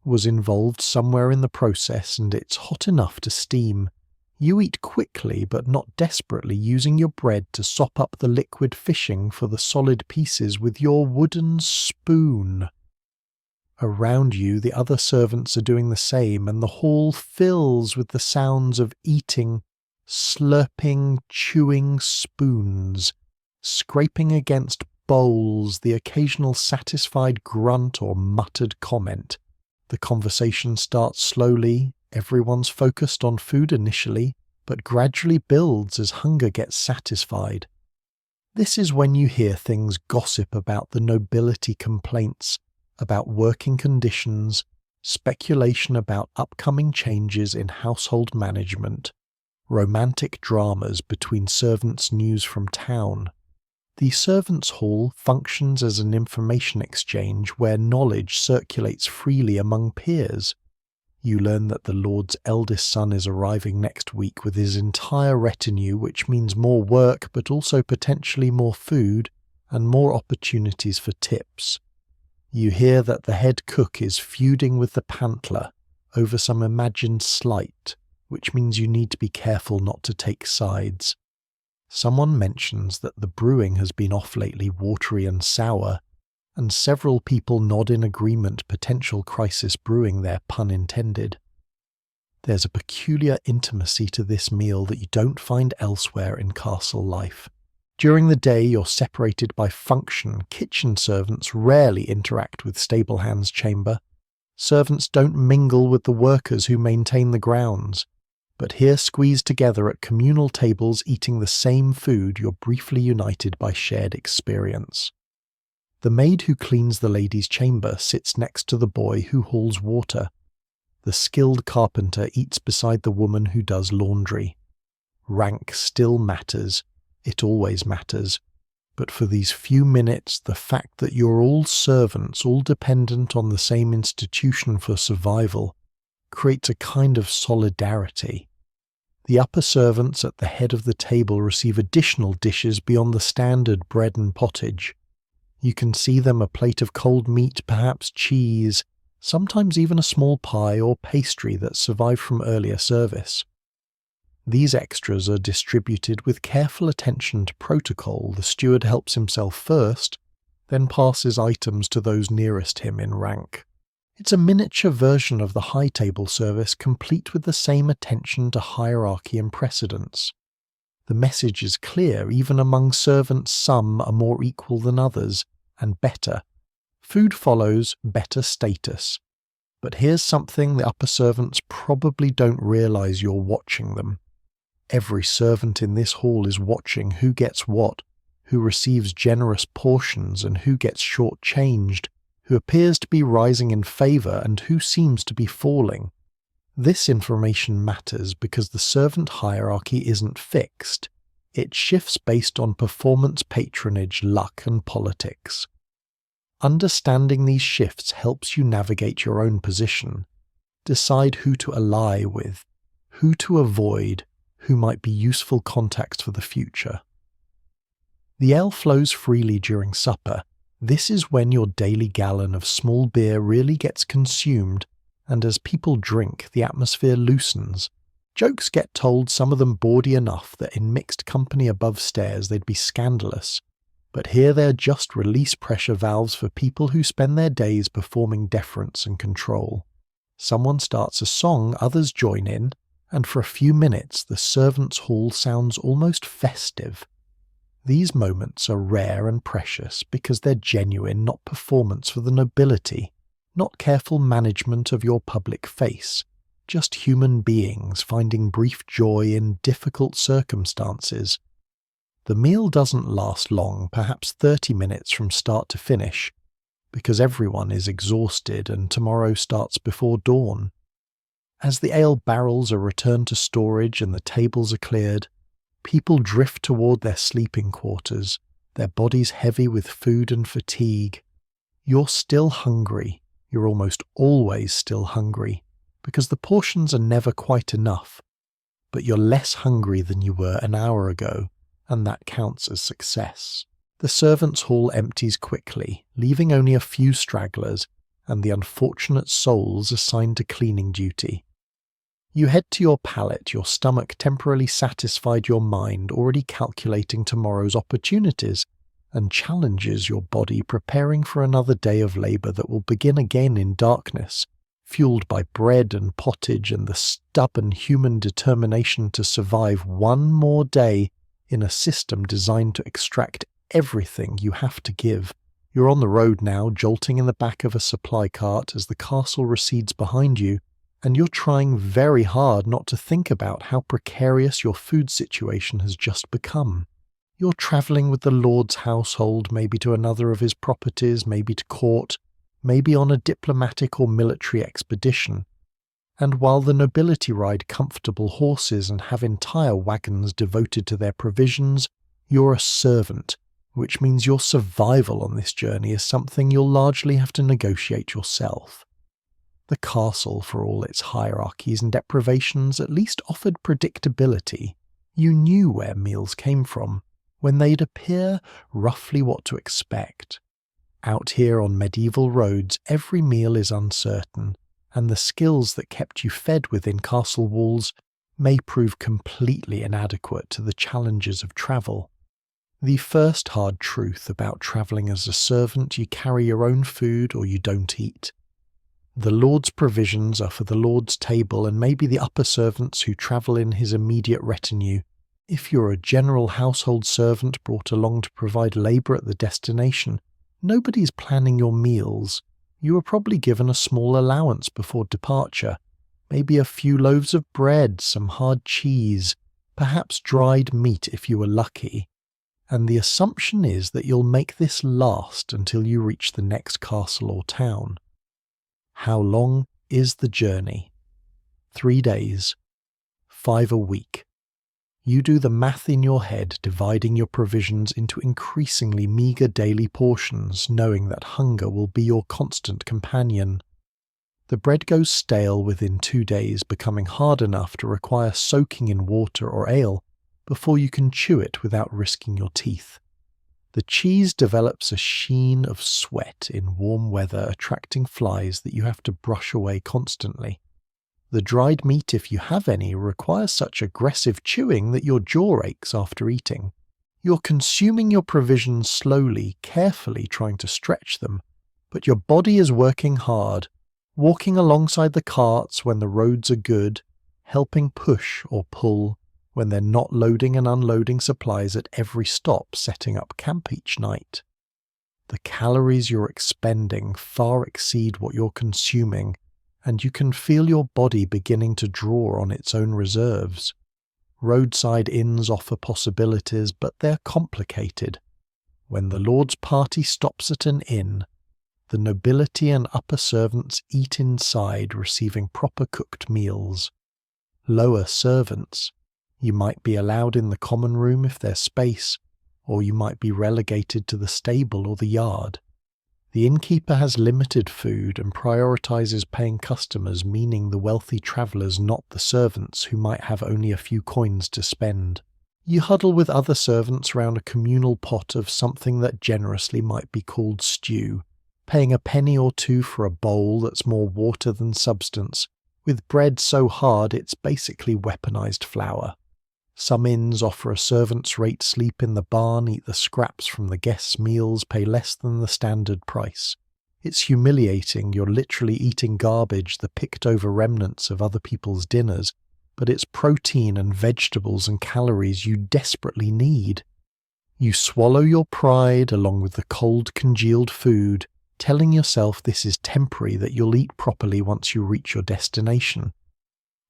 was involved somewhere in the process, and it's hot enough to steam. You eat quickly but not desperately, using your bread to sop up the liquid fishing for the solid pieces with your wooden spoon. Around you, the other servants are doing the same, and the hall fills with the sounds of eating, slurping, chewing spoons, scraping against bowls, the occasional satisfied grunt or muttered comment. The conversation starts slowly. Everyone's focused on food initially, but gradually builds as hunger gets satisfied. This is when you hear things gossip about the nobility complaints, about working conditions, speculation about upcoming changes in household management, romantic dramas between servants' news from town. The servants' hall functions as an information exchange where knowledge circulates freely among peers. You learn that the Lord's eldest son is arriving next week with his entire retinue, which means more work but also potentially more food and more opportunities for tips. You hear that the head cook is feuding with the pantler over some imagined slight, which means you need to be careful not to take sides. Someone mentions that the brewing has been off lately, watery and sour, and several people nod in agreement, potential crisis brewing there, pun intended. There's a peculiar intimacy to this meal that you don't find elsewhere in castle life. During the day you're separated by function. Kitchen servants rarely interact with stable hands' chamber. Servants don't mingle with the workers who maintain the grounds. But here, squeezed together at communal tables eating the same food, you're briefly united by shared experience. The maid who cleans the lady's chamber sits next to the boy who hauls water. The skilled carpenter eats beside the woman who does laundry. Rank still matters. It always matters. But for these few minutes, the fact that you're all servants, all dependent on the same institution for survival, creates a kind of solidarity. The upper servants at the head of the table receive additional dishes beyond the standard bread and pottage. You can see them a plate of cold meat, perhaps cheese, sometimes even a small pie or pastry that survived from earlier service. These extras are distributed with careful attention to protocol. The steward helps himself first, then passes items to those nearest him in rank. It's a miniature version of the high table service, complete with the same attention to hierarchy and precedence. The message is clear. Even among servants, some are more equal than others, and better. Food follows, better status. But here's something the upper servants probably don't realize: you're watching them. Every servant in this hall is watching who gets what, who receives generous portions and who gets short-changed, who appears to be rising in favour and who seems to be falling. This information matters because the servant hierarchy isn't fixed. It shifts based on performance, patronage, luck, and politics. Understanding these shifts helps you navigate your own position, decide who to ally with, who to avoid, who might be useful contacts for the future. The ale flows freely during supper. This is when your daily gallon of small beer really gets consumed, and as people drink, the atmosphere loosens. Jokes get told, some of them bawdy enough that in mixed company above stairs they'd be scandalous. But here they're just release pressure valves for people who spend their days performing deference and control. Someone starts a song, others join in, and for a few minutes the servants' hall sounds almost festive. These moments are rare and precious because they're genuine, not performance for the nobility, not careful management of your public face, just human beings finding brief joy in difficult circumstances. The meal doesn't last long, perhaps 30 minutes from start to finish, because everyone is exhausted and tomorrow starts before dawn. As the ale barrels are returned to storage and the tables are cleared, people drift toward their sleeping quarters, their bodies heavy with food and fatigue. You're still hungry. You're almost always still hungry, because the portions are never quite enough. But you're less hungry than you were an hour ago, and that counts as success. The servants' hall empties quickly, leaving only a few stragglers and the unfortunate souls assigned to cleaning duty. You head to your pallet, your stomach temporarily satisfied, your mind already calculating tomorrow's opportunities, and challenges your body preparing for another day of labour that will begin again in darkness, fueled by bread and pottage and the stubborn human determination to survive one more day in a system designed to extract everything you have to give. You're on the road now, jolting in the back of a supply cart as the castle recedes behind you, and you're trying very hard not to think about how precarious your food situation has just become. You're travelling with the Lord's household, maybe to another of his properties, maybe to court, maybe on a diplomatic or military expedition. And while the nobility ride comfortable horses and have entire wagons devoted to their provisions, you're a servant, which means your survival on this journey is something you'll largely have to negotiate yourself. The castle, for all its hierarchies and deprivations, at least offered predictability. You knew where meals came from, when they'd appear, roughly what to expect. Out here on medieval roads, every meal is uncertain, and the skills that kept you fed within castle walls may prove completely inadequate to the challenges of travel. The first hard truth about travelling as a servant: you carry your own food or you don't eat. The Lord's provisions are for the Lord's table and maybe the upper servants who travel in his immediate retinue. If you're a general household servant brought along to provide labour at the destination, nobody's planning your meals. You were probably given a small allowance before departure, maybe a few loaves of bread, some hard cheese, perhaps dried meat if you were lucky. And the assumption is that you'll make this last until you reach the next castle or town. How long is the journey? 3 days. 5 a week. You do the math in your head, dividing your provisions into increasingly meagre daily portions, knowing that hunger will be your constant companion. The bread goes stale within 2 days, becoming hard enough to require soaking in water or ale before you can chew it without risking your teeth. The cheese develops a sheen of sweat in warm weather, attracting flies that you have to brush away constantly. The dried meat, if you have any, requires such aggressive chewing that your jaw aches after eating. You're consuming your provisions slowly, carefully trying to stretch them, but your body is working hard, walking alongside the carts when the roads are good, helping push or pull when they're not loading and unloading supplies at every stop, setting up camp each night. The calories you're expending far exceed what you're consuming, and you can feel your body beginning to draw on its own reserves. Roadside inns offer possibilities, but they're complicated. When the Lord's party stops at an inn, the nobility and upper servants eat inside, receiving proper cooked meals. Lower servants, you might be allowed in the common room if there's space, or you might be relegated to the stable or the yard. The innkeeper has limited food and prioritizes paying customers, meaning the wealthy travellers, not the servants who might have only a few coins to spend. You huddle with other servants round a communal pot of something that generously might be called stew, paying a penny or two for a bowl that's more water than substance, with bread so hard it's basically weaponized flour. Some inns offer a servant's rate, sleep in the barn, eat the scraps from the guests' meals, pay less than the standard price. It's humiliating, you're literally eating garbage, the picked-over remnants of other people's dinners, but it's protein and vegetables and calories you desperately need. You swallow your pride along with the cold congealed food, telling yourself this is temporary, that you'll eat properly once you reach your destination.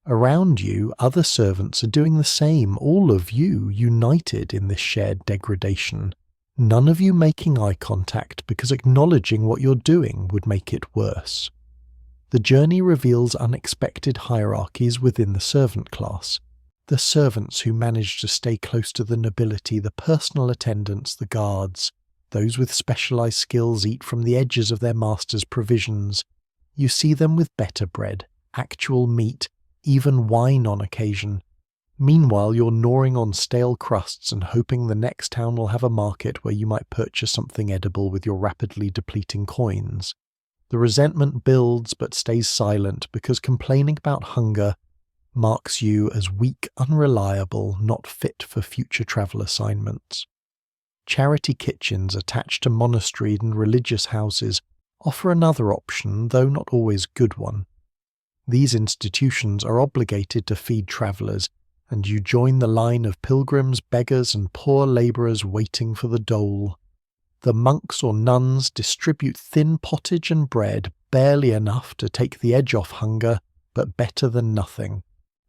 Around you, other servants are doing the same, all of you united in this shared degradation. None of you making eye contact because acknowledging what you're doing would make it worse. The journey reveals unexpected hierarchies within the servant class. The servants who manage to stay close to the nobility, the personal attendants, the guards. Those with specialized skills eat from the edges of their master's provisions. You see them with better bread, actual meat, even wine on occasion. Meanwhile, you're gnawing on stale crusts and hoping the next town will have a market where you might purchase something edible with your rapidly depleting coins. The resentment builds but stays silent because complaining about hunger marks you as weak, unreliable, not fit for future travel assignments. Charity kitchens attached to monasteries and religious houses offer another option, though not always good one. These institutions are obligated to feed travellers, and you join the line of pilgrims, beggars, and poor labourers waiting for the dole. The monks or nuns distribute thin pottage and bread, barely enough to take the edge off hunger, but better than nothing.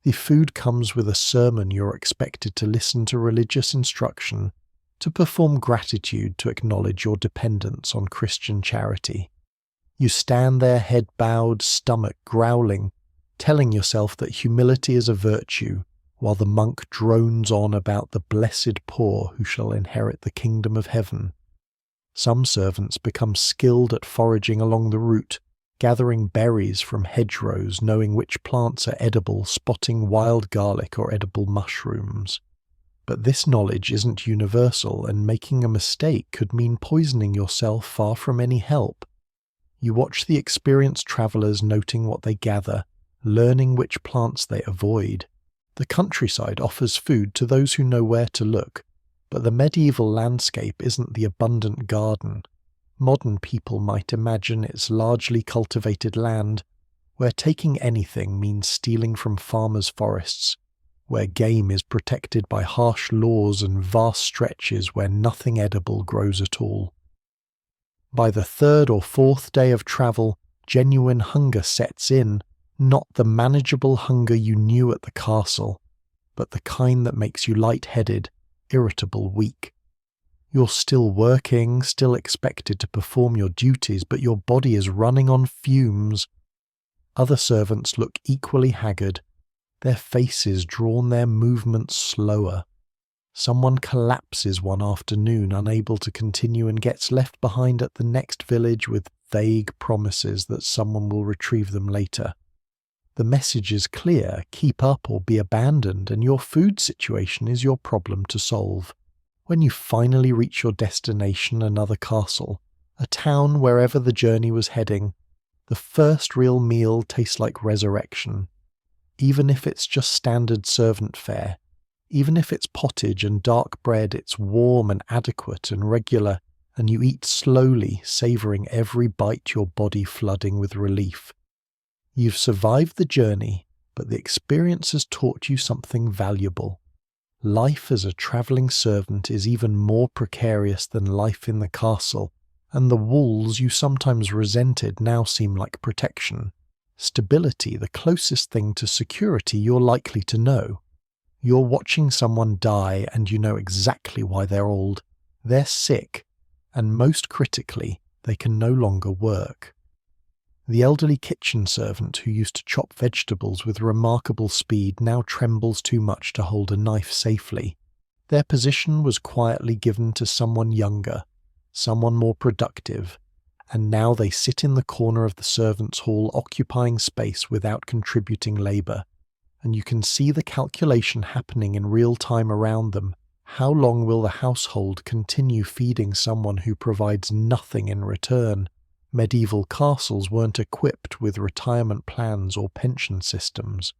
The food comes with a sermon. You're expected to listen to religious instruction, to perform gratitude, to acknowledge your dependence on Christian charity. You stand there head bowed, stomach growling, telling yourself that humility is a virtue, while the monk drones on about the blessed poor who shall inherit the kingdom of heaven. Some servants become skilled at foraging along the route, gathering berries from hedgerows, knowing which plants are edible, spotting wild garlic or edible mushrooms. But this knowledge isn't universal, and making a mistake could mean poisoning yourself far from any help. You watch the experienced travellers noting what they gather, learning which plants they avoid. The countryside offers food to those who know where to look, but the medieval landscape isn't the abundant garden. Modern people might imagine it's largely cultivated land, where taking anything means stealing from farmers' forests, where game is protected by harsh laws and vast stretches where nothing edible grows at all. By the third or fourth day of travel, genuine hunger sets in, not the manageable hunger you knew at the castle, but the kind that makes you light-headed, irritable, weak. You're still working, still expected to perform your duties, but your body is running on fumes. Other servants look equally haggard, their faces drawn, their movements slower. Someone collapses one afternoon, unable to continue, and gets left behind at the next village with vague promises that someone will retrieve them later. The message is clear: keep up or be abandoned, and your food situation is your problem to solve. When you finally reach your destination, another castle, a town wherever the journey was heading, the first real meal tastes like resurrection. Even if it's just standard servant fare, even if it's pottage and dark bread, it's warm and adequate and regular, and you eat slowly, savouring every bite, your body flooding with relief. You've survived the journey, but the experience has taught you something valuable. Life as a travelling servant is even more precarious than life in the castle, and the walls you sometimes resented now seem like protection. Stability, the closest thing to security you're likely to know. You're watching someone die and you know exactly why they're old. They're sick, and most critically, they can no longer work. The elderly kitchen servant who used to chop vegetables with remarkable speed now trembles too much to hold a knife safely. Their position was quietly given to someone younger, someone more productive, and now they sit in the corner of the servants' hall, occupying space without contributing labour, and you can see the calculation happening in real time around them. How long will the household continue feeding someone who provides nothing in return? Medieval castles weren't equipped with retirement plans or pension systems.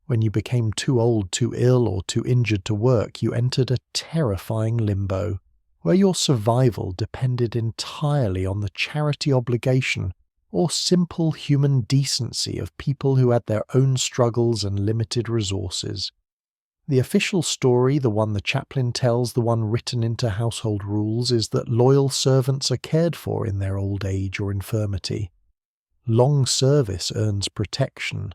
When you became too old, too ill, or too injured to work, you entered a terrifying limbo, where your survival depended entirely on the charity obligation or simple human decency of people who had their own struggles and limited resources. The official story, the one the chaplain tells, the one written into household rules, is that loyal servants are cared for in their old age or infirmity. Long service earns protection.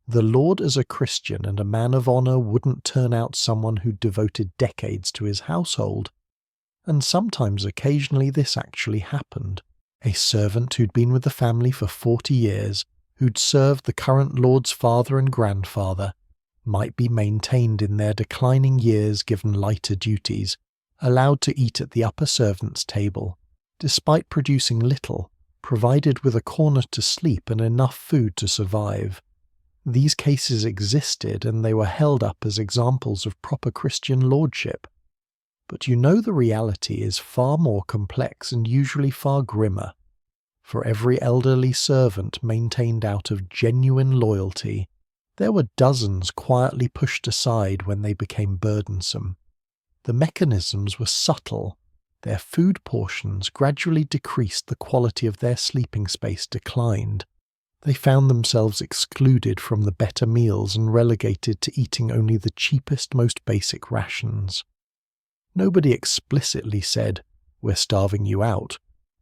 The Lord as a Christian and a man of honour wouldn't turn out someone who'd devoted decades to his household. And sometimes, occasionally, this actually happened. A servant who'd been with the family for 40 years, who'd served the current Lord's father and grandfather, might be maintained in their declining years, given lighter duties, allowed to eat at the upper servants' table, despite producing little, provided with a corner to sleep and enough food to survive. These cases existed, and they were held up as examples of proper Christian lordship. But you know the reality is far more complex and usually far grimmer. For every elderly servant maintained out of genuine loyalty, there were dozens quietly pushed aside when they became burdensome. The mechanisms were subtle. Their food portions gradually decreased, the quality of their sleeping space declined. They found themselves excluded from the better meals and relegated to eating only the cheapest, most basic rations. Nobody explicitly said, "We're starving you out,"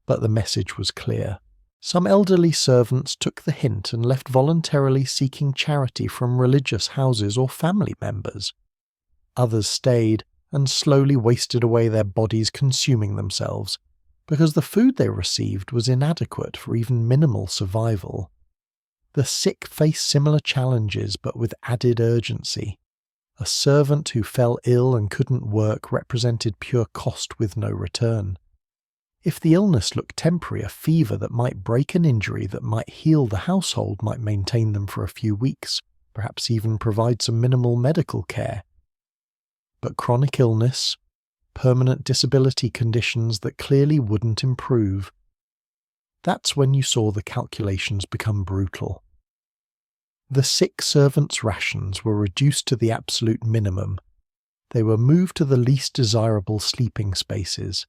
but the message was clear. Some elderly servants took the hint and left voluntarily, seeking charity from religious houses or family members. Others stayed and slowly wasted away their bodies, consuming themselves, because the food they received was inadequate for even minimal survival. The sick faced similar challenges, but with added urgency. A servant who fell ill and couldn't work represented pure cost with no return. If the illness looked temporary, a fever that might break, an injury that might heal the household might maintain them for a few weeks, perhaps even provide some minimal medical care. But chronic illness, permanent disability conditions that clearly wouldn't improve, that's when you saw the calculations become brutal. The sick servants' rations were reduced to the absolute minimum. They were moved to the least desirable sleeping spaces.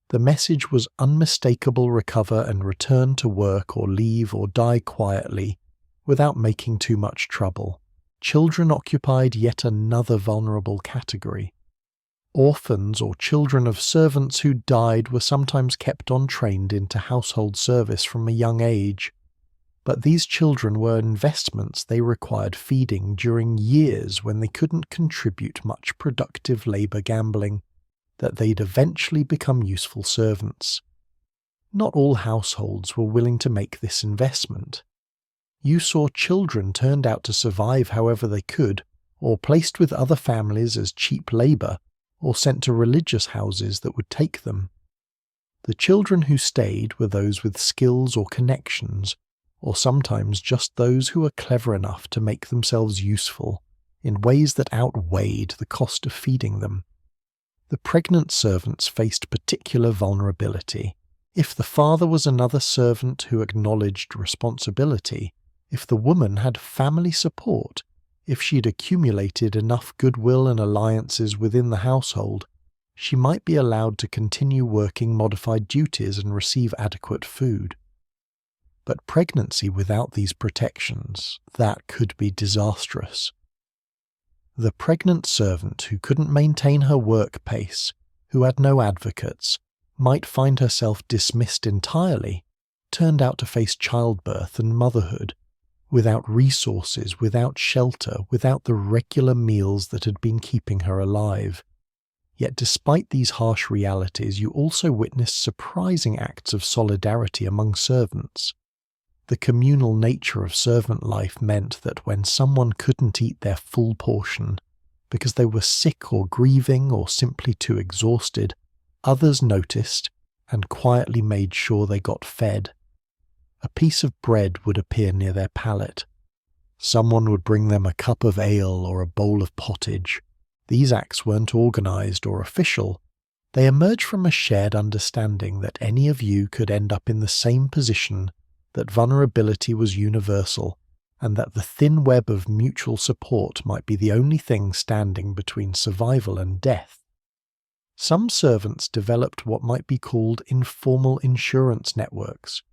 The message was unmistakable: recover and return to work, or leave or die quietly, without making too much trouble. Children occupied yet another vulnerable category. Orphans or children of servants who died were sometimes kept on trained into household service from a young age. But these children were investments. They required feeding during years when they couldn't contribute much productive labour, gambling that they'd eventually become useful servants. Not all households were willing to make this investment. You saw children turned out to survive however they could, or placed with other families as cheap labour, or sent to religious houses that would take them. The children who stayed were those with skills or connections, or sometimes just those who were clever enough to make themselves useful in ways that outweighed the cost of feeding them. The pregnant servants faced particular vulnerability. If the father was another servant who acknowledged responsibility, if the woman had family support, if she'd accumulated enough goodwill and alliances within the household, she might be allowed to continue working modified duties and receive adequate food. But pregnancy without these protections, that could be disastrous. The pregnant servant who couldn't maintain her work pace, who had no advocates, might find herself dismissed entirely, turned out to face childbirth and motherhood, without resources, without shelter, without the regular meals that had been keeping her alive. Yet despite these harsh realities, you also witnessed surprising acts of solidarity among servants. The communal nature of servant life meant that when someone couldn't eat their full portion, because they were sick or grieving or simply too exhausted, others noticed and quietly made sure they got fed. A piece of bread would appear near their palate. Someone would bring them a cup of ale or a bowl of pottage. These acts weren't organised or official. They emerged from a shared understanding that any of you could end up in the same position, that vulnerability was universal, and that the thin web of mutual support might be the only thing standing between survival and death. Some servants developed what might be called informal insurance networks.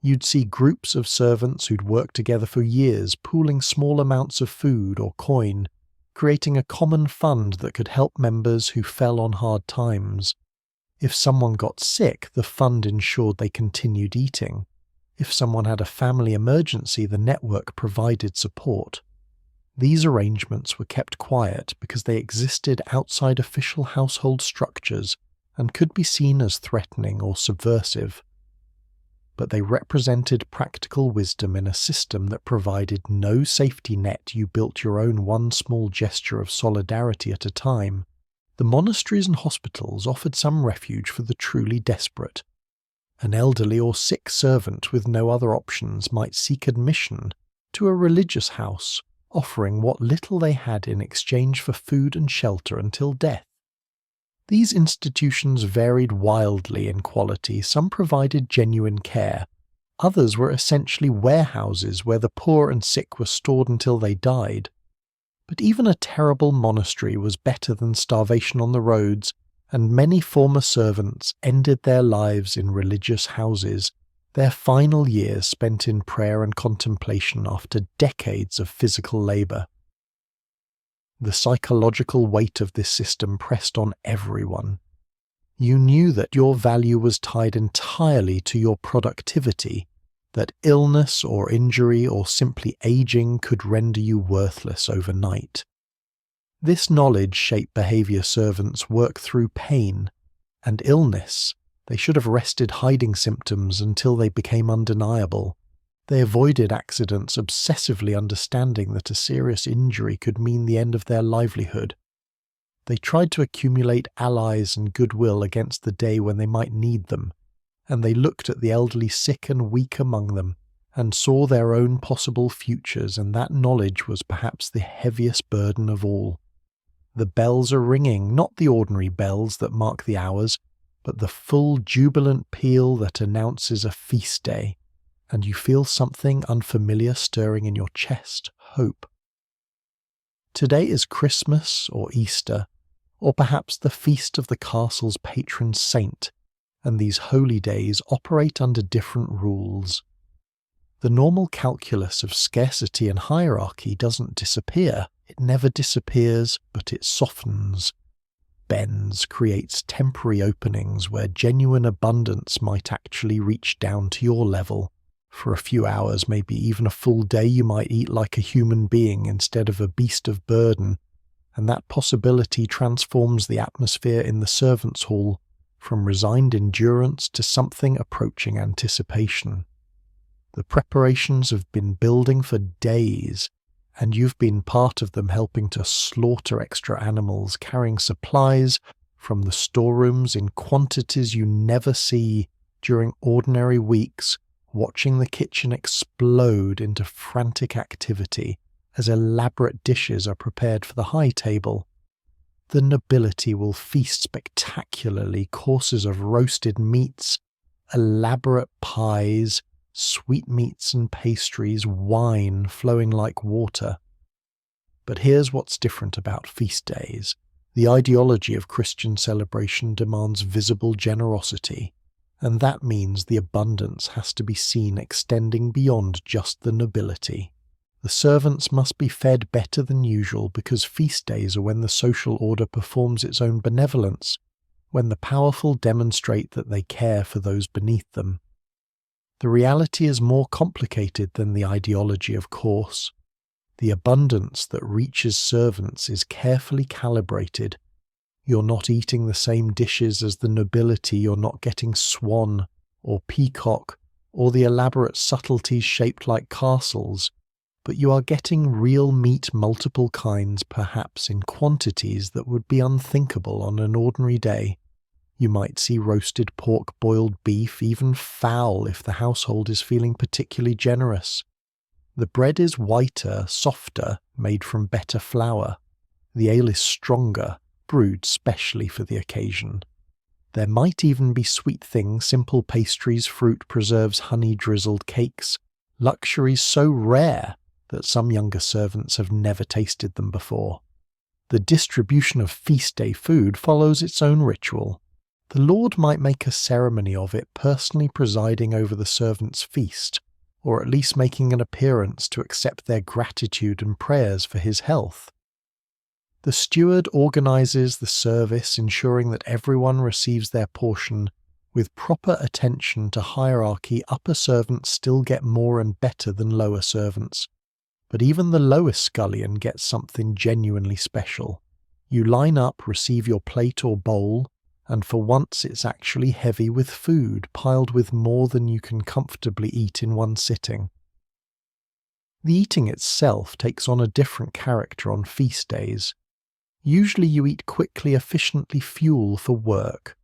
You'd see groups of servants who'd worked together for years, pooling small amounts of food or coin, creating a common fund that could help members who fell on hard times. If someone got sick, the fund ensured they continued eating. If someone had a family emergency, the network provided support. These arrangements were kept quiet because they existed outside official household structures and could be seen as threatening or subversive. But they represented practical wisdom in a system that provided no safety net. You built your own one small gesture of solidarity at a time. The monasteries and hospitals offered some refuge for the truly desperate. An elderly or sick servant with no other options might seek admission to a religious house, offering what little they had in exchange for food and shelter until death. These institutions varied wildly in quality. Some provided genuine care. Others were essentially warehouses where the poor and sick were stored until they died. But even a terrible monastery was better than starvation on the roads, and many former servants ended their lives in religious houses, their final years spent in prayer and contemplation after decades of physical labour. The psychological weight of this system pressed on everyone. You knew that your value was tied entirely to your productivity, that illness or injury or simply aging could render you worthless overnight. This knowledge shaped behaviour. Servants work through pain and illness. They should have rested hiding symptoms until they became undeniable. They avoided accidents, obsessively understanding that a serious injury could mean the end of their livelihood. They tried to accumulate allies and goodwill against the day when they might need them, and they looked at the elderly sick and weak among them, and saw their own possible futures, and that knowledge was perhaps the heaviest burden of all. The bells are ringing, not the ordinary bells that mark the hours, but the full jubilant peal that announces a feast day, and you feel something unfamiliar stirring in your chest, hope. Today is Christmas or Easter, or perhaps the feast of the castle's patron saint, and these holy days operate under different rules. The normal calculus of scarcity and hierarchy doesn't disappear. It never disappears, but it softens, bends, creates temporary openings where genuine abundance might actually reach down to your level. For a few hours, maybe even a full day, you might eat like a human being instead of a beast of burden, and that possibility transforms the atmosphere in the servants' hall from resigned endurance to something approaching anticipation. The preparations have been building for days, and you've been part of them, helping to slaughter extra animals, carrying supplies from the storerooms in quantities you never see during ordinary weeks, watching the kitchen explode into frantic activity as elaborate dishes are prepared for the high table. The nobility will feast spectacularly, courses of roasted meats, elaborate pies, sweetmeats and pastries, wine flowing like water. But here's what's different about feast days. The ideology of Christian celebration demands visible generosity, and that means the abundance has to be seen extending beyond just the nobility. The servants must be fed better than usual because feast days are when the social order performs its own benevolence, when the powerful demonstrate that they care for those beneath them. The reality is more complicated than the ideology, of course. The abundance that reaches servants is carefully calibrated. You're not eating the same dishes as the nobility, you're not getting swan or peacock or the elaborate subtleties shaped like castles, but you are getting real meat, multiple kinds, perhaps in quantities that would be unthinkable on an ordinary day. You might see roasted pork, boiled beef, even fowl if the household is feeling particularly generous. The bread is whiter, softer, made from better flour. The ale is stronger, brewed specially for the occasion. There might even be sweet things, simple pastries, fruit preserves, honey-drizzled cakes, luxuries so rare that some younger servants have never tasted them before. The distribution of feast day food follows its own ritual. The Lord might make a ceremony of it, personally presiding over the servants' feast, or at least making an appearance to accept their gratitude and prayers for his health. The steward organizes the service, ensuring that everyone receives their portion. With proper attention to hierarchy, upper servants still get more and better than lower servants. But even the lowest scullion gets something genuinely special. You line up, receive your plate or bowl, and for once it's actually heavy with food, piled with more than you can comfortably eat in one sitting. The eating itself takes on a different character on feast days. Usually you eat quickly, efficiently, fuel for work.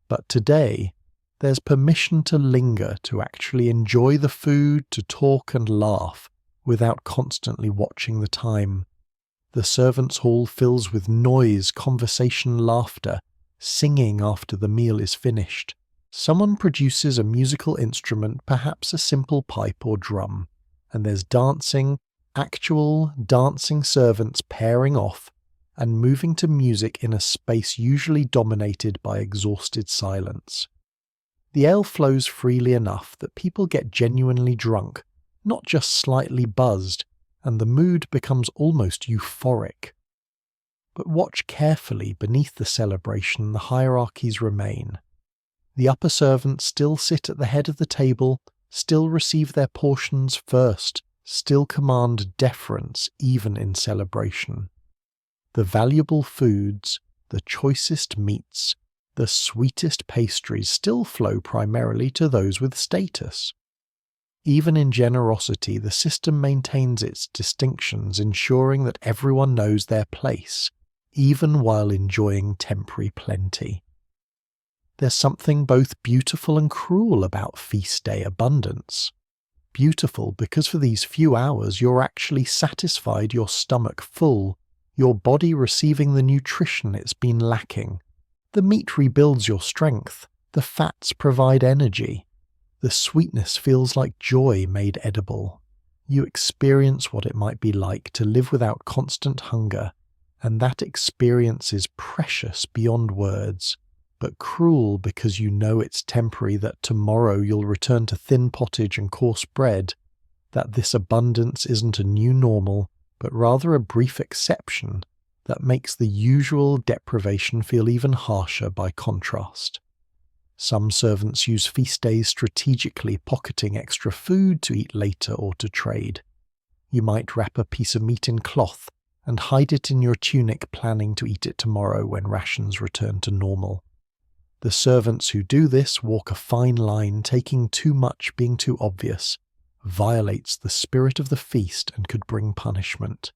But today, there's permission to linger, to actually enjoy the food, to talk and laugh, without constantly watching the time. The servants' hall fills with noise, conversation, laughter, singing after the meal is finished. Someone produces a musical instrument, perhaps a simple pipe or drum, and there's dancing, actual dancing servants pairing off and moving to music in a space usually dominated by exhausted silence. The ale flows freely enough that people get genuinely drunk, not just slightly buzzed, and the mood becomes almost euphoric. But watch carefully. Beneath the celebration, the hierarchies remain. The upper servants still sit at the head of the table, still receive their portions first, still command deference even in celebration. The valuable foods, the choicest meats, the sweetest pastries still flow primarily to those with status. Even in generosity, the system maintains its distinctions, ensuring that everyone knows their place, even while enjoying temporary plenty. There's something both beautiful and cruel about feast day abundance. Beautiful because for these few hours you're actually satisfied, your stomach full, your body receiving the nutrition it's been lacking. The meat rebuilds your strength, the fats provide energy. The sweetness feels like joy made edible. You experience what it might be like to live without constant hunger, and that experience is precious beyond words, but cruel because you know it's temporary, that tomorrow you'll return to thin pottage and coarse bread, that this abundance isn't a new normal, but rather a brief exception that makes the usual deprivation feel even harsher by contrast. Some servants use feast days strategically, pocketing extra food to eat later or to trade. You might wrap a piece of meat in cloth and hide it in your tunic, planning to eat it tomorrow when rations return to normal. The servants who do this walk a fine line. Taking too much, being too obvious, violates the spirit of the feast and could bring punishment.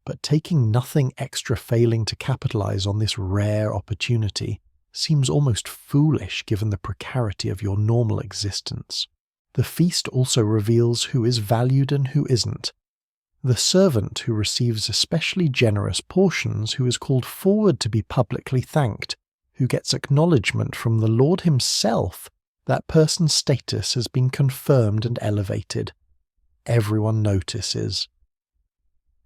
But taking nothing extra, failing to capitalize on this rare opportunity, seems almost foolish given the precarity of your normal existence. The feast also reveals who is valued and who isn't. The servant who receives especially generous portions, who is called forward to be publicly thanked, who gets acknowledgement from the Lord himself, that person's status has been confirmed and elevated. Everyone notices.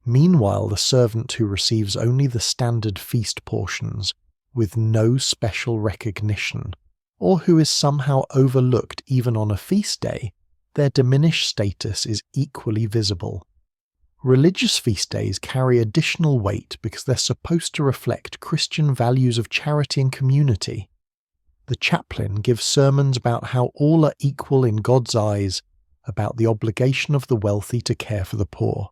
Meanwhile, the servant who receives only the standard feast portions, with no special recognition, or who is somehow overlooked even on a feast day, their diminished status is equally visible. Religious feast days carry additional weight because they're supposed to reflect Christian values of charity and community. The chaplain gives sermons about how all are equal in God's eyes, about the obligation of the wealthy to care for the poor.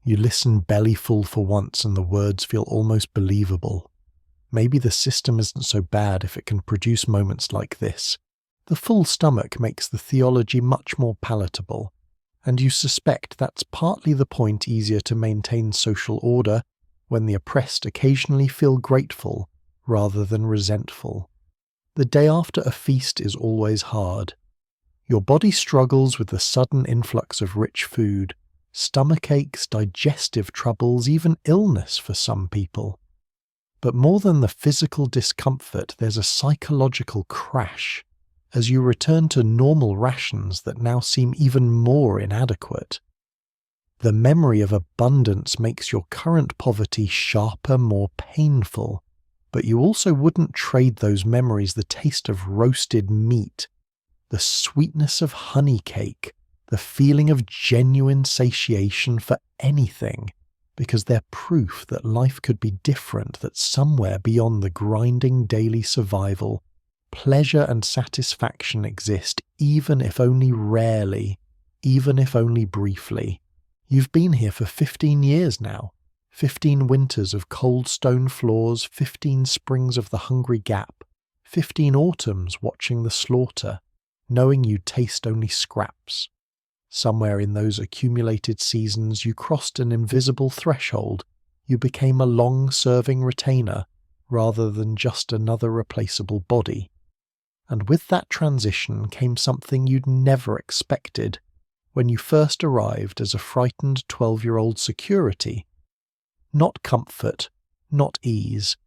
You listen bellyful for once and the words feel almost believable. Maybe the system isn't so bad if it can produce moments like this. The full stomach makes the theology much more palatable, and you suspect that's partly the point. Easier to maintain social order when the oppressed occasionally feel grateful rather than resentful. The day after a feast is always hard. Your body struggles with the sudden influx of rich food, stomach aches, digestive troubles, even illness for some people. But more than the physical discomfort, there's a psychological crash as you return to normal rations that now seem even more inadequate. The memory of abundance makes your current poverty sharper, more painful, but you also wouldn't trade those memories, the taste of roasted meat, the sweetness of honey cake, the feeling of genuine satiation, for anything, because they're proof that life could be different, that somewhere beyond the grinding daily survival, pleasure and satisfaction exist, even if only rarely, even if only briefly. You've been here for 15 years now. 15 winters of cold stone floors, 15 springs of the hungry gap, 15 autumns watching the slaughter, knowing you'd taste only scraps. Somewhere in those accumulated seasons you crossed an invisible threshold. You became a long-serving retainer rather than just another replaceable body. And with that transition came something you'd never expected when you first arrived as a frightened 12-year-old security. Not comfort, not ease,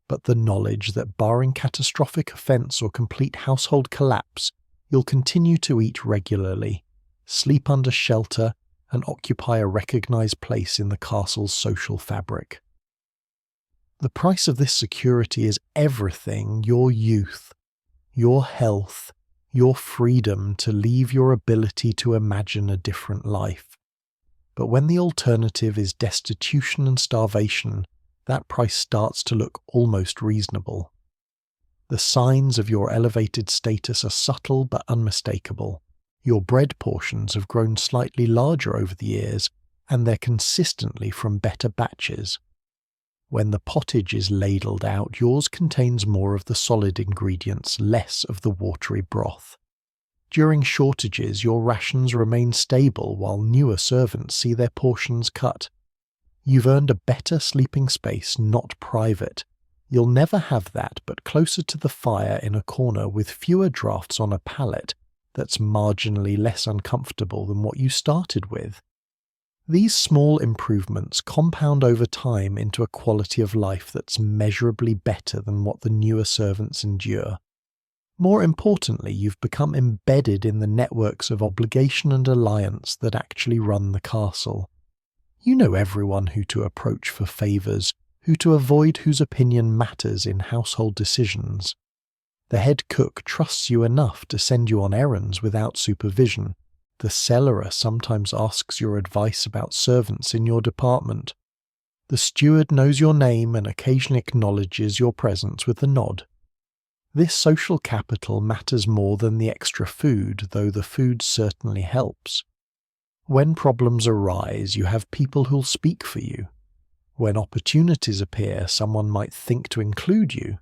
but the knowledge that barring catastrophic offence or complete household collapse, you'll continue to eat regularly, sleep under shelter, and occupy a recognised place in the castle's social fabric. The price of this security is everything: your youth, your health, your freedom to leave, your ability to imagine a different life. But when the alternative is destitution and starvation, that price starts to look almost reasonable. The signs of your elevated status are subtle but unmistakable. Your bread portions have grown slightly larger over the years, and they're consistently from better batches. When the pottage is ladled out, yours contains more of the solid ingredients, less of the watery broth. During shortages, your rations remain stable while newer servants see their portions cut. You've earned a better sleeping space, not private. You'll never have that, but closer to the fire in a corner with fewer drafts on a pallet that's marginally less uncomfortable than what you started with. These small improvements compound over time into a quality of life that's measurably better than what the newer servants endure. More importantly, you've become embedded in the networks of obligation and alliance that actually run the castle. You know everyone who to approach for favours, who to avoid, whose opinion matters in household decisions. The head cook trusts you enough to send you on errands without supervision. The cellarer sometimes asks your advice about servants in your department. The steward knows your name and occasionally acknowledges your presence with a nod. This social capital matters more than the extra food, though the food certainly helps. When problems arise, you have people who'll speak for you. When opportunities appear, someone might think to include you.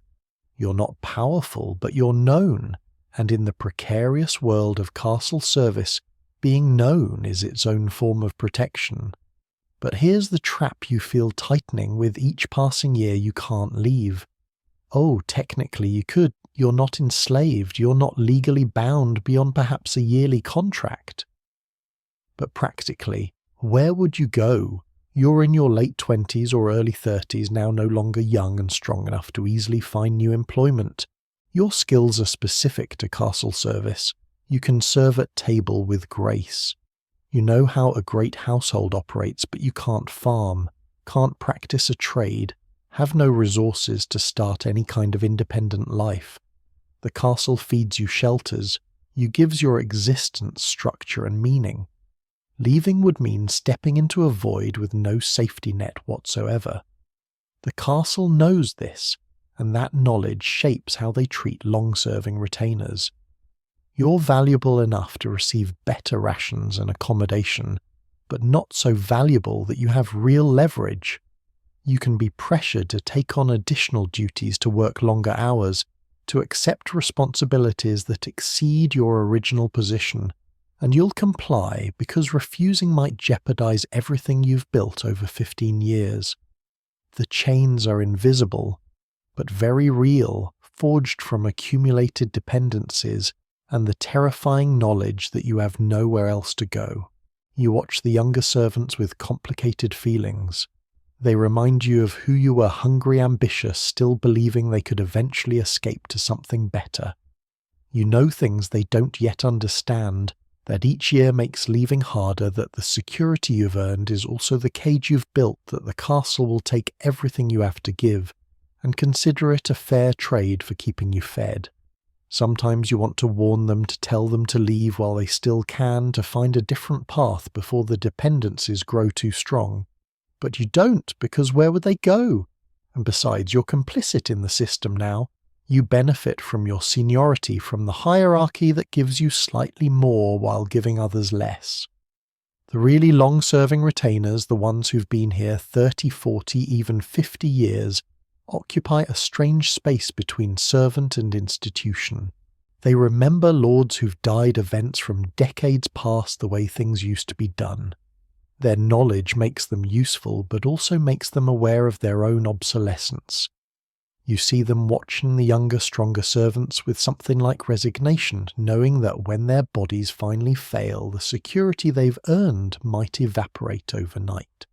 You're not powerful, but you're known, and in the precarious world of castle service, being known is its own form of protection. But here's the trap you feel tightening with each passing year you can't leave. Oh, technically you could. You're not enslaved. You're not legally bound beyond perhaps a yearly contract. But practically, where would you go? You're in your late 20s or early 30s, now no longer young and strong enough to easily find new employment. Your skills are specific to castle service. You can serve at table with grace. You know how a great household operates, but you can't farm, can't practice a trade, have no resources to start any kind of independent life. The castle feeds you shelters, you gives your existence structure and meaning. Leaving would mean stepping into a void with no safety net whatsoever. The castle knows this, and that knowledge shapes how they treat long-serving retainers. You're valuable enough to receive better rations and accommodation, but not so valuable that you have real leverage. You can be pressured to take on additional duties, to work longer hours, to accept responsibilities that exceed your original position, and you'll comply because refusing might jeopardize everything you've built over 15 years. The chains are invisible, but very real, forged from accumulated dependencies and the terrifying knowledge that you have nowhere else to go. You watch the younger servants with complicated feelings. They remind you of who you were, hungry, ambitious, still believing they could eventually escape to something better. You know things they don't yet understand, that each year makes leaving harder, that the security you've earned is also the cage you've built, that the castle will take everything you have to give, and consider it a fair trade for keeping you fed. Sometimes you want to warn them, to tell them to leave while they still can, to find a different path before the dependencies grow too strong. But you don't, because where would they go? And besides, you're complicit in the system now. You benefit from your seniority, from the hierarchy that gives you slightly more while giving others less. The really long-serving retainers, the ones who've been here 30, 40, even 50 years, occupy a strange space between servant and institution. They remember lords who've died events from decades past the way things used to be done. Their knowledge makes them useful, but also makes them aware of their own obsolescence. You see them watching the younger, stronger servants with something like resignation, knowing that when their bodies finally fail, the security they've earned might evaporate overnight.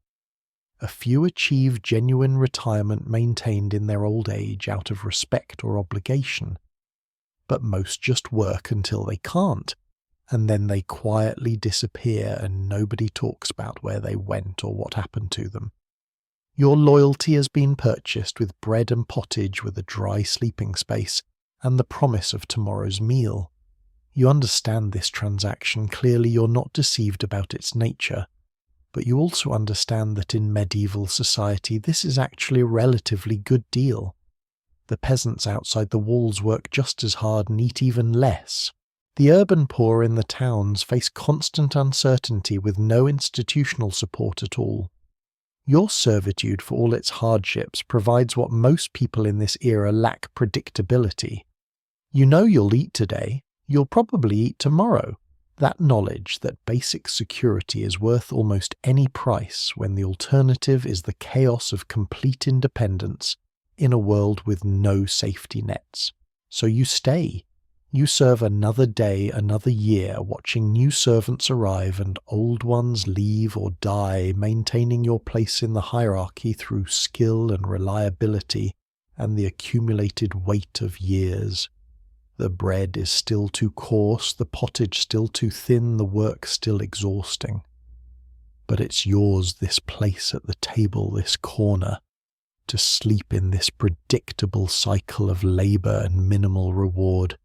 A few achieve genuine retirement maintained in their old age out of respect or obligation, but most just work until they can't, and then they quietly disappear and nobody talks about where they went or what happened to them. Your loyalty has been purchased with bread and pottage, with a dry sleeping space and the promise of tomorrow's meal. You understand this transaction. Clearly you're not deceived about its nature, but you also understand that in medieval society this is actually a relatively good deal. The peasants outside the walls work just as hard and eat even less. The urban poor in the towns face constant uncertainty with no institutional support at all. Your servitude, for all its hardships, provides what most people in this era lack: predictability. You know you'll eat today, you'll probably eat tomorrow. That knowledge that basic security is worth almost any price when the alternative is the chaos of complete independence in a world with no safety nets. So you stay. You serve another day, another year, watching new servants arrive and old ones leave or die, maintaining your place in the hierarchy through skill and reliability and the accumulated weight of years. The bread is still too coarse, the pottage still too thin, the work still exhausting. But it's yours, this place at the table, this corner, to sleep in this predictable cycle of labour and minimal reward.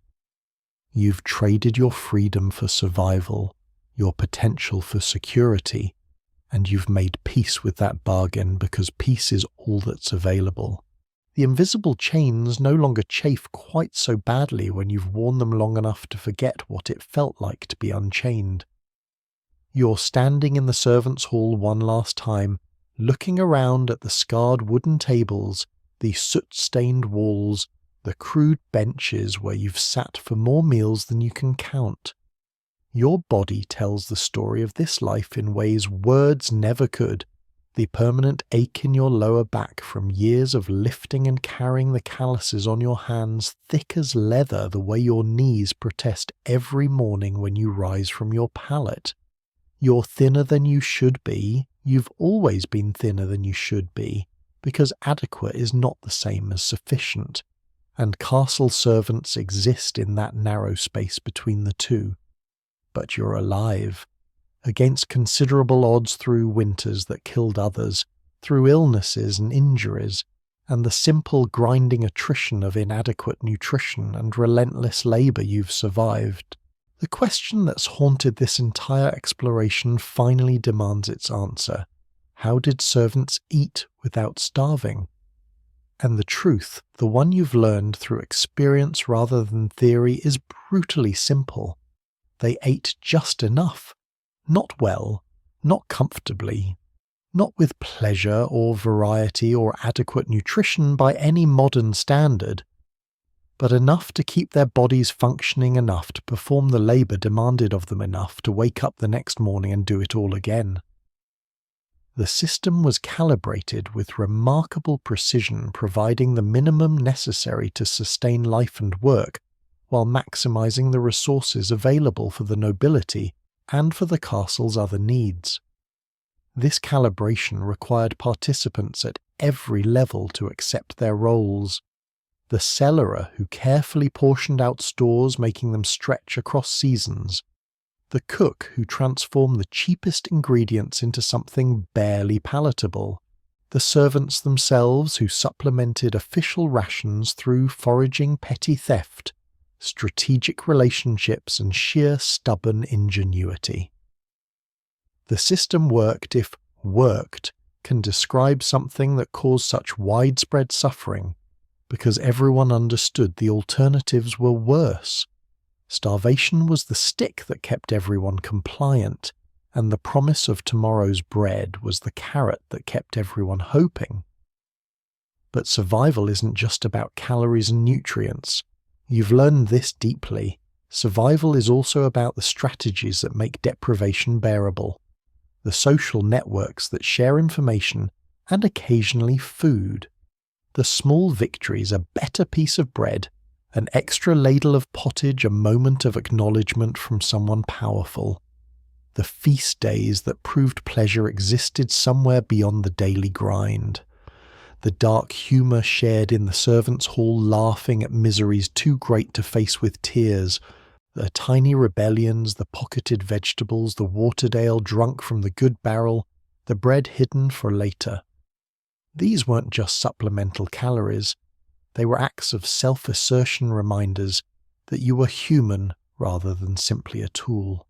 You've traded your freedom for survival, your potential for security, and you've made peace with that bargain because peace is all that's available. The invisible chains no longer chafe quite so badly when you've worn them long enough to forget what it felt like to be unchained. You're standing in the servants' hall one last time, looking around at the scarred wooden tables, the soot-stained walls, the crude benches where you've sat for more meals than you can count. Your body tells the story of this life in ways words never could. The permanent ache in your lower back from years of lifting and carrying the calluses on your hands thick as leather, the way your knees protest every morning when you rise from your pallet. You're thinner than you should be. You've always been thinner than you should be, because adequate is not the same as sufficient, and castle servants exist in that narrow space between the two. But you're alive, against considerable odds through winters that killed others, through illnesses and injuries, and the simple grinding attrition of inadequate nutrition and relentless labour you've survived. The question that's haunted this entire exploration finally demands its answer. How did servants eat without starving? And the truth, the one you've learned through experience rather than theory, is brutally simple. They ate just enough. Not well, not comfortably, not with pleasure or variety or adequate nutrition by any modern standard, but enough to keep their bodies functioning enough to perform the labour demanded of them enough to wake up the next morning and do it all again. The system was calibrated with remarkable precision, providing the minimum necessary to sustain life and work, while maximising the resources available for the nobility and for the castle's other needs. This calibration required participants at every level to accept their roles. The cellarer who carefully portioned out stores, making them stretch across seasons. The cook who transformed the cheapest ingredients into something barely palatable. The servants themselves who supplemented official rations through foraging petty theft, strategic relationships, and sheer stubborn ingenuity. The system worked if worked can describe something that caused such widespread suffering because everyone understood the alternatives were worse. Starvation was the stick that kept everyone compliant, and the promise of tomorrow's bread was the carrot that kept everyone hoping. But survival isn't just about calories and nutrients. You've learned this deeply. Survival is also about the strategies that make deprivation bearable, the social networks that share information and occasionally food. The small victories, a better piece of bread, an extra ladle of pottage, a moment of acknowledgement from someone powerful. The feast days that proved pleasure existed somewhere beyond the daily grind. The dark humour shared in the servants' hall, laughing at miseries too great to face with tears, the tiny rebellions, the pocketed vegetables, the watered ale drunk from the good barrel, the bread hidden for later. These weren't just supplemental calories, they were acts of self-assertion, reminders that you were human rather than simply a tool.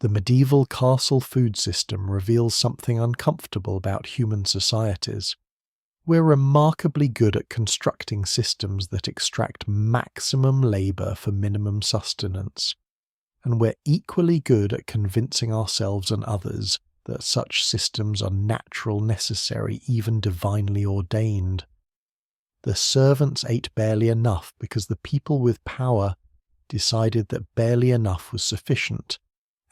The medieval castle food system reveals something uncomfortable about human societies. We're remarkably good at constructing systems that extract maximum labour for minimum sustenance, and we're equally good at convincing ourselves and others that such systems are natural, necessary, even divinely ordained. The servants ate barely enough because the people with power decided that barely enough was sufficient,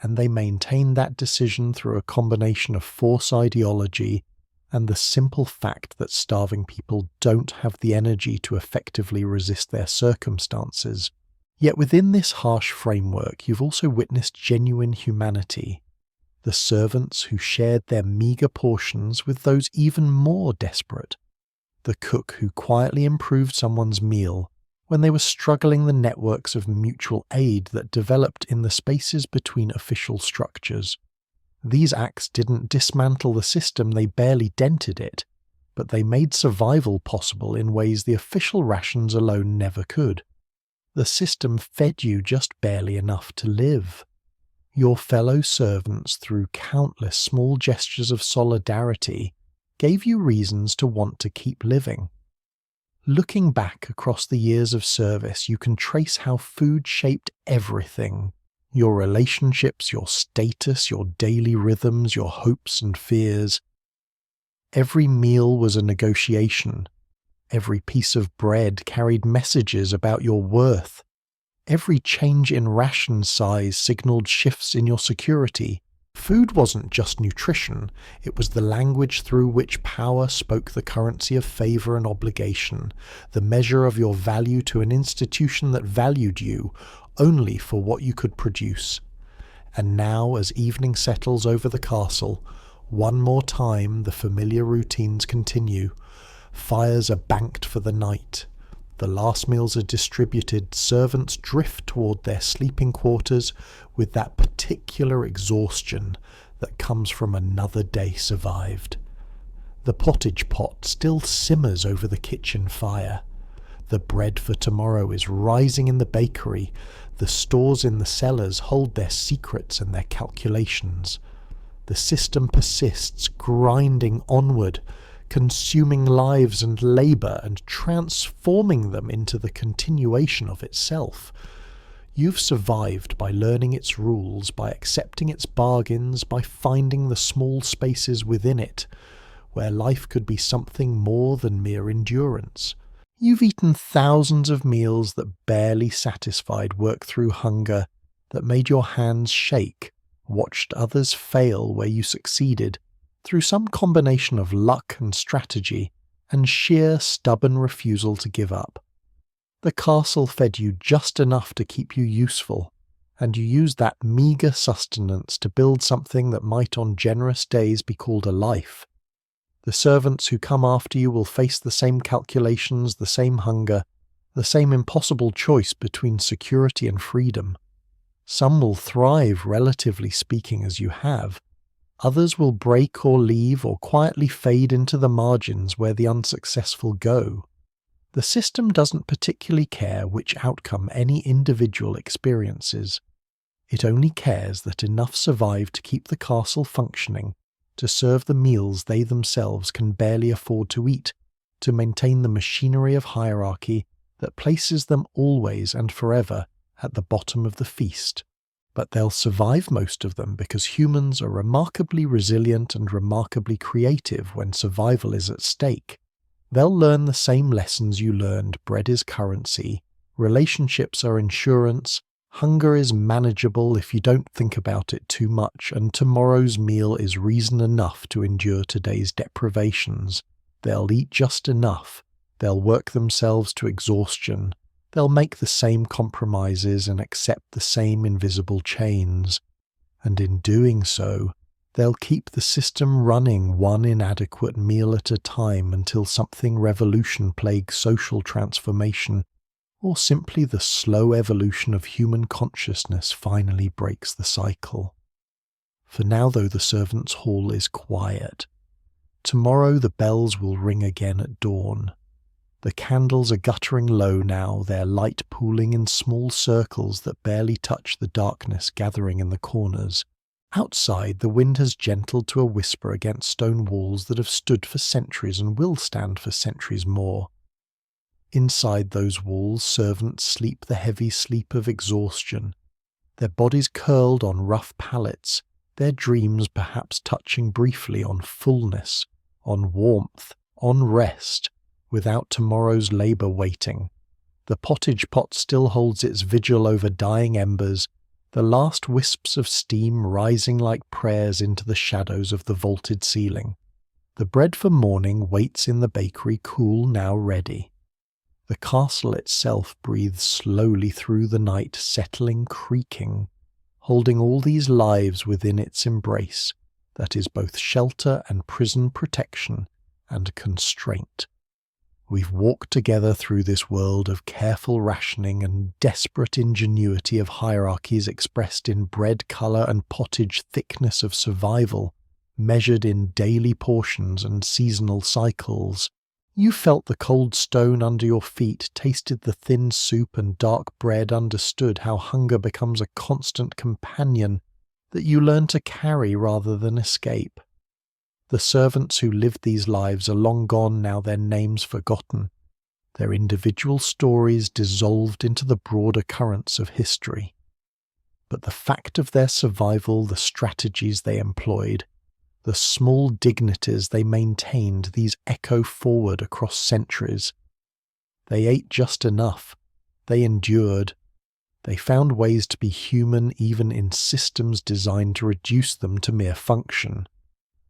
and they maintained that decision through a combination of force ideology and the simple fact that starving people don't have the energy to effectively resist their circumstances. Yet within this harsh framework, you've also witnessed genuine humanity. The servants who shared their meager portions with those even more desperate. The cook who quietly improved someone's meal when they were struggling, the networks of mutual aid that developed in the spaces between official structures. These acts didn't dismantle the system, they barely dented it, but they made survival possible in ways the official rations alone never could. The system fed you just barely enough to live. Your fellow servants, through countless small gestures of solidarity, gave you reasons to want to keep living. Looking back across the years of service, you can trace how food shaped everything. Your relationships, your status, your daily rhythms, your hopes and fears. Every meal was a negotiation. Every piece of bread carried messages about your worth. Every change in ration size signaled shifts in your security. Food wasn't just nutrition, it was the language through which power spoke the currency of favour and obligation, the measure of your value to an institution that valued you only for what you could produce. And now, as evening settles over the castle, one more time the familiar routines continue. Fires are banked for the night. The last meals are distributed, servants drift toward their sleeping quarters with that particular exhaustion that comes from another day survived. The pottage pot still simmers over the kitchen fire. The bread for tomorrow is rising in the bakery. The stores in the cellars hold their secrets and their calculations. The system persists, grinding onward, consuming lives and labour and transforming them into the continuation of itself. You've survived by learning its rules, by accepting its bargains, by finding the small spaces within it, where life could be something more than mere endurance. You've eaten thousands of meals that barely satisfied work through hunger, that made your hands shake, watched others fail where you succeeded, through some combination of luck and strategy, and sheer stubborn refusal to give up. The castle fed you just enough to keep you useful, and you used that meagre sustenance to build something that might on generous days be called a life. The servants who come after you will face the same calculations, the same hunger, the same impossible choice between security and freedom. Some will thrive, relatively speaking, as you have. Others will break or leave or quietly fade into the margins where the unsuccessful go. The system doesn't particularly care which outcome any individual experiences. It only cares that enough survive to keep the castle functioning, to serve the meals they themselves can barely afford to eat, to maintain the machinery of hierarchy that places them always and forever at the bottom of the feast. But they'll survive most of them because humans are remarkably resilient and remarkably creative when survival is at stake. They'll learn the same lessons you learned: bread is currency, relationships are insurance, hunger is manageable if you don't think about it too much, and tomorrow's meal is reason enough to endure today's deprivations. They'll eat just enough, they'll work themselves to exhaustion, they'll make the same compromises and accept the same invisible chains. And in doing so, they'll keep the system running one inadequate meal at a time until something revolution plagues social transformation, or simply the slow evolution of human consciousness finally breaks the cycle. For now, though, the servants' hall is quiet. Tomorrow the bells will ring again at dawn. The candles are guttering low now, their light pooling in small circles that barely touch the darkness gathering in the corners. Outside, the wind has gentled to a whisper against stone walls that have stood for centuries and will stand for centuries more. Inside those walls, servants sleep the heavy sleep of exhaustion, their bodies curled on rough pallets, their dreams perhaps touching briefly on fullness, on warmth, on rest, without tomorrow's labour waiting. The pottage pot still holds its vigil over dying embers, the last wisps of steam rising like prayers into the shadows of the vaulted ceiling. The bread for morning waits in the bakery, cool, now ready. The castle itself breathes slowly through the night, settling, creaking, holding all these lives within its embrace that is both shelter and prison protection and constraint. We've walked together through this world of careful rationing and desperate ingenuity of hierarchies expressed in bread colour and pottage thickness of survival, measured in daily portions and seasonal cycles. You felt the cold stone under your feet, tasted the thin soup and dark bread, understood how hunger becomes a constant companion that you learn to carry rather than escape. The servants who lived these lives are long gone now, their names forgotten, their individual stories dissolved into the broader currents of history. But the fact of their survival, the strategies they employed, the small dignities they maintained, these echo forward across centuries. They ate just enough, they endured, they found ways to be human even in systems designed to reduce them to mere function.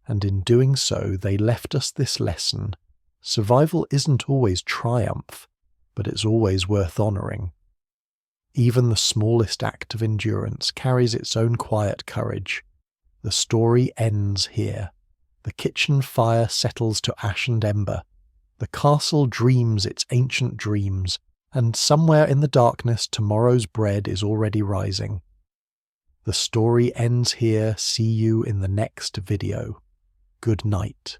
And in doing so, they left us this lesson: survival isn't always triumph, but it's always worth honouring. Even the smallest act of endurance carries its own quiet courage. The story ends here. The kitchen fire settles to ash and ember. The castle dreams its ancient dreams, and somewhere in the darkness tomorrow's bread is already rising. The story ends here. See you in the next video. Good night.